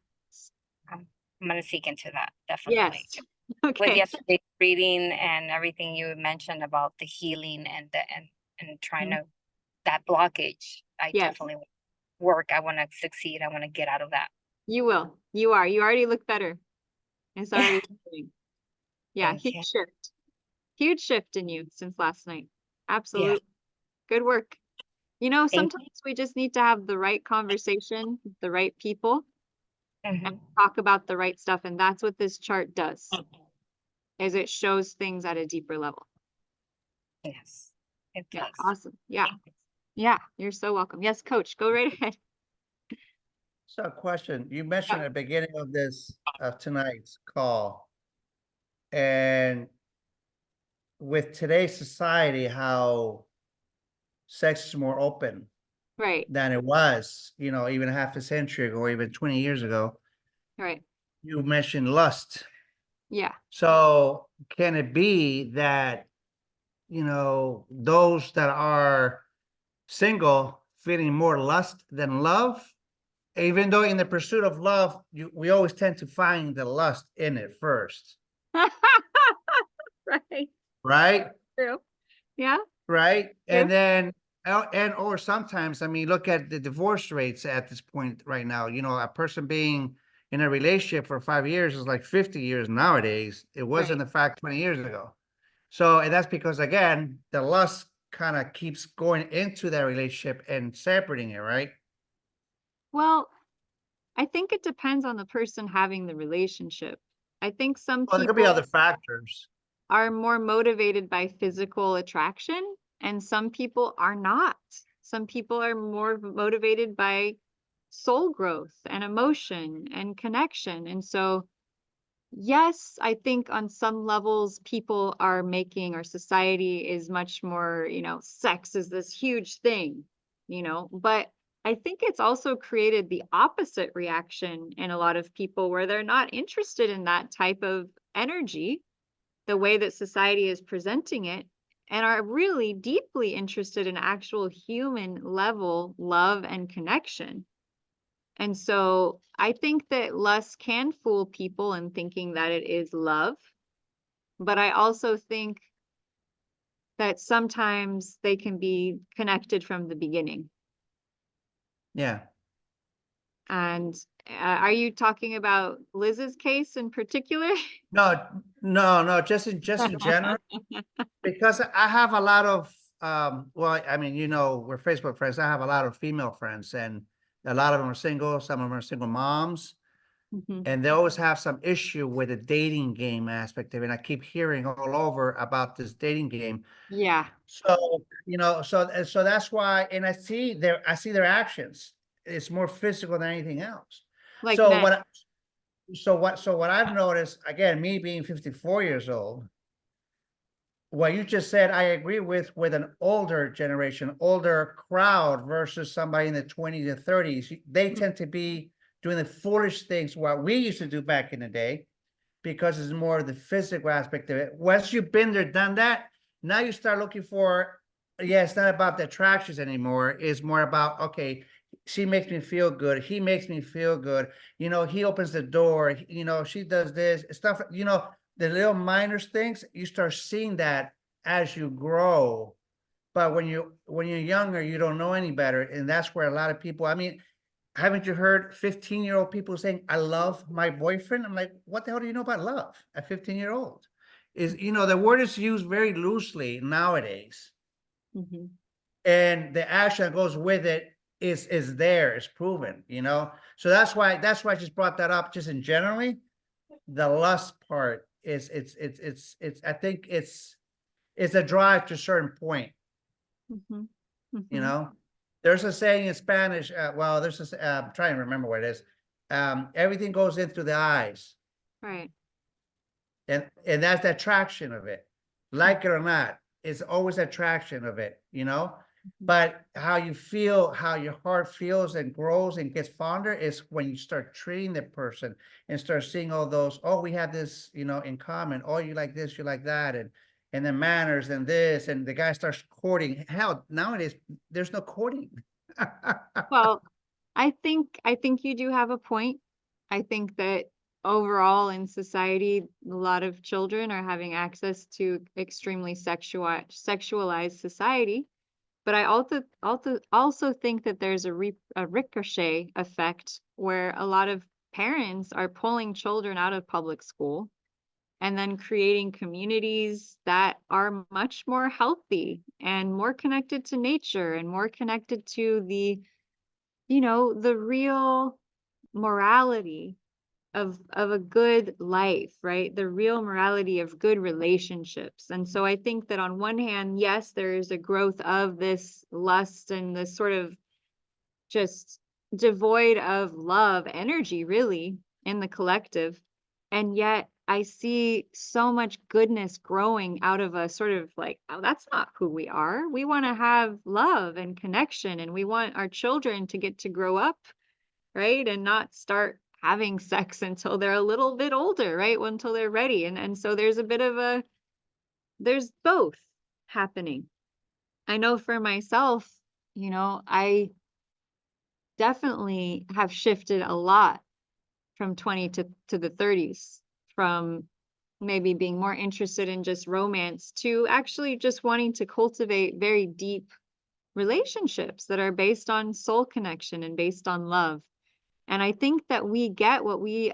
I'm going to seek into that, definitely. Yes. Okay. With yesterday's reading and everything you mentioned about the healing and trying to that blockage, I definitely work. I want to succeed. I want to get out of that. You will. You are. You already look better. It's already happening. Yeah, huge shift in you since last night. Absolutely. Yeah. Good work. Sometimes we just need to have the right conversation, with the right people, and talk about the right stuff. And that's what this chart does, is it shows things at a deeper level. Yes. It Yeah, does. awesome. Yeah. Yeah, you're so welcome. Yes, coach, go right ahead. So question, you mentioned at the beginning of tonight's call, and with today's society, how sex is more open Right, than it was, even half a century ago, or even 20 years ago. right. You mentioned lust. Yeah. So can it be that, those that are single feeling more lust than love? Even though in the pursuit of love, we always tend to find the lust in it first, Right. right? True. Yeah. Right. True. And then, or sometimes, I mean, look at the divorce rates at this point right now. A person being in a relationship for 5 years is like 50 years nowadays. It wasn't Right. a fact 20 years ago. So, and that's because, again, the lust kind of keeps going into that relationship and separating it, right? Well, I think it depends on the person having the relationship. I think some Well, there could be people other factors. are more motivated by physical attraction, and some people are not. Some people are more motivated by soul growth and emotion and connection. And so, yes, I think on some levels, people are making, our society is much more, sex is this huge thing, but I think it's also created the opposite reaction in a lot of people where they're not interested in that type of energy, the way that society is presenting it, and are really deeply interested in actual human level love and connection. And so I think that lust can fool people in thinking that it is love. But I also think that sometimes they can be connected from the beginning. Yeah. And are you talking about Liz's case in particular? No, just in general, because I have a lot of, well, I mean, we're Facebook friends. I have a lot of female friends, and a lot of them are single. Some of them are single moms, Mhm. and they always have some issue with the dating game aspect of it. And I keep hearing all over about this dating game. Yeah. So, so that's why, and I see their actions. It's more physical than anything else. Like So men. what I've noticed, again, me being 54 years old, what you just said, I agree with an older generation, older crowd versus somebody in the 20s and 30s. They tend to be doing the foolish things what we used to do back in the day, because it's more of the physical aspect of it. Once you've been there, done that, now you start looking for, yeah, it's not about the attractions anymore. It's more about, okay, she makes me feel good. He makes me feel good. He opens the door, she does this stuff, the little minor things, you start seeing that as you grow. But when you're younger, you don't know any better. And that's where a lot of people, I mean, haven't you heard 15-year-old people saying, I love my boyfriend? I'm like, what the hell do you know about love at 15-year-old? The word is used very loosely nowadays. Mm-hmm. And the action that goes with it is there, is proven, So that's why I just brought that up, just in generally. The lust part is I think it's a drive to a certain point. Mm-hmm. Mm-hmm. There's a saying in Spanish, well, there's I'm trying to remember what it is. Everything goes in through the eyes, Right. and that's the attraction of it. Like it or not, it's always attraction of it, But how you feel, how your heart feels and grows and gets fonder is when you start treating the person and start seeing all those, oh, we have this, in common. Oh, you like this, you like that, and the manners and this, and the guy starts courting. Hell, nowadays there's no courting. Well, I think you do have a point. I think that overall in society, a lot of children are having access to extremely sexualized society. But I also think that there's a ricochet effect where a lot of parents are pulling children out of public school and then creating communities that are much more healthy and more connected to nature and more connected to the real morality of a good life, right? The real morality of good relationships. And so I think that on one hand, yes, there is a growth of this lust and this sort of just devoid of love energy, really, in the collective. And yet I see so much goodness growing out of a sort of like, oh, that's not who we are. We want to have love and connection, and we want our children to get to grow up, right? And not start having sex until they're a little bit older, right? Until they're ready. And so there's a bit of there's both happening. I know for myself, I definitely have shifted a lot from 20 to the 30s, from maybe being more interested in just romance to actually just wanting to cultivate very deep relationships that are based on soul connection and based on love. And I think that we get what we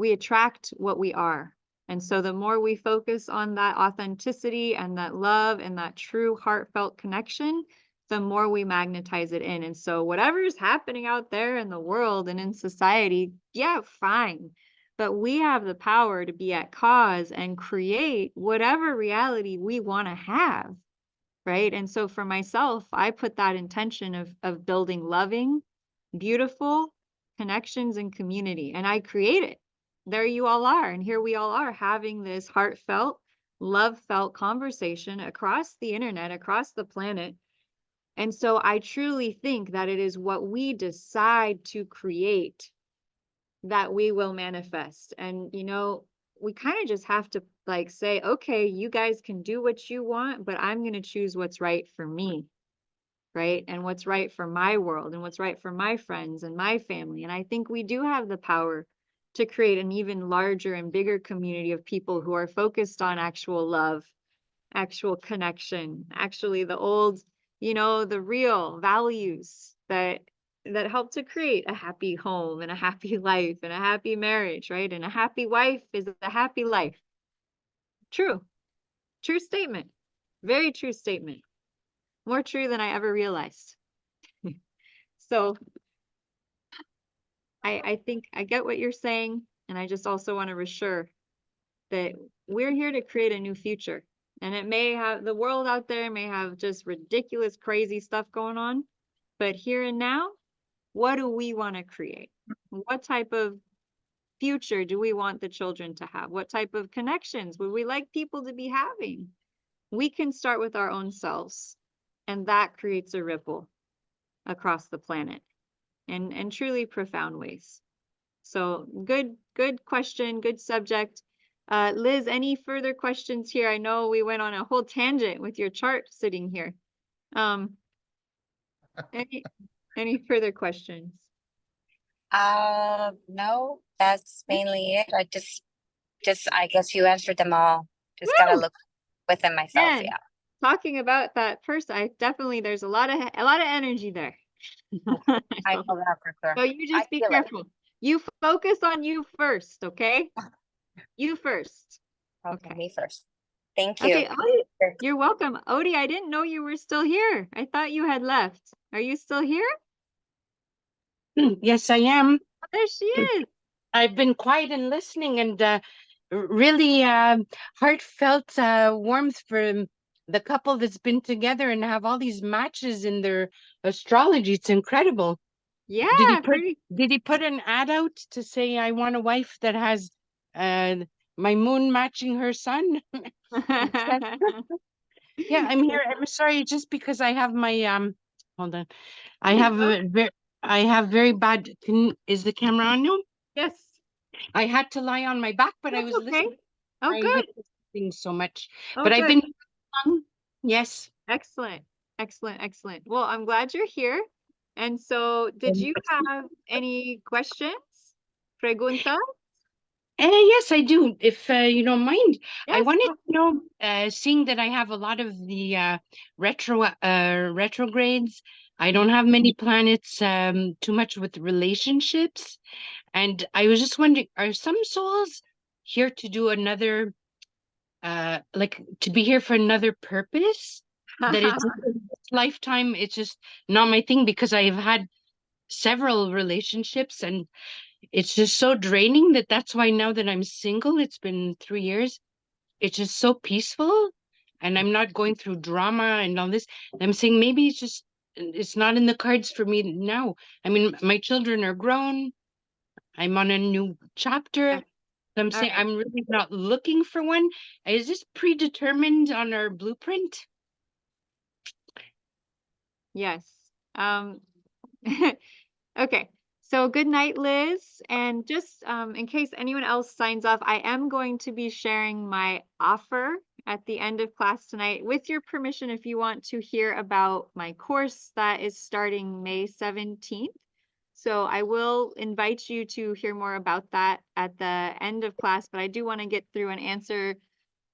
attract what we are. And so the more we focus on that authenticity and that love and that true heartfelt connection, the more we magnetize it in. And so whatever's happening out there in the world and in society, yeah, fine. But we have the power to be at cause and create whatever reality we want to have, right? And so for myself, I put that intention of building loving, beautiful connections and community, and I create it. There you all are, and here we all are having this heartfelt, love-felt conversation across the internet, across the planet. And so I truly think that it is what we decide to create that we will manifest. And we kind of just have to like say, okay, you guys can do what you want, but I'm going to choose what's right for me, right? And what's right for my world and what's right for my friends and my family. And I think we do have the power to create an even larger and bigger community of people who are focused on actual love, actual connection, actually the old, the real values that help to create a happy home and a happy life and a happy marriage, right? And a happy wife is a happy life. True statement. Very true statement. More true than I ever realized. So I think I get what you're saying, and I just also want to reassure that we're here to create a new future. And it may have, the world out there may have just ridiculous, crazy stuff going on, but here and now, what do we want to create? What type of future do we want the children to have? What type of connections would we like people to be having? We can start with our own selves, and that creates a ripple across the planet in truly profound ways. So good question, good subject. Liz, any further questions here? I know we went on a whole tangent with your chart sitting here. Any further questions? No, that's mainly it. I guess you answered them all. Just gotta look within myself. And yeah. Talking about that person, there's a lot of energy there. I know that for sure. So you just be careful. You focus on you first, okay? You first. Okay, me first. Thank you. Okay, Odie, you're welcome. Odie, I didn't know you were still here. I thought you had left. Are you still here? Yes, I am. Oh, there she is. I've been quiet and listening, and really heartfelt warmth for the couple that's been together and have all these matches in their astrology. It's incredible. Yeah, did he put an ad out to say, I want a wife that has my moon matching her sun? Yeah, I'm here. I'm sorry, just because I have my hold on. I have very bad. Is the camera on now? Yes. I had to lie on my back, but I was listening. Oh, good. So much. Oh, but good. I've been yes. Excellent. Well, I'm glad you're here. And so did you have any questions? Preguntas? Yes, I do. If you don't mind, yes. I wanted to know, seeing that I have a lot of the retrogrades, I don't have many planets too much with relationships. And I was just wondering, are some souls here to do another, like to be here for another purpose? That it's this lifetime, it's just not my thing, because I've had several relationships, and it's just so draining that's why now that I'm single, it's been 3 years, it's just so peaceful and I'm not going through drama and all this. I'm saying maybe it's not in the cards for me now. I mean, my children are grown. I'm on a new chapter. I'm saying right. I'm really not looking for one. Is this predetermined on our blueprint? Yes. Okay. So good night, Liz. And just in case anyone else signs off, I am going to be sharing my offer at the end of class tonight. With your permission, if you want to hear about my course that is starting May 17th. So I will invite you to hear more about that at the end of class, but I do want to get through and answer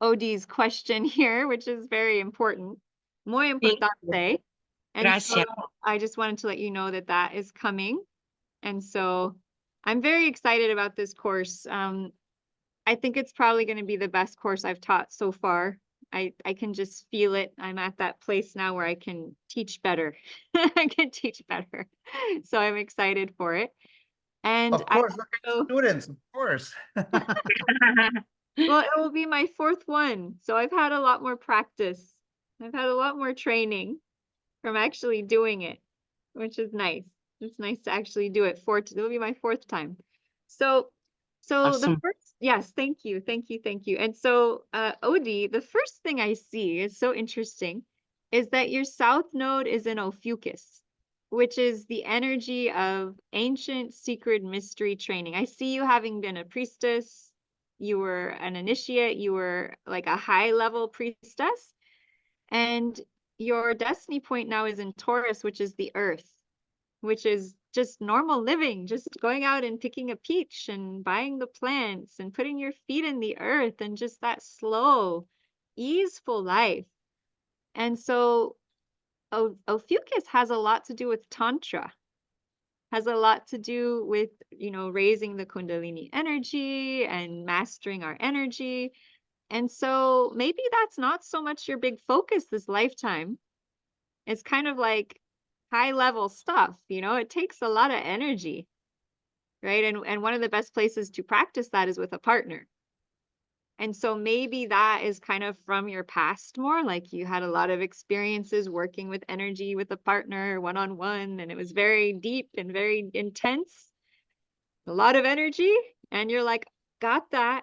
Odie's question here, which is very important. Muy importante. And so Gracias. I just wanted to let you know that that is coming. And so I'm very excited about this course. I think it's probably going to be the best course I've taught so far. I can just feel it. I'm at that place now where I can teach better. I can teach better. So I'm excited for it. And Of course, look at the students, of course. well, it will be my 4th one. So I've had a lot more practice. I've had a lot more training from actually doing it, which is nice. It's nice to actually do it. It'll be my 4th time. So Awesome. the first, yes, thank you. And so, Odie, the first thing I see is so interesting is that your south node is in Ophiuchus, which is the energy of ancient secret mystery training. I see you having been a priestess. You were an initiate. You were like a high level priestess. And your destiny point now is in Taurus, which is the earth, which is just normal living, just going out and picking a peach and buying the plants and putting your feet in the earth and just that slow, easeful life. And so Ophiuchus has a lot to do with Tantra, has a lot to do with, raising the Kundalini energy and mastering our energy. And so maybe that's not so much your big focus this lifetime. It's kind of like high level stuff, it takes a lot of energy, right? And one of the best places to practice that is with a partner. And so maybe that is kind of from your past more, like you had a lot of experiences working with energy with a partner one-on-one, and it was very deep and very intense, a lot of energy. And you're like, got that.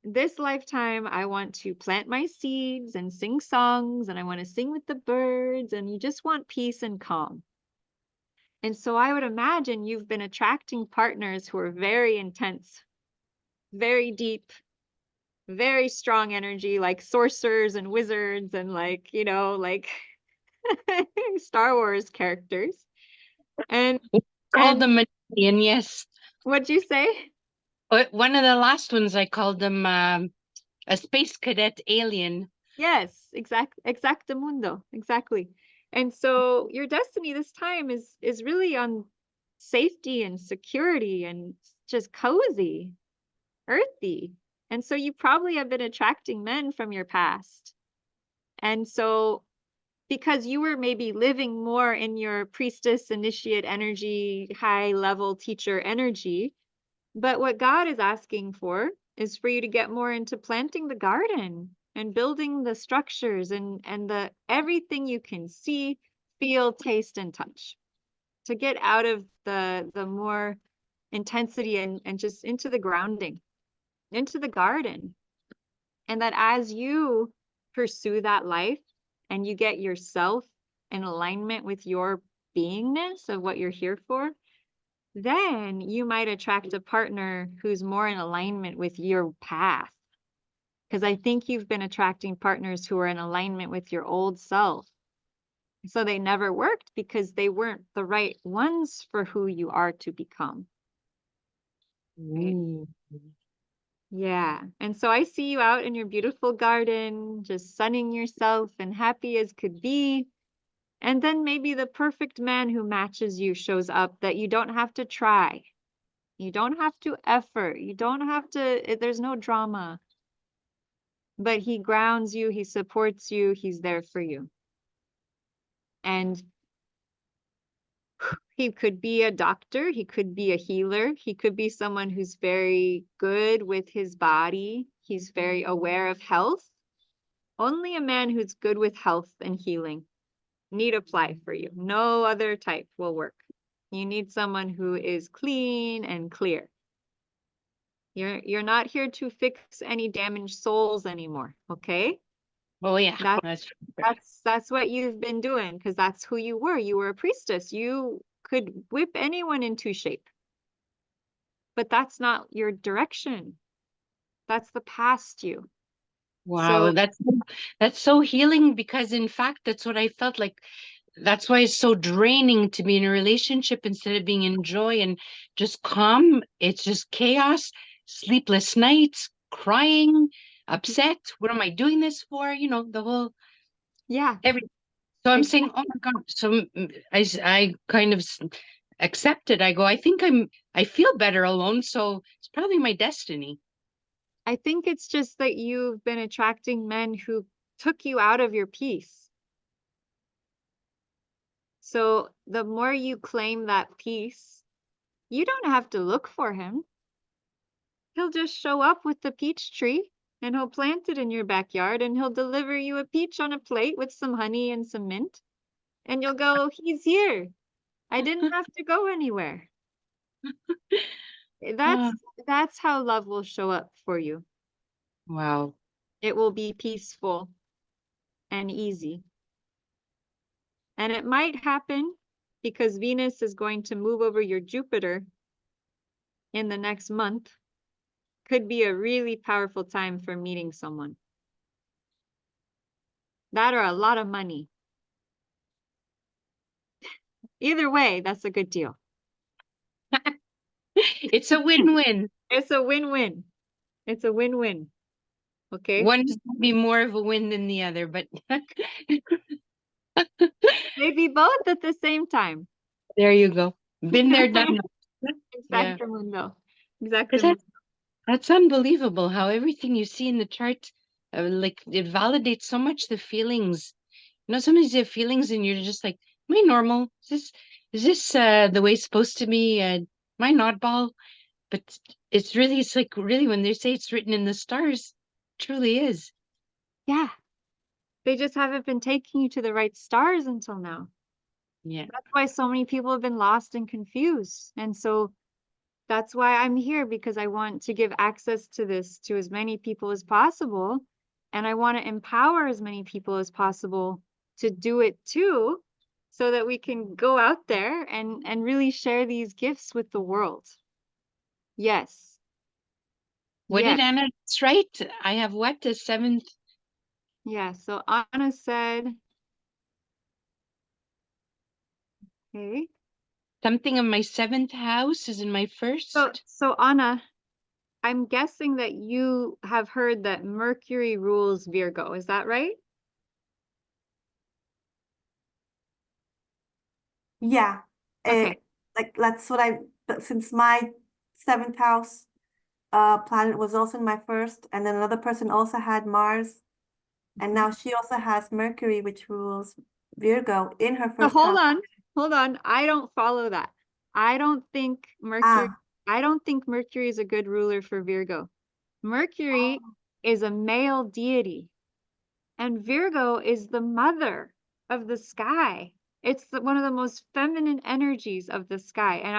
This lifetime, I want to plant my seeds and sing songs, and I want to sing with the birds, and you just want peace and calm. And so I would imagine you've been attracting partners who are very intense, very deep, very strong energy, like sorcerers and wizards and like Star Wars characters. And called them Manian, yes. What'd you say? One of the last ones, I called them a space cadet alien. Yes, exactamundo, exactly. And so your destiny this time is really on safety and security and just cozy, earthy. And so you probably have been attracting men from your past. And so because you were maybe living more in your priestess, initiate energy, high level teacher energy, but what God is asking for is for you to get more into planting the garden and building the structures and the everything you can see, feel, taste, and touch, to get out of the more intensity and just into the grounding, into the garden. And that as you pursue that life and you get yourself in alignment with your beingness of what you're here for, then you might attract a partner who's more in alignment with your path. Because I think you've been attracting partners who are in alignment with your old self. So they never worked because they weren't the right ones for who you are to become. Right? Yeah. And so I see you out in your beautiful garden, just sunning yourself and happy as could be. And then maybe the perfect man who matches you shows up that you don't have to try. You don't have to effort. You don't have to, there's no drama. But he grounds you, he supports you, he's there for you. And He could be a doctor, he could be a healer, he could be someone who's very good with his body, he's very aware of health. Only a man who's good with health and healing need apply for you. No other type will work. You need someone who is clean and clear. You're not here to fix any damaged souls anymore, okay? Oh yeah, that's That's what you've been doing, because that's who you were. You were a priestess. You could whip anyone into shape. But that's not your direction. That's the past you. wow. So That's so healing, because in fact that's what I felt like. That's why it's so draining to be in a relationship instead of being in joy and just calm. It's just chaos, sleepless nights, crying, upset. What am I doing this for? You know, the whole yeah, everything. So I'm saying, oh my God. So I kind of accept it. I go, I feel better alone. So it's probably my destiny. I think it's just that you've been attracting men who took you out of your peace. So the more you claim that peace, you don't have to look for him. He'll just show up with the peach tree and he'll plant it in your backyard and he'll deliver you a peach on a plate with some honey and some mint. And you'll go, he's here. I didn't have to go anywhere. That's how love will show up for you. Wow. It will be peaceful and easy. And it might happen because Venus is going to move over your Jupiter in the next month. Could be a really powerful time for meeting someone. That or a lot of money. Either way, that's a good deal. It's a win-win. It's a win-win. It's a win-win. Okay. One is be more of a win than the other, but maybe both at the same time. There you go. Been there, done that. Exactamundo. Exactamundo. That's unbelievable how everything you see in the chart, like it validates so much the feelings. You know, sometimes you have feelings and you're just like, am I normal? Is this the way it's supposed to be? Am I an oddball? But it's like really when they say it's written in the stars, it truly is. Yeah. They just haven't been taking you to the right stars until now. Yeah. That's why so many people have been lost and confused. And so that's why I'm here, because I want to give access to this to as many people as possible. And I want to empower as many people as possible to do it too, so that we can go out there and really share these gifts with the world. Yes. What did Anna write? I have what? The 7th? Yeah, so Anna said, okay. Something of my 7th house is in my first. So Anna, I'm guessing that you have heard that Mercury rules Virgo. Is that right? Yeah. Okay. Like that's what since my 7th house planet was also in my first, and then another person also had Mars, and now she also has Mercury, which rules Virgo in her first house. Hold on. I don't follow that. I don't think Mercury is a good ruler for Virgo. Mercury is a male deity, and Virgo is the mother of the sky. It's one of the most feminine energies of the sky. And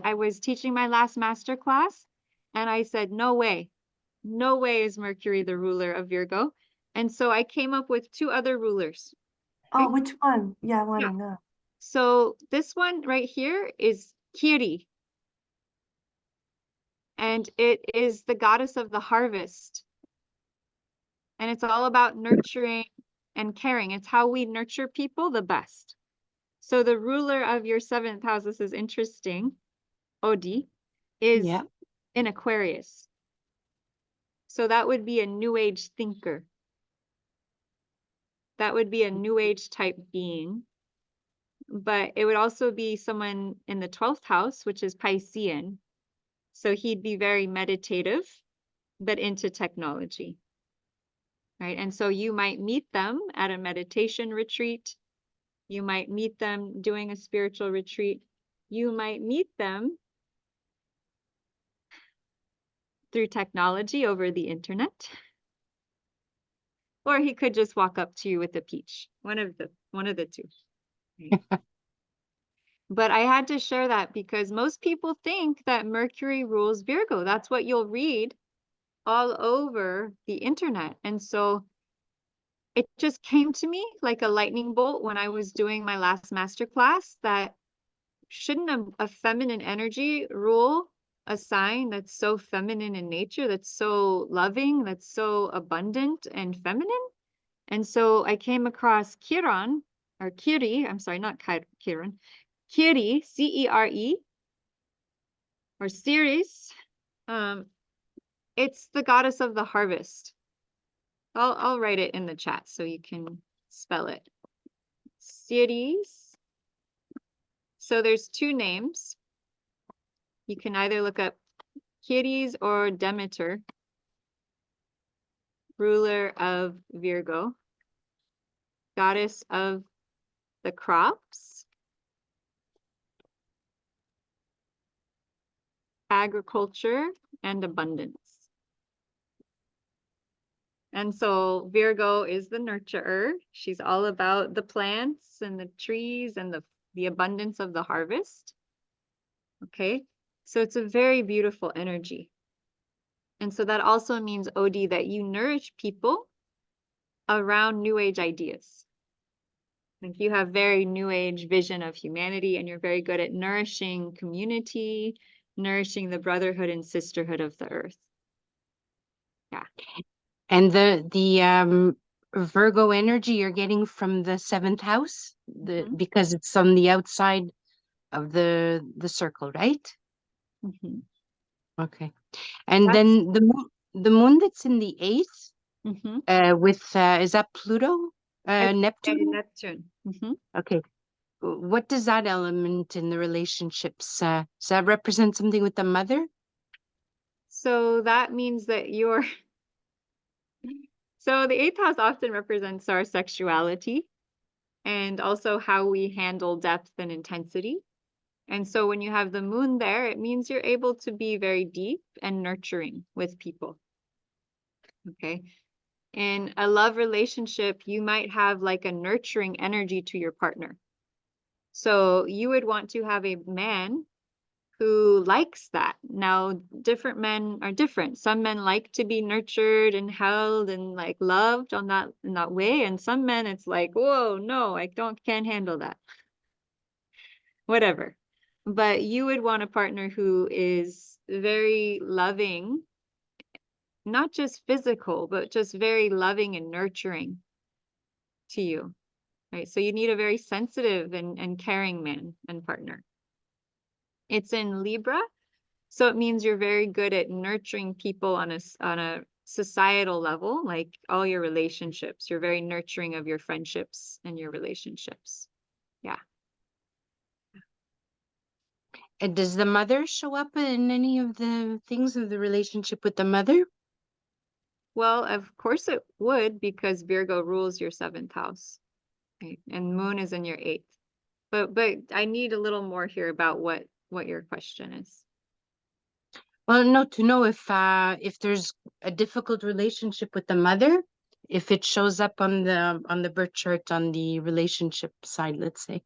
I was teaching my last master class, and I said, no way is Mercury the ruler of Virgo. And so I came up with 2 other rulers. Okay? Oh, which one? Yeah, I want to know. So this one right here is Kiri. And it is the goddess of the harvest. And it's all about nurturing and caring. It's how we nurture people the best. So the ruler of your 7th house, this is interesting, Odi, is in Aquarius. So that would be a new age thinker. That would be a new age type being. But it would also be someone in the 12th house, which is Piscean. So he'd be very meditative, but into technology. Right? And so you might meet them at a meditation retreat. You might meet them doing a spiritual retreat. you might meet them through technology over the internet. Or he could just walk up to you with a peach. One of the two. Right? But I had to share that because most people think that Mercury rules Virgo. That's what you'll read all over the internet. And so it just came to me like a lightning bolt when I was doing my last masterclass that shouldn't a feminine energy rule a sign that's so feminine in nature, that's so loving, that's so abundant and feminine? And so I came across Chiron, or Kiri, I'm sorry, not Chiron, Kiri, C-E-R-E, or Ceres. It's the goddess of the harvest. I'll write it in the chat so you can spell it. Ceres. So there's two names. You can either look up Ceres or Demeter, ruler of Virgo, goddess of the crops, agriculture, and abundance. And so Virgo is the nurturer. She's all about the plants and the trees and the abundance of the harvest. Okay, so it's a very beautiful energy. And so that also means, Odie, that you nourish people around New Age ideas. Like you have very New Age vision of humanity, and you're very good at nourishing community, nourishing the brotherhood and sisterhood of the earth. Yeah. And the Virgo energy you're getting from the 7th house, because it's on the outside of the circle, right? Mm-hmm. Okay. And then the moon that's in the 8th, with is that Pluto? Neptune? Neptune. Mm-hmm. Okay. What does that element in the relationships? Does that represent something with the mother? So that means that you're so the 8th house often represents our sexuality and also how we handle depth and intensity. And so when you have the moon there, it means you're able to be very deep and nurturing with people. Okay. In a love relationship, you might have like a nurturing energy to your partner. So you would want to have a man who likes that. Now, different men are different. Some men like to be nurtured and held and like loved in that way. And some men, it's like, whoa, no, I can't handle that. Whatever. But you would want a partner who is very loving, not just physical, but just very loving and nurturing to you, right? So you need a very sensitive and caring man and partner. It's in Libra, so it means you're very good at nurturing people on a societal level, like all your relationships. You're very nurturing of your friendships and your relationships. Yeah. And does the mother show up in any of the things of the relationship with the mother? Well, of course it would, because Virgo rules your 7th house, right? And moon is in your 8th. But I need a little more here about what your question is. Well, no, to know if there's a difficult relationship with the mother, if it shows up on the birth chart on the relationship side, let's say.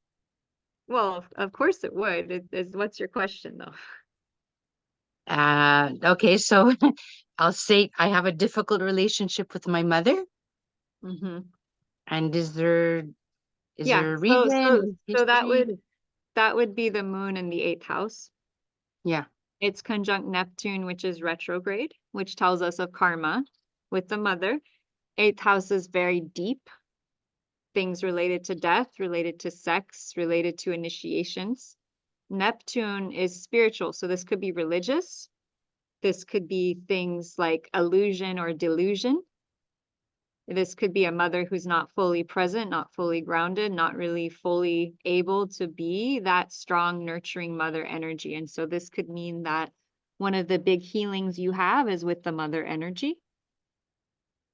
Well, of course it would. What's your question though? Okay, so I'll say I have a difficult relationship with my mother. Mm-hmm. And is there a reason? So that would be the moon in the 8th house. Yeah. It's conjunct Neptune, which is retrograde, which tells us of karma with the mother. 8th house is very deep. Things related to death, related to sex, related to initiations. Neptune is spiritual, so this could be religious. This could be things like illusion or delusion. This could be a mother who's not fully present, not fully grounded, not really fully able to be that strong, nurturing mother energy. And so this could mean that one of the big healings you have is with the mother energy,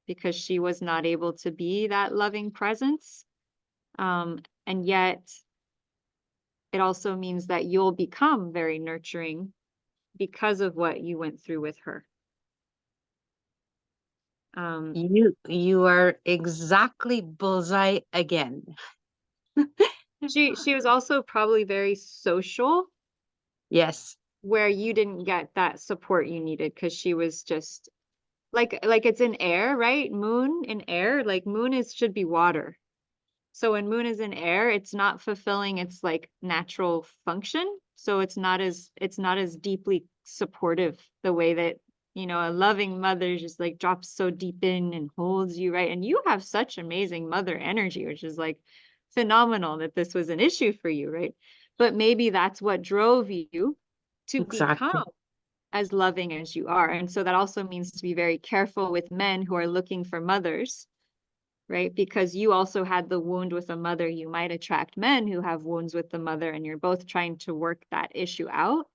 because she was not able to be that loving presence. And yet it also means that you'll become very nurturing because of what you went through with her. You are exactly bullseye again. She was also probably very social. Yes. Where you didn't get that support you needed because she was just like it's in air, right? Moon in air, like moon should be water. So when moon is in air, it's not fulfilling its like natural function. So it's not as deeply supportive the way that, you know, a loving mother just like drops so deep in and holds you, right? And you have such amazing mother energy, which is like phenomenal that this was an issue for you, right? But maybe that's what drove you to become as loving as you are. And so that also means to be very careful with men who are looking for mothers, right? Because you also had the wound with a mother. You might attract men who have wounds with the mother, and you're both trying to work that issue out.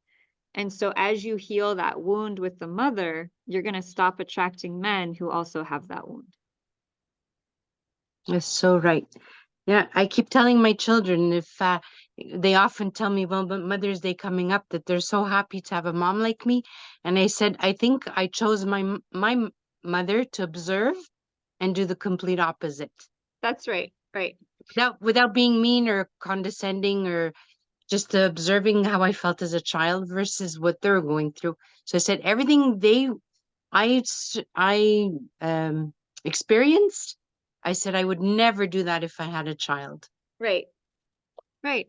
And so as you heal that wound with the mother, you're going to stop attracting men who also have that wound. That's so right. Yeah, I keep telling my children, if they often tell me, well, but Mother's Day coming up, that they're so happy to have a mom like me. And I said, I think I chose my mother to observe and do the complete opposite. That's right. Right. Without being mean or condescending, or just observing how I felt as a child versus what they're going through. So I said, everything I experienced, I said I would never do that if I had a child. Right. Right.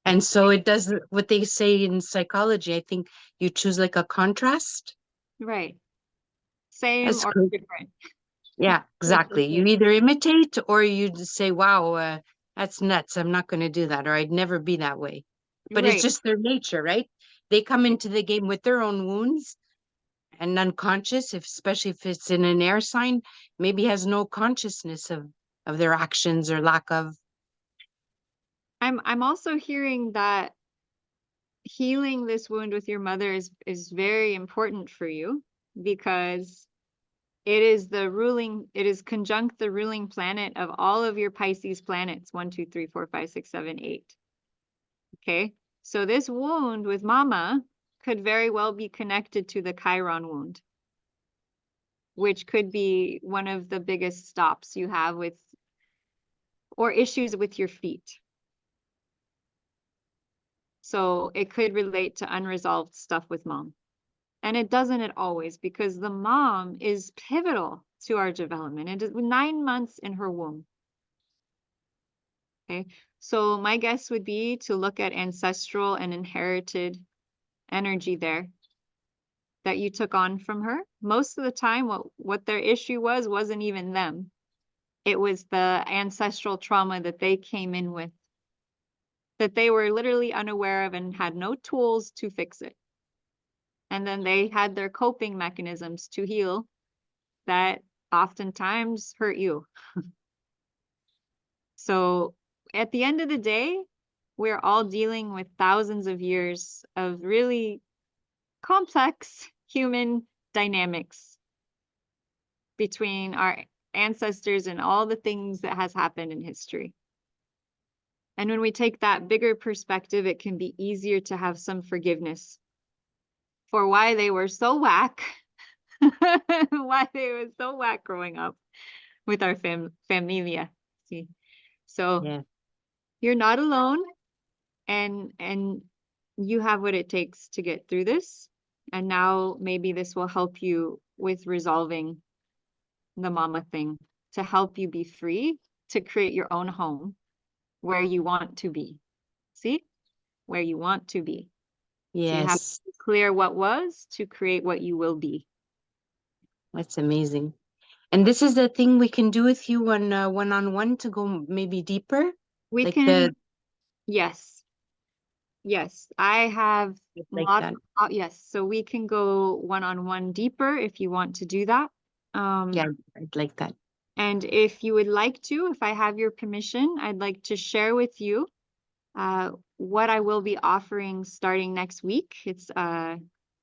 And so it does what they say in psychology. I think you choose like a contrast. Right. Same That's or great. different. Yeah, exactly. You either imitate or you just say, wow, that's nuts. I'm not going to do that, or I'd never be that way. But it's just their nature, right? They come into the game with their own wounds and unconscious, especially if it's in an air sign, maybe has no consciousness of their actions or lack of. I'm also hearing that healing this wound with your mother is very important for you, because it is conjunct the ruling planet of all of your Pisces planets, 1, 2, 3, 4, 5, 6, 7, 8. Okay. So this wound with Momma could very well be connected to the Chiron wound, which could be one of the biggest stops you have with, or issues with your feet. So it could relate to unresolved stuff with mom. And it doesn't always, because the mom is pivotal to our development. It is 9 months in her womb. Okay. So my guess would be to look at ancestral and inherited energy there that you took on from her. Most of the time, what their issue wasn't even them. It was the ancestral trauma that they came in with, that they were literally unaware of and had no tools to fix it. And then they had their coping mechanisms to heal that oftentimes hurt you. So at the end of the day, we're all dealing with thousands of years of really complex human dynamics between our ancestors and all the things that has happened in history. And when we take that bigger perspective, it can be easier to have some forgiveness for why they were so whack, why they were so whack growing up with our familia. See, so yeah. You're not alone, and you have what it takes to get through this. And now maybe this will help you with resolving the mama thing, to help you be free to create your own home where you want to be. See? Where you want to be. Yes. So you have to clear what was to create what you will be. That's amazing. And this is the thing we can do with you one-on-one to go maybe deeper. We can. Yes. Yes, I have yes, so we can go one-on-one deeper if you want to do that. Yeah, I'd like that. And if you would like to, if I have your permission, I'd like to share with you what I will be offering starting next week. It's a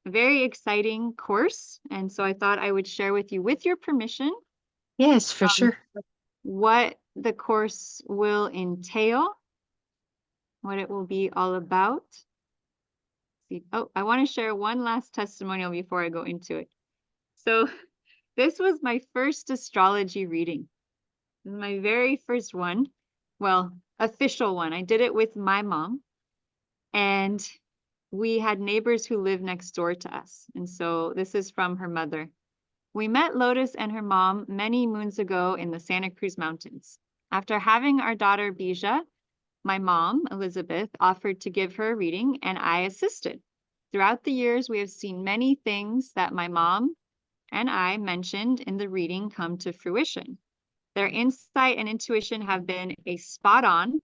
very exciting course, and so I thought I would share with you, with your permission. Yes, for sure. What the course will entail. what it will be all about. See, oh, I want to share one last testimonial before I go into it. So this was my first astrology reading. This is my very first one. Well, official one. I did it with my mom, and we had neighbors who lived next door to us. And so this is from her mother. We met Lotus and her mom many moons ago in the Santa Cruz Mountains. After having our daughter Bija, my mom, Elizabeth, offered to give her a reading, and I assisted. Throughout the years, we have seen many things that my mom and I mentioned in the reading come to fruition. Their insight and intuition have been a spot on,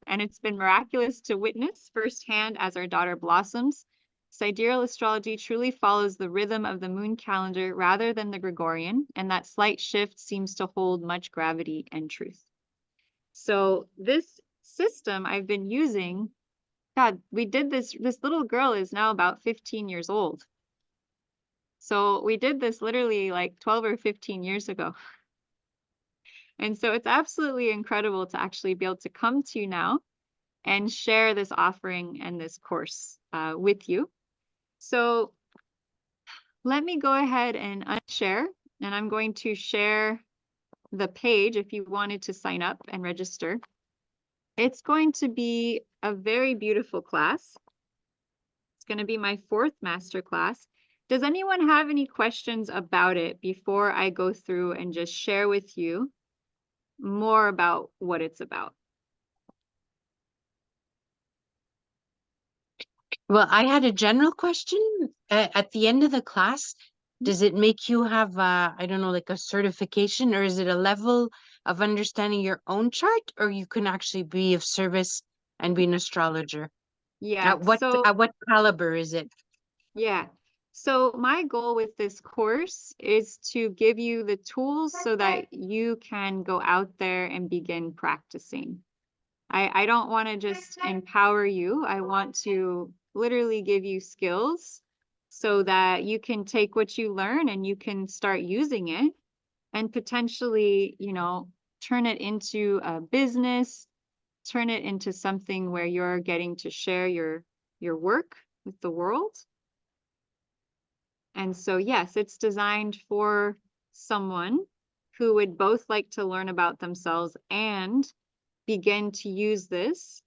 and it's been miraculous to witness firsthand as our daughter blossoms. Sidereal astrology truly follows the rhythm of the moon calendar rather than the Gregorian, and that slight shift seems to hold much gravity and truth. So this system I've been using, God, we did this little girl is now about 15 years old. So we did this literally like 12 or 15 years ago. And so it's absolutely incredible to actually be able to come to you now and share this offering and this course with you. So let me go ahead and unshare, and I'm going to share the page if you wanted to sign up and register. It's going to be a very beautiful class. It's going to be my 4th master class. Does anyone have any questions about it before I go through and just share with you more about what it's about? Well, I had a general question. At the end of the class, does it make you have, I don't know, like a certification, or is it a level of understanding your own chart, or you can actually be of service and be an astrologer? Yeah. At what caliber is it? Yeah. So my goal with this course is to give you the tools so that you can go out there and begin practicing. I don't want to just empower you. I want to literally give you skills so that you can take what you learn and you can start using it and potentially, you know, turn it into a business, turn it into something where you're getting to share your work with the world. And so, yes, it's designed for someone who would both like to learn about themselves and begin to use this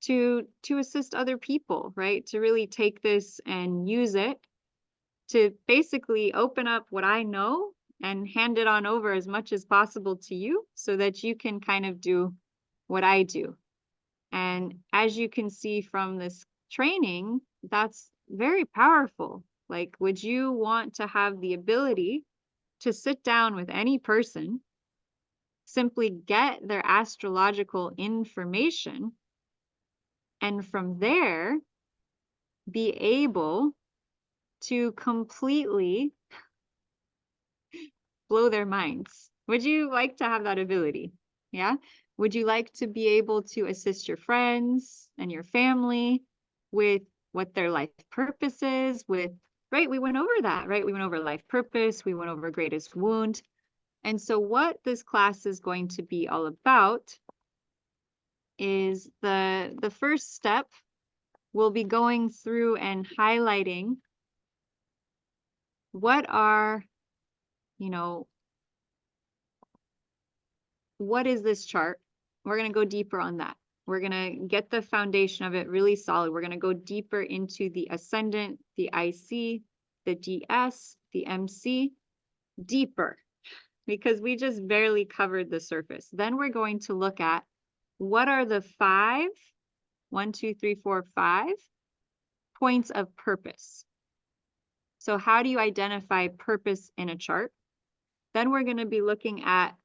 to assist other people, right? To really take this and use it to basically open up what I know and hand it on over as much as possible to you so that you can kind of do what I do. And as you can see from this training, that's very powerful. Like, would you want to have the ability to sit down with any person, simply get their astrological information, and from there be able to completely blow their minds? Would you like to have that ability? Yeah. Would you like to be able to assist your friends and your family with what their life purpose is, with, right? We went over that, right? We went over life purpose. We went over greatest wound. And so what this class is going to be all about is the first step. We'll be going through and highlighting what are, you know, what is this chart? We're going to go deeper on that. We're going to get the foundation of it really solid. We're going to go deeper into the ascendant, the IC, the DS, the MC, deeper, because we just barely covered the surface. Then we're going to look at what are the 5 points of purpose. So how do you identify purpose in a chart? Then we're going to be looking at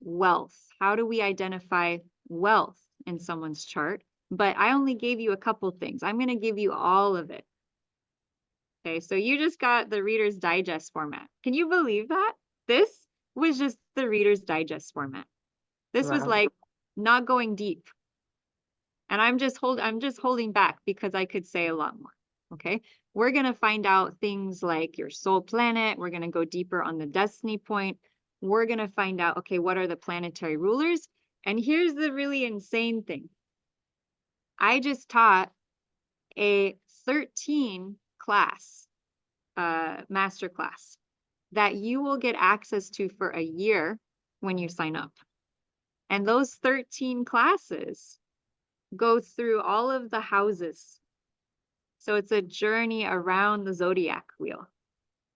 wealth. How do we identify wealth in someone's chart? But I only gave you a couple things. I'm going to give you all of it. Okay, so you just got the Reader's Digest format. Can you believe that? This was just the Reader's Digest format. This was like not going deep. And I'm just holding back because I could say a lot more. Okay, we're going to find out things like your soul planet. We're going to go deeper on the destiny point. We're going to find out, okay, what are the planetary rulers? And here's the really insane thing. I just taught a 13 class, master class that you will get access to for a year when you sign up. And those 13 classes go through all of the houses. So it's a journey around the zodiac wheel.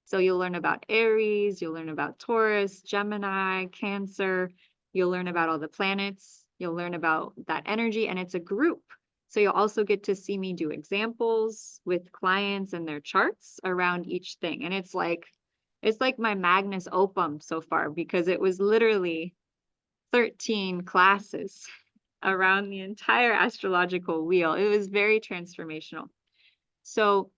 So you'll learn about Aries, you'll learn about Taurus, Gemini, Cancer, you'll learn about all the planets, you'll learn about that energy, and it's a group. So you'll also get to see me do examples with clients and their charts around each thing. And it's like my Magnus Opum so far, because it was literally 13 classes around the entire astrological wheel. It was very transformational. So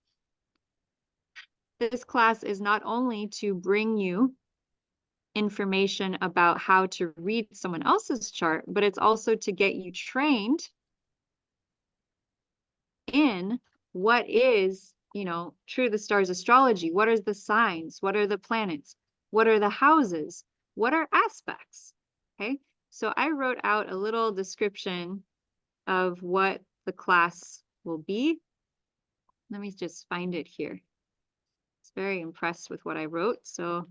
this class is not only to bring you information about how to read someone else's chart, but it's also to get you trained in what is, Thru the Stars astrology. What are the signs? What are the planets? What are the houses? What are aspects? Okay, so I wrote out a little description of what the class will be. Let me just find it here. Very impressed with what I wrote. So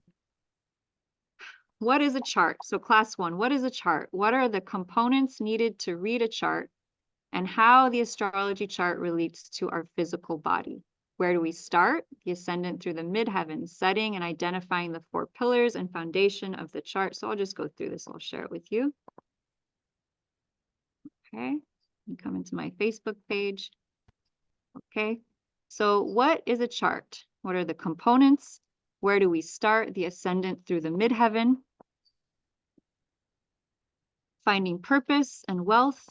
what is a chart? So class 1, what is a chart? What are the components needed to read a chart, and how the astrology chart relates to our physical body? Where do we start? The ascendant through the midheavens, setting and identifying the 4 pillars and foundation of the chart. So I'll just go through this. I'll share it with you. Okay, and come into my Facebook page. Okay, so what is a chart? What are the components? Where do we start? The ascendant through the midheaven. Finding purpose and wealth.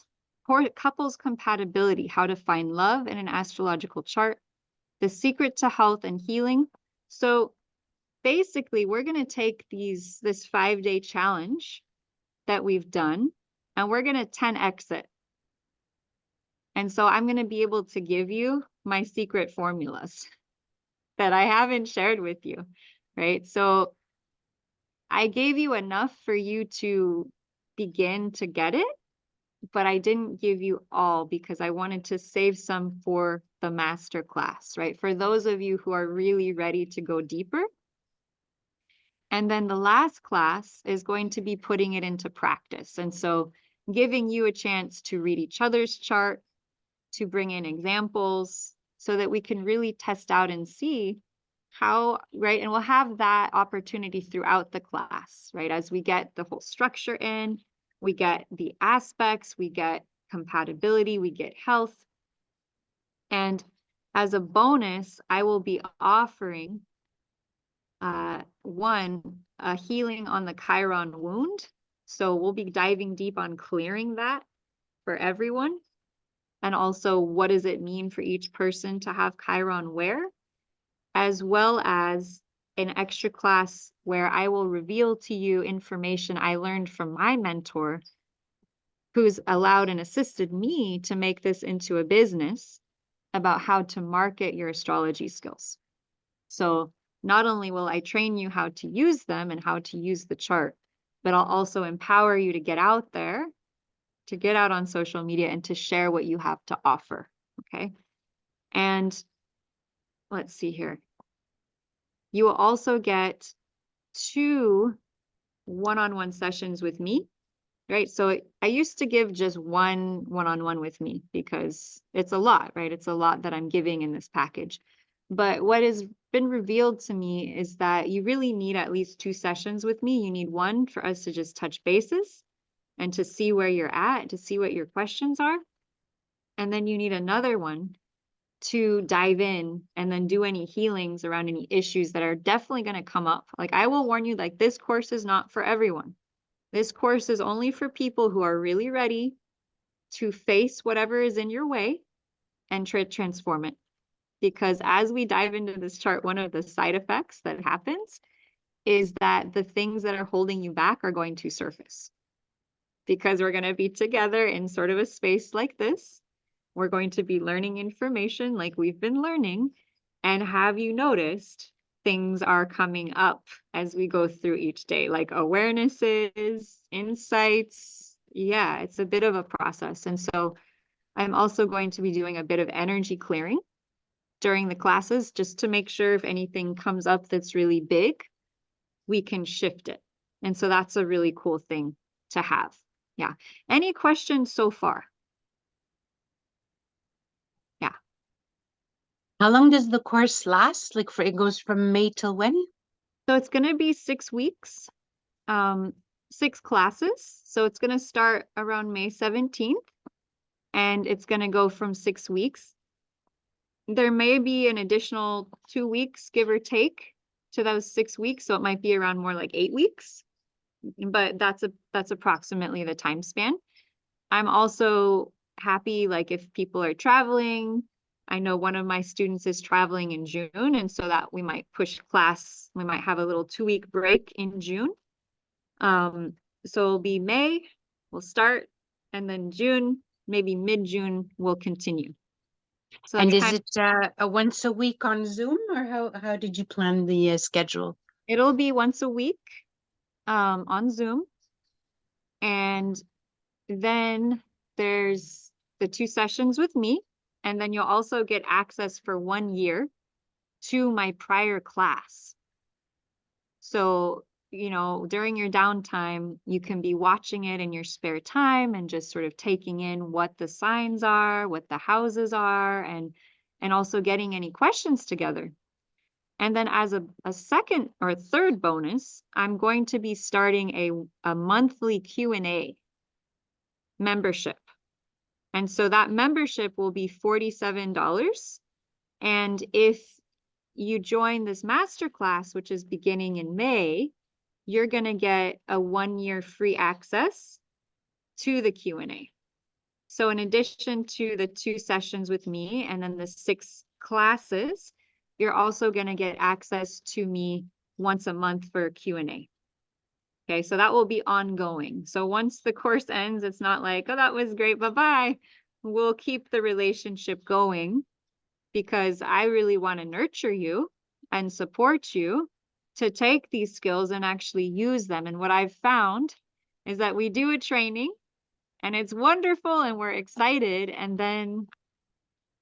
Couples compatibility, how to find love in an astrological chart. The secret to health and healing. So basically, we're going to take this 5-day challenge that we've done, and we're going to 10x it. And so I'm going to be able to give you my secret formulas that I haven't shared with you, right? So I gave you enough for you to begin to get it, but I didn't give you all because I wanted to save some for the master class, right? For those of you who are really ready to go deeper. And then the last class is going to be putting it into practice. And so giving you a chance to read each other's chart, to bring in examples so that we can really test out and see how, right? And we'll have that opportunity throughout the class, right? As we get the whole structure in, we get the aspects, we get compatibility, we get health. And as a bonus, I will be offering a healing on the Chiron wound. So we'll be diving deep on clearing that for everyone. And also, what does it mean for each person to have Chiron where? As well as an extra class where I will reveal to you information I learned from my mentor, who's allowed and assisted me to make this into a business, about how to market your astrology skills. So not only will I train you how to use them and how to use the chart, but I'll also empower you to get out there, to get out on social media and to share what you have to offer. Okay. And let's see here. You will also get 2 one-on-one sessions with me, right? So I used to give just one-on-one with me because it's a lot, right? It's a lot that I'm giving in this package. But what has been revealed to me is that you really need at least 2 sessions with me. You need one for us to just touch bases and to see where you're at, to see what your questions are. And then you need another one to dive in and then do any healings around any issues that are definitely going to come up. Like, I will warn you, like, this course is not for everyone. This course is only for people who are really ready to face whatever is in your way and transform it. Because as we dive into this chart, one of the side effects that happens is that the things that are holding you back are going to surface. Because we're going to be together in sort of a space like this. We're going to be learning information like we've been learning. And have you noticed things are coming up as we go through each day, like awarenesses, insights? Yeah, it's a bit of a process. And so I'm also going to be doing a bit of energy clearing during the classes, just to make sure if anything comes up that's really big, we can shift it. And so that's a really cool thing to have. Yeah. Any questions so far? Yeah. How long does the course last? Like it goes from May till when? So it's going to be 6 weeks, 6 classes. So it's going to start around May 17th and it's going to go from 6 weeks. There may be an additional 2 weeks, give or take, to those 6 weeks. So it might be around more like 8 weeks, but that's approximately the time span. I'm also happy, like if people are traveling, I know one of my students is traveling in June, and so that we might push class. We might have a little 2-week break in June. So it'll be May, we'll start, and then June, maybe mid-June, we'll continue. So and is it a once a week on Zoom, or how did you plan the schedule? It'll be once a week on Zoom. And then there's the 2 sessions with me. And then you'll also get access for 1 year to my prior class. So, you know, during your downtime, you can be watching it in your spare time and just sort of taking in what the signs are, what the houses are, and also getting any questions together. And then as a second or third bonus, I'm going to be starting a monthly Q&A membership. And so that membership will be $47. And if you join this masterclass, which is beginning in May, you're going to get a 1-year free access to the Q&A. So in addition to the 2 sessions with me and then the 6 classes, you're also going to get access to me once a month for a Q&A. Okay, so that will be ongoing. So once the course ends, it's not like, oh, that was great, bye-bye. We'll keep the relationship going because I really want to nurture you and support you to take these skills and actually use them. And what I've found is that we do a training and it's wonderful and we're excited, and then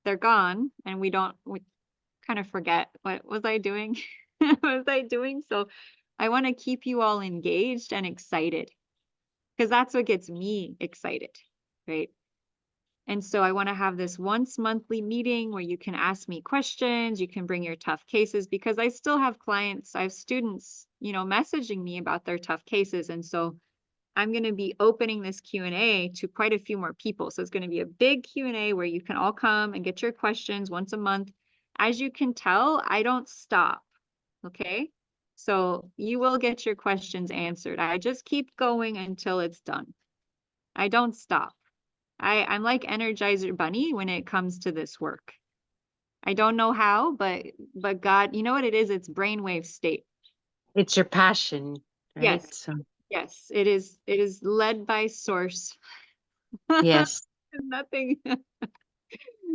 they're gone and we kind of forget, what was I doing? What was I doing? So I want to keep you all engaged and excited because that's what gets me excited, right? And so I want to have this once monthly meeting where you can ask me questions, you can bring your tough cases, because I still have clients, I have students, you know, messaging me about their tough cases. And so I'm going to be opening this Q&A to quite a few more people. So it's going to be a big Q&A where you can all come and get your questions once a month. As you can tell, I don't stop. Okay. So you will get your questions answered. I just keep going until it's done. I don't stop. I'm like Energizer Bunny when it comes to this work. I don't know how, but God, you know what it is? It's brainwave state. It's your passion, right? Yes. So yes, it is. It is led by source. yes. Nothing.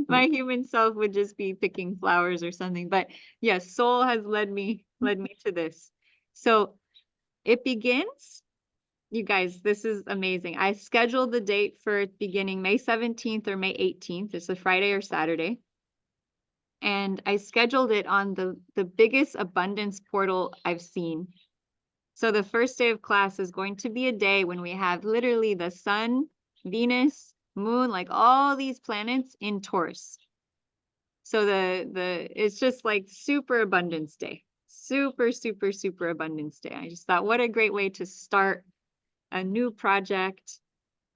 My human self would just be picking flowers or something. But yes, soul has led me to this. So it begins. You guys, this is amazing. I scheduled the date for it beginning May 17th or May 18th. It's a Friday or Saturday. And I scheduled it on the biggest abundance portal I've seen. So the first day of class is going to be a day when we have literally the sun, Venus, moon, like all these planets in Taurus. So it's just like super abundance day. Super, super, super abundance day. I just thought, what a great way to start a new project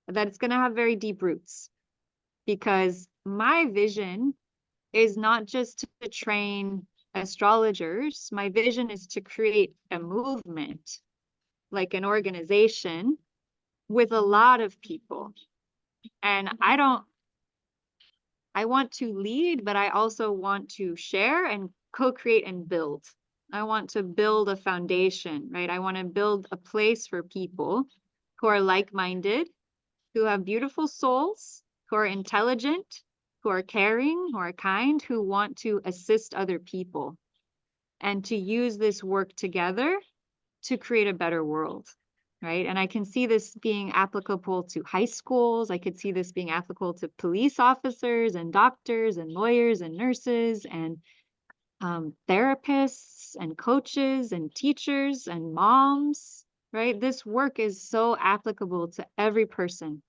that it's going to have very deep roots, because my vision is not just to train astrologers. My vision is to create a movement, like an organization with a lot of people. And I want to lead, but I also want to share and co-create and build. I want to build a foundation, right? I want to build a place for people who are like-minded, who have beautiful souls, who are intelligent, who are caring, who are kind, who want to assist other people and to use this work together to create a better world. right? And I can see this being applicable to high schools. I could see this being applicable to police officers and doctors and lawyers and nurses and therapists and coaches and teachers and moms, right? This work is so applicable to every person.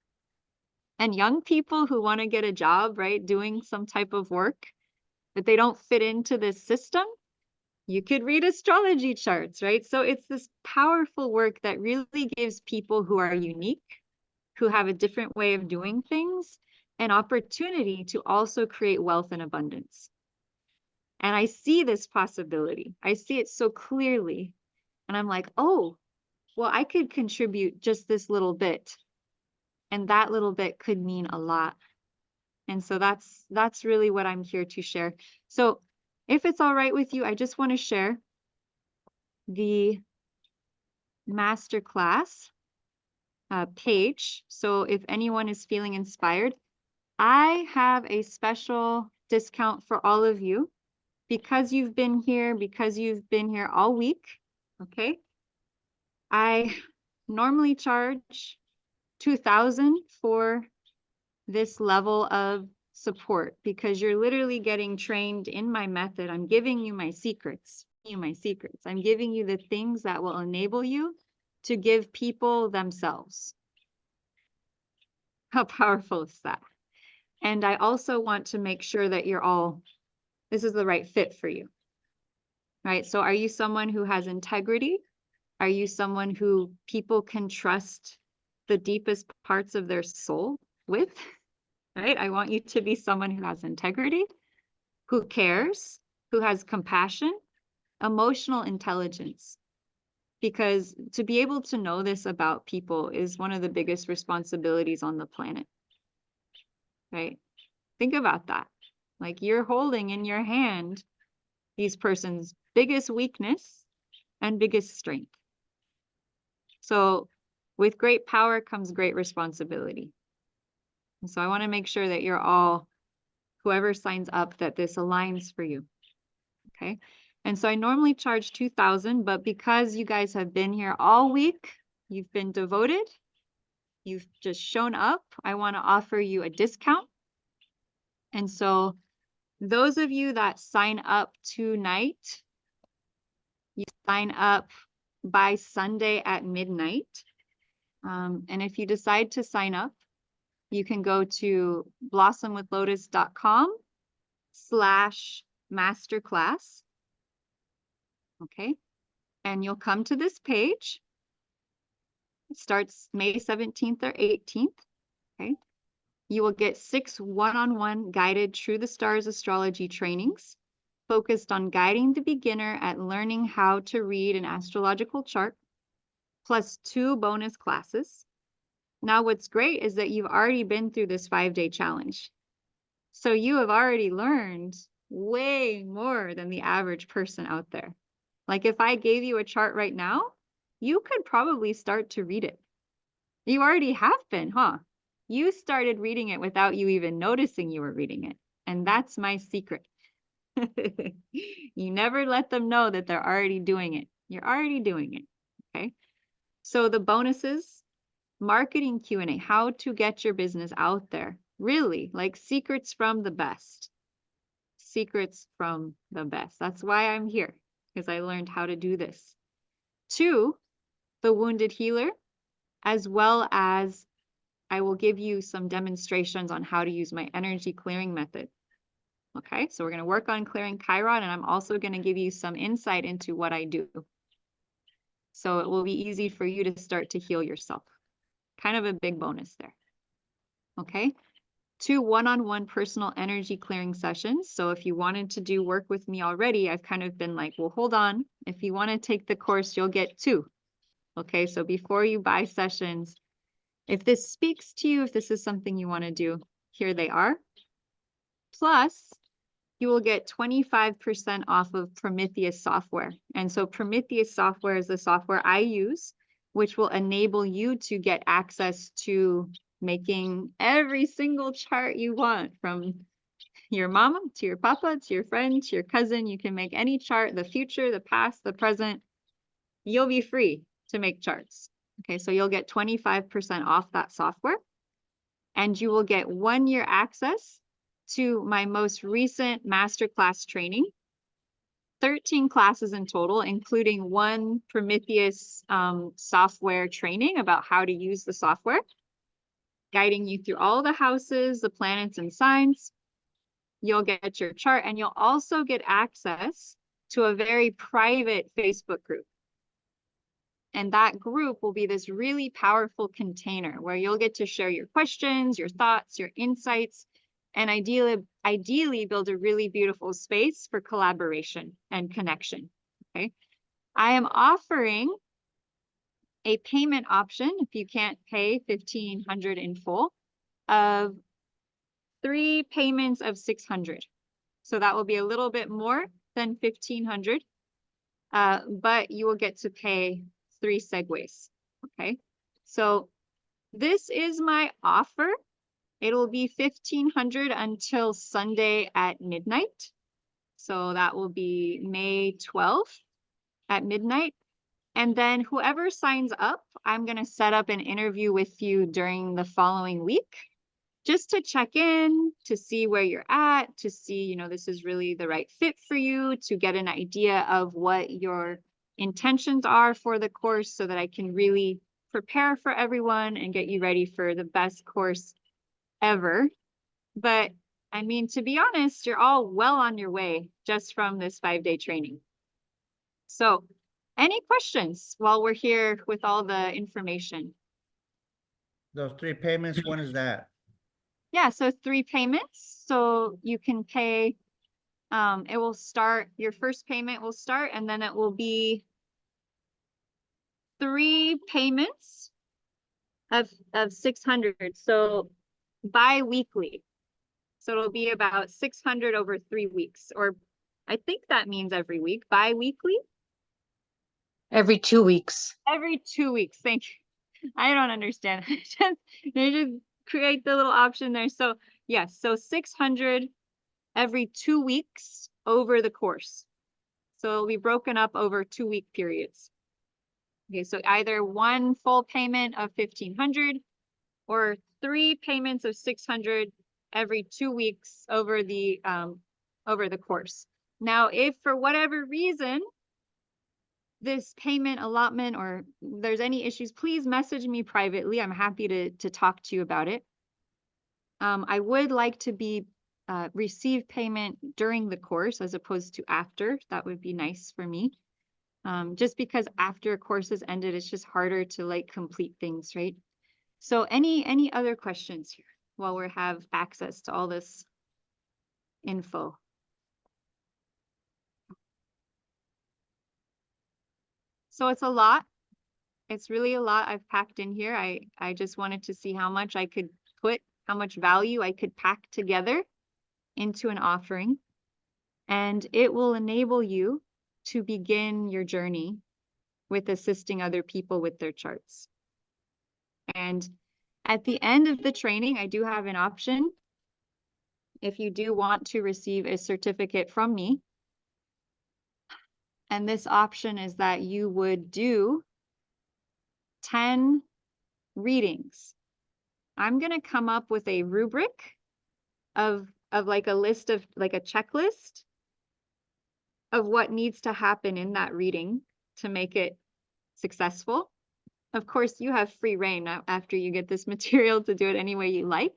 And young people who want to get a job, right, doing some type of work, but they don't fit into this system, you could read astrology charts, right? So it's this powerful work that really gives people who are unique, who have a different way of doing things, an opportunity to also create wealth and abundance. And I see this possibility. I see it so clearly. And I'm like, oh, well, I could contribute just this little bit. And that little bit could mean a lot. And so that's really what I'm here to share. So if it's all right with you, I just want to share the masterclass page. So if anyone is feeling inspired, I have a special discount for all of you because you've been here all week. Okay. I normally charge $2,000 for this level of support because you're literally getting trained in my method. I'm giving you my secrets. I'm giving you the things that will enable you to give people themselves. How powerful is that? And I also want to make sure that this is the right fit for you, right? So are you someone who has integrity? Are you someone who people can trust the deepest parts of their soul with, right? I want you to be someone who has integrity, who cares, who has compassion, emotional intelligence. Because to be able to know this about people is one of the biggest responsibilities on the planet, right? Think about that. Like you're holding in your hand these person's biggest weakness and biggest strength. So with great power comes great responsibility. And so I want to make sure that you're all, whoever signs up, that this aligns for you. Okay. And so I normally charge $2,000, but because you guys have been here all week, you've been devoted, you've just shown up, I want to offer you a discount. And so those of you that sign up tonight, you sign up by Sunday at midnight. And if you decide to sign up, you can go to blossomwithlotus.com/masterclass. Okay. And you'll come to this page. It starts May 17th or 18th. Okay. You will get 6 one-on-one guided Thru the Stars astrology trainings focused on guiding the beginner at learning how to read an astrological chart, plus 2 bonus classes. Now, what's great is that you've already been through this 5-day challenge. So you have already learned way more than the average person out there. Like if I gave you a chart right now, you could probably start to read it. You already have been, huh? You started reading it without you even noticing you were reading it. And that's my secret. You never let them know that they're already doing it. You're already doing it. Okay. So the bonuses, marketing Q&A, how to get your business out there. Really, like secrets from the best. Secrets from the best. That's why I'm here, because I learned how to do this. 2, the wounded healer, as well as I will give you some demonstrations on how to use my energy clearing method. Okay, so we're going to work on clearing Chiron, and I'm also going to give you some insight into what I do. So it will be easy for you to start to heal yourself. Kind of a big bonus there. Okay, 2 one-on-one personal energy clearing sessions. So if you wanted to do work with me already, I've kind of been like, well, hold on. If you want to take the course, you'll get 2. Okay, so before you buy sessions, if this speaks to you, if this is something you want to do, here they are. Plus, you will get 25% off of Prometheus software. And so Prometheus software is the software I use, which will enable you to get access to making every single chart you want, from your mama to your papa to your friend to your cousin. You can make any chart, the future, the past, the present. You'll be free to make charts. Okay, so you'll get 25% off that software, and you will get 1 year access to my most recent masterclass training, 13 classes in total, including 1 Prometheus software training about how to use the software, guiding you through all the houses, the planets and signs. You'll get your chart, and you'll also get access to a very private Facebook group. And that group will be this really powerful container where you'll get to share your questions, your thoughts, your insights, and ideally build a really beautiful space for collaboration and connection. Okay. I am offering a payment option if you can't pay $1,500 in full of 3 payments of $600. So that will be a little bit more than $1,500, but you will get to pay 3 segues. Okay, so this is my offer. It'll be $1,500 until Sunday at midnight. So that will be May 12th at midnight. And then whoever signs up, I'm going to set up an interview with you during the following week, just to check in, to see where you're at, to see, you know, this is really the right fit for you, to get an idea of what your intentions are for the course so that I can really prepare for everyone and get you ready for the best course ever. But I mean, to be honest, you're all well on your way just from this 5-day training. So any questions while we're here with all the information? Those 3 payments, when is that? Yeah, so 3 payments. So you can pay, it will start, your first payment will start, and then it will be 3 payments of $600. So bi-weekly. So it'll be about $600 over 3 weeks, or I think that means every week. Bi-weekly? Every 2 weeks. Every 2 weeks. Thank you. I don't understand. They just create the little option there. So yes, so 600 every 2 weeks over the course. So it'll be broken up over 2-week periods. Okay, so either 1 full payment of 1,500 or 3 payments of 600 every 2 weeks over the course. Now, if for whatever reason this payment allotment or there's any issues, please message me privately. I'm happy to talk to you about it. I would like to receive payment during the course as opposed to after. That would be nice for me. Just because after a course is ended, it's just harder to like complete things, right? So any other questions here while we have access to all this info? So it's a lot. It's really a lot I've packed in here. I just wanted to see how much I could put, how much value I could pack together into an offering. And it will enable you to begin your journey with assisting other people with their charts. And at the end of the training, I do have an option. If you do want to receive a certificate from me, and this option is that you would do 10 readings. I'm going to come up with a rubric of like a list of like a checklist of what needs to happen in that reading to make it successful. Of course, you have free reign after you get this material to do it any way you like.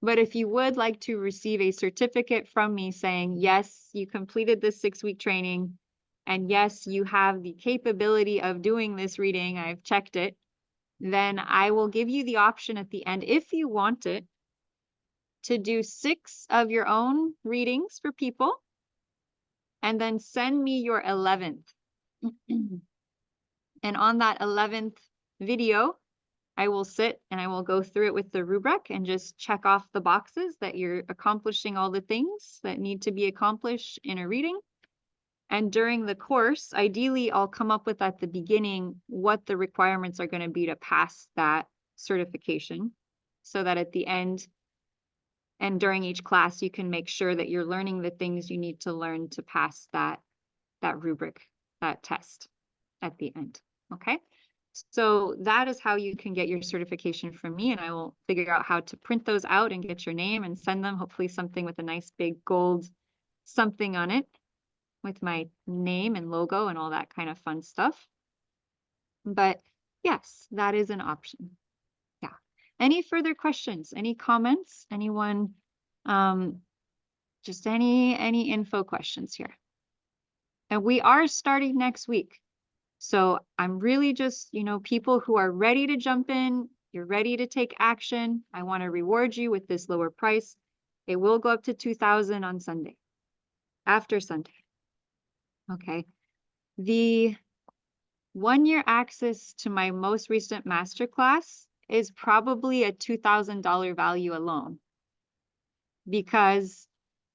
But if you would like to receive a certificate from me saying, yes, you completed this 6-week training, and yes, you have the capability of doing this reading, I've checked it, then I will give you the option at the end, if you want it, to do 6 of your own readings for people, and then send me your 11th. And on that 11th video, I will sit and I will go through it with the rubric and just check off the boxes that you're accomplishing all the things that need to be accomplished in a reading. And during the course, ideally, I'll come up with at the beginning what the requirements are going to be to pass that certification, so that at the end and during each class, you can make sure that you're learning the things you need to learn to pass that rubric, that test at the end. Okay. So that is how you can get your certification from me, and I will figure out how to print those out and get your name and send them, hopefully something with a nice big gold something on it with my name and logo and all that kind of fun stuff. But yes, that is an option. Yeah. Any further questions? Any comments? Anyone? Just any info questions here? And we are starting next week. So I'm really just, people who are ready to jump in, you're ready to take action. I want to reward you with this lower price. It will go up to 2,000 on Sunday, after Sunday. Okay. The 1-year access to my most recent masterclass is probably a $2,000 value alone, because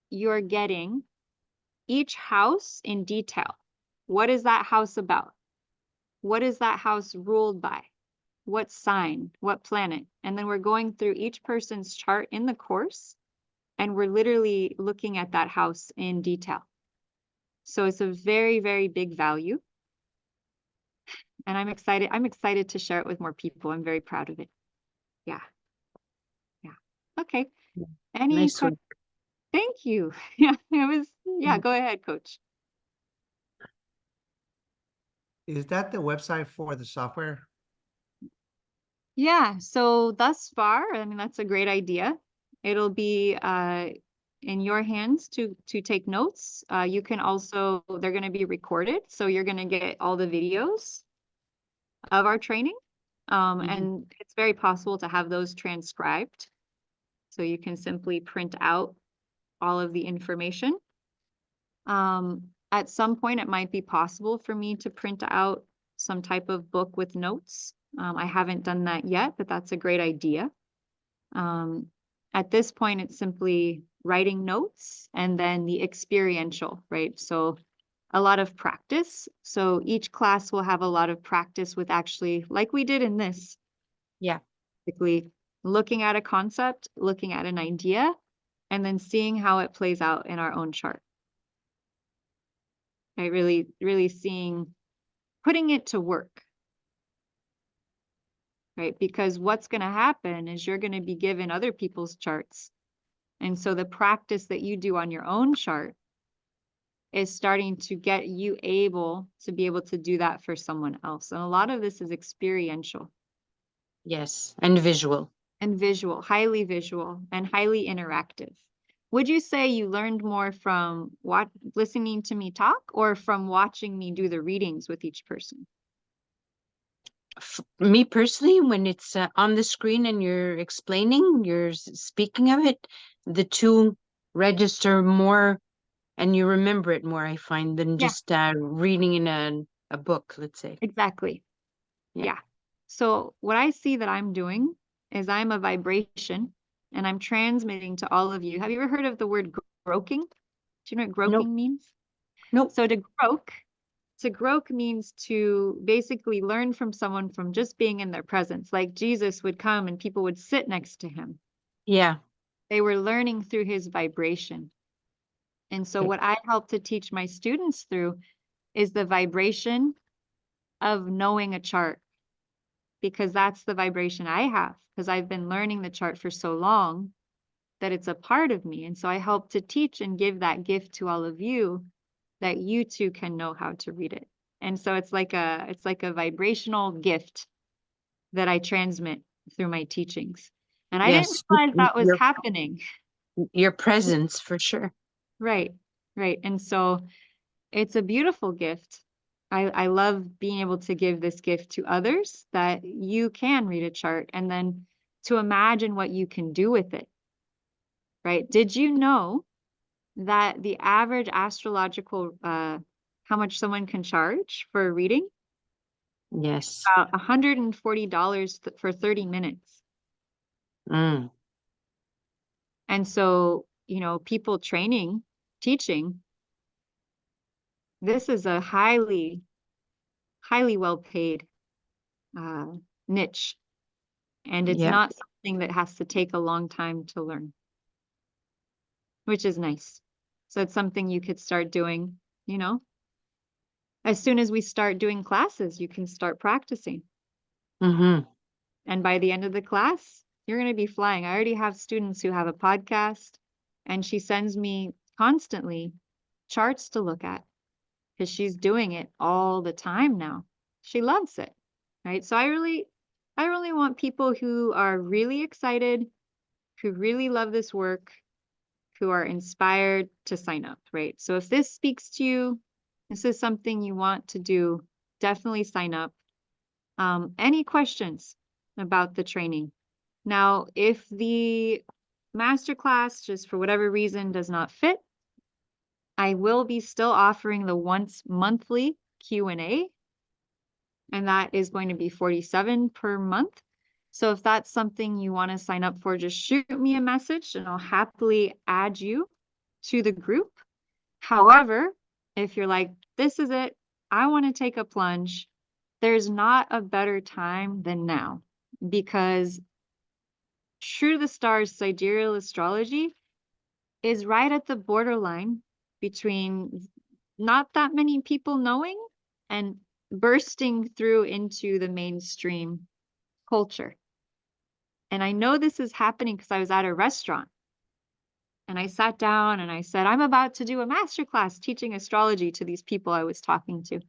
you're getting each house in detail. What is that house about? What is that house ruled by? What sign? What planet? And then we're going through each person's chart in the course, and we're literally looking at that house in detail. So it's a very, very big value. And I'm excited. I'm excited to share it with more people. I'm very proud of it. Yeah. Yeah. Okay. Any Nice questions? one. Thank you. Yeah, go ahead, Coach. Is that the website for the software? Yeah, so thus far, I mean, that's a great idea. It'll be in your hands to take notes. You can also, they're going to be recorded, so you're going to get all the videos of our training. And it's very possible to have those transcribed. So you can simply print out all of the information. At some point, it might be possible for me to print out some type of book with notes. I haven't done that yet, but that's a great idea. At this point, it's simply writing notes and then the experiential, right? So a lot of practice. So each class will have a lot of practice with actually, like we did in this. Yeah. Basically looking at a concept, looking at an idea, and then seeing how it plays out in our own chart. Right? Really, really putting it to work. Right? Because what's going to happen is you're going to be given other people's charts. And so the practice that you do on your own chart is starting to get you able to be able to do that for someone else. And a lot of this is experiential. Yes, and visual. And visual, highly visual and highly interactive. Would you say you learned more from listening to me talk or from watching me do the readings with each person? Me personally, when it's on the screen and you're explaining, you're speaking of it, the two register more and you remember it more, I find, than just reading in a book, let's say. Exactly. Yeah. So what I see that I'm doing is I'm a vibration and I'm transmitting to all of you. Have you ever heard of the word groking? Do you know what groking means? Nope. So to groke means to basically learn from someone from just being in their presence. Like Jesus would come and people would sit next to him. Yeah. They were learning through his vibration. And so what I help to teach my students through is the vibration of knowing a chart, because that's the vibration I have, because I've been learning the chart for so long that it's a part of me. And so I help to teach and give that gift to all of you, that you too can know how to read it. And so it's like a vibrational gift that I transmit through my teachings. And I didn't realize that was happening. Your presence, for sure. Right, right. And so it's a beautiful gift. I love being able to give this gift to others, that you can read a chart and then to imagine what you can do with it. Right? Did you know that the average astrological, how much someone can charge for a reading? Yes. About $140 for 30 minutes. Mm. And so, people teaching, this is a highly, highly well-paid niche. And it's not something that has to take a long time to learn, which is nice. So it's something you could start doing, as soon as we start doing classes, you can start practicing. Mm-hmm. And by the end of the class, you're going to be flying. I already have students who have a podcast, and she sends me constantly charts to look at because she's doing it all the time now. She loves it, right? So I really want people who are really excited, who really love this work, who are inspired to sign up, right? So if this speaks to you, this is something you want to do, definitely sign up. Any questions about the training? Now, if the masterclass, just for whatever reason, does not fit, I will be still offering the once monthly Q&A, and that is going to be $47 per month. So if that's something you want to sign up for, just shoot me a message and I'll happily add you to the group. However, if you're like, this is it, I want to take a plunge, there's not a better time than now, because Thru the Stars sidereal astrology is right at the borderline between not that many people knowing and bursting through into the mainstream culture. And I know this is happening because I was at a restaurant and I sat down and I said, I'm about to do a masterclass teaching astrology to these people I was talking to.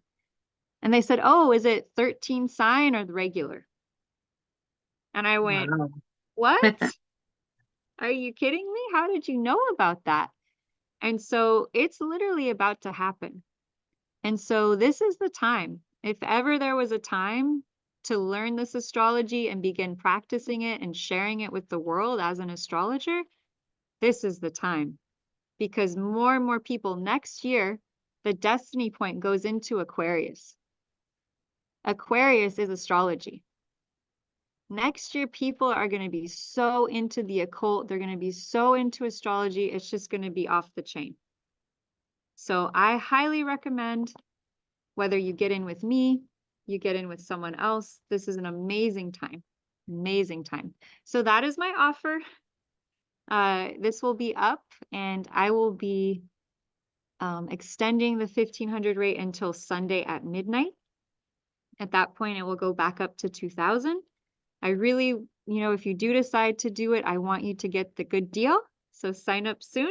And they said, oh, is it 13 sign or the regular? And I went, Wow. what? Are you kidding me? How did you know about that? And so it's literally about to happen. And so this is the time. If ever there was a time to learn this astrology and begin practicing it and sharing it with the world as an astrologer, this is the time. Because more and more people next year, the destiny point goes into Aquarius. Aquarius is astrology. Next year, people are going to be so into the occult. They're going to be so into astrology. It's just going to be off the chain. So I highly recommend, whether you get in with me, you get in with someone else, this is an amazing time. Amazing time. So that is my offer. This will be up and I will be extending the 1,500 rate until Sunday at midnight. At that point, it will go back up to 2,000. I really, if you do decide to do it, I want you to get the good deal. So sign up soon.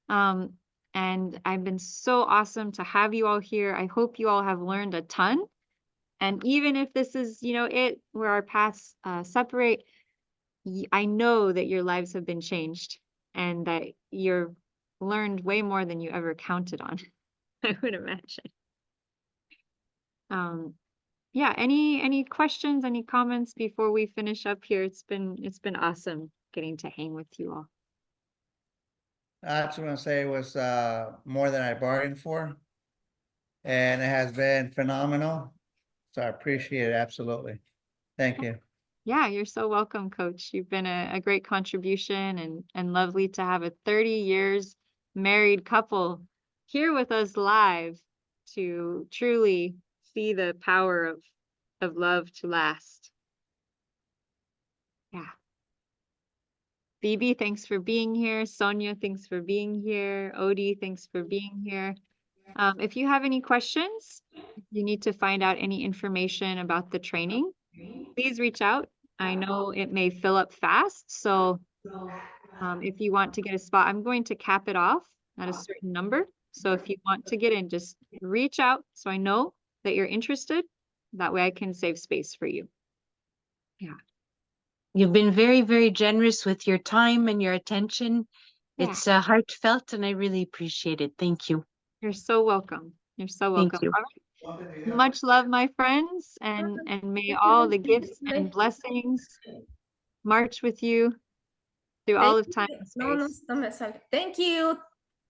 And I've been so awesome to have you all here. I hope you all have learned a ton. And even if this is, it where our paths separate, I know that your lives have been changed and that you're learned way more than you ever counted on, I would imagine. Yeah, any questions, any comments before we finish up here? It's been awesome getting to hang with you all. I just want to say it was more than I bargained for. And it has been phenomenal. So I appreciate it, absolutely. Thank you. Yeah, you're so welcome, Coach. You've been a great contribution and lovely to have a 30 years married couple here with us live to truly see the power of love to last. Yeah. Phoebe, thanks for being here. Sonia, thanks for being here. Odie, thanks for being here. If you have any questions, if you need to find out any information about the training, please reach out. I know it may fill up fast, so if you want to get a spot, I'm going to cap it off at a certain number. So if you want to get in, just reach out so I know that you're interested. That way I can save space for you. Yeah. You've been very, very generous with your time and your attention. Yeah. It's heartfelt and I really appreciate it. Thank you. You're so welcome. You're so welcome. Thank you. All right. Much love, my friends, and may all the gifts and blessings march with you through all of time and space. No me sale. Thank you.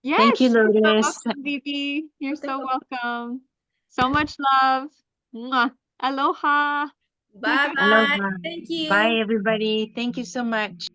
Yes, Thank you, you're so Lourdes. welcome, Vivi. You're so welcome. So much love. Mwah. Aloha. Bye bye. Aloha. Thank you. Bye, everybody. Thank you so much.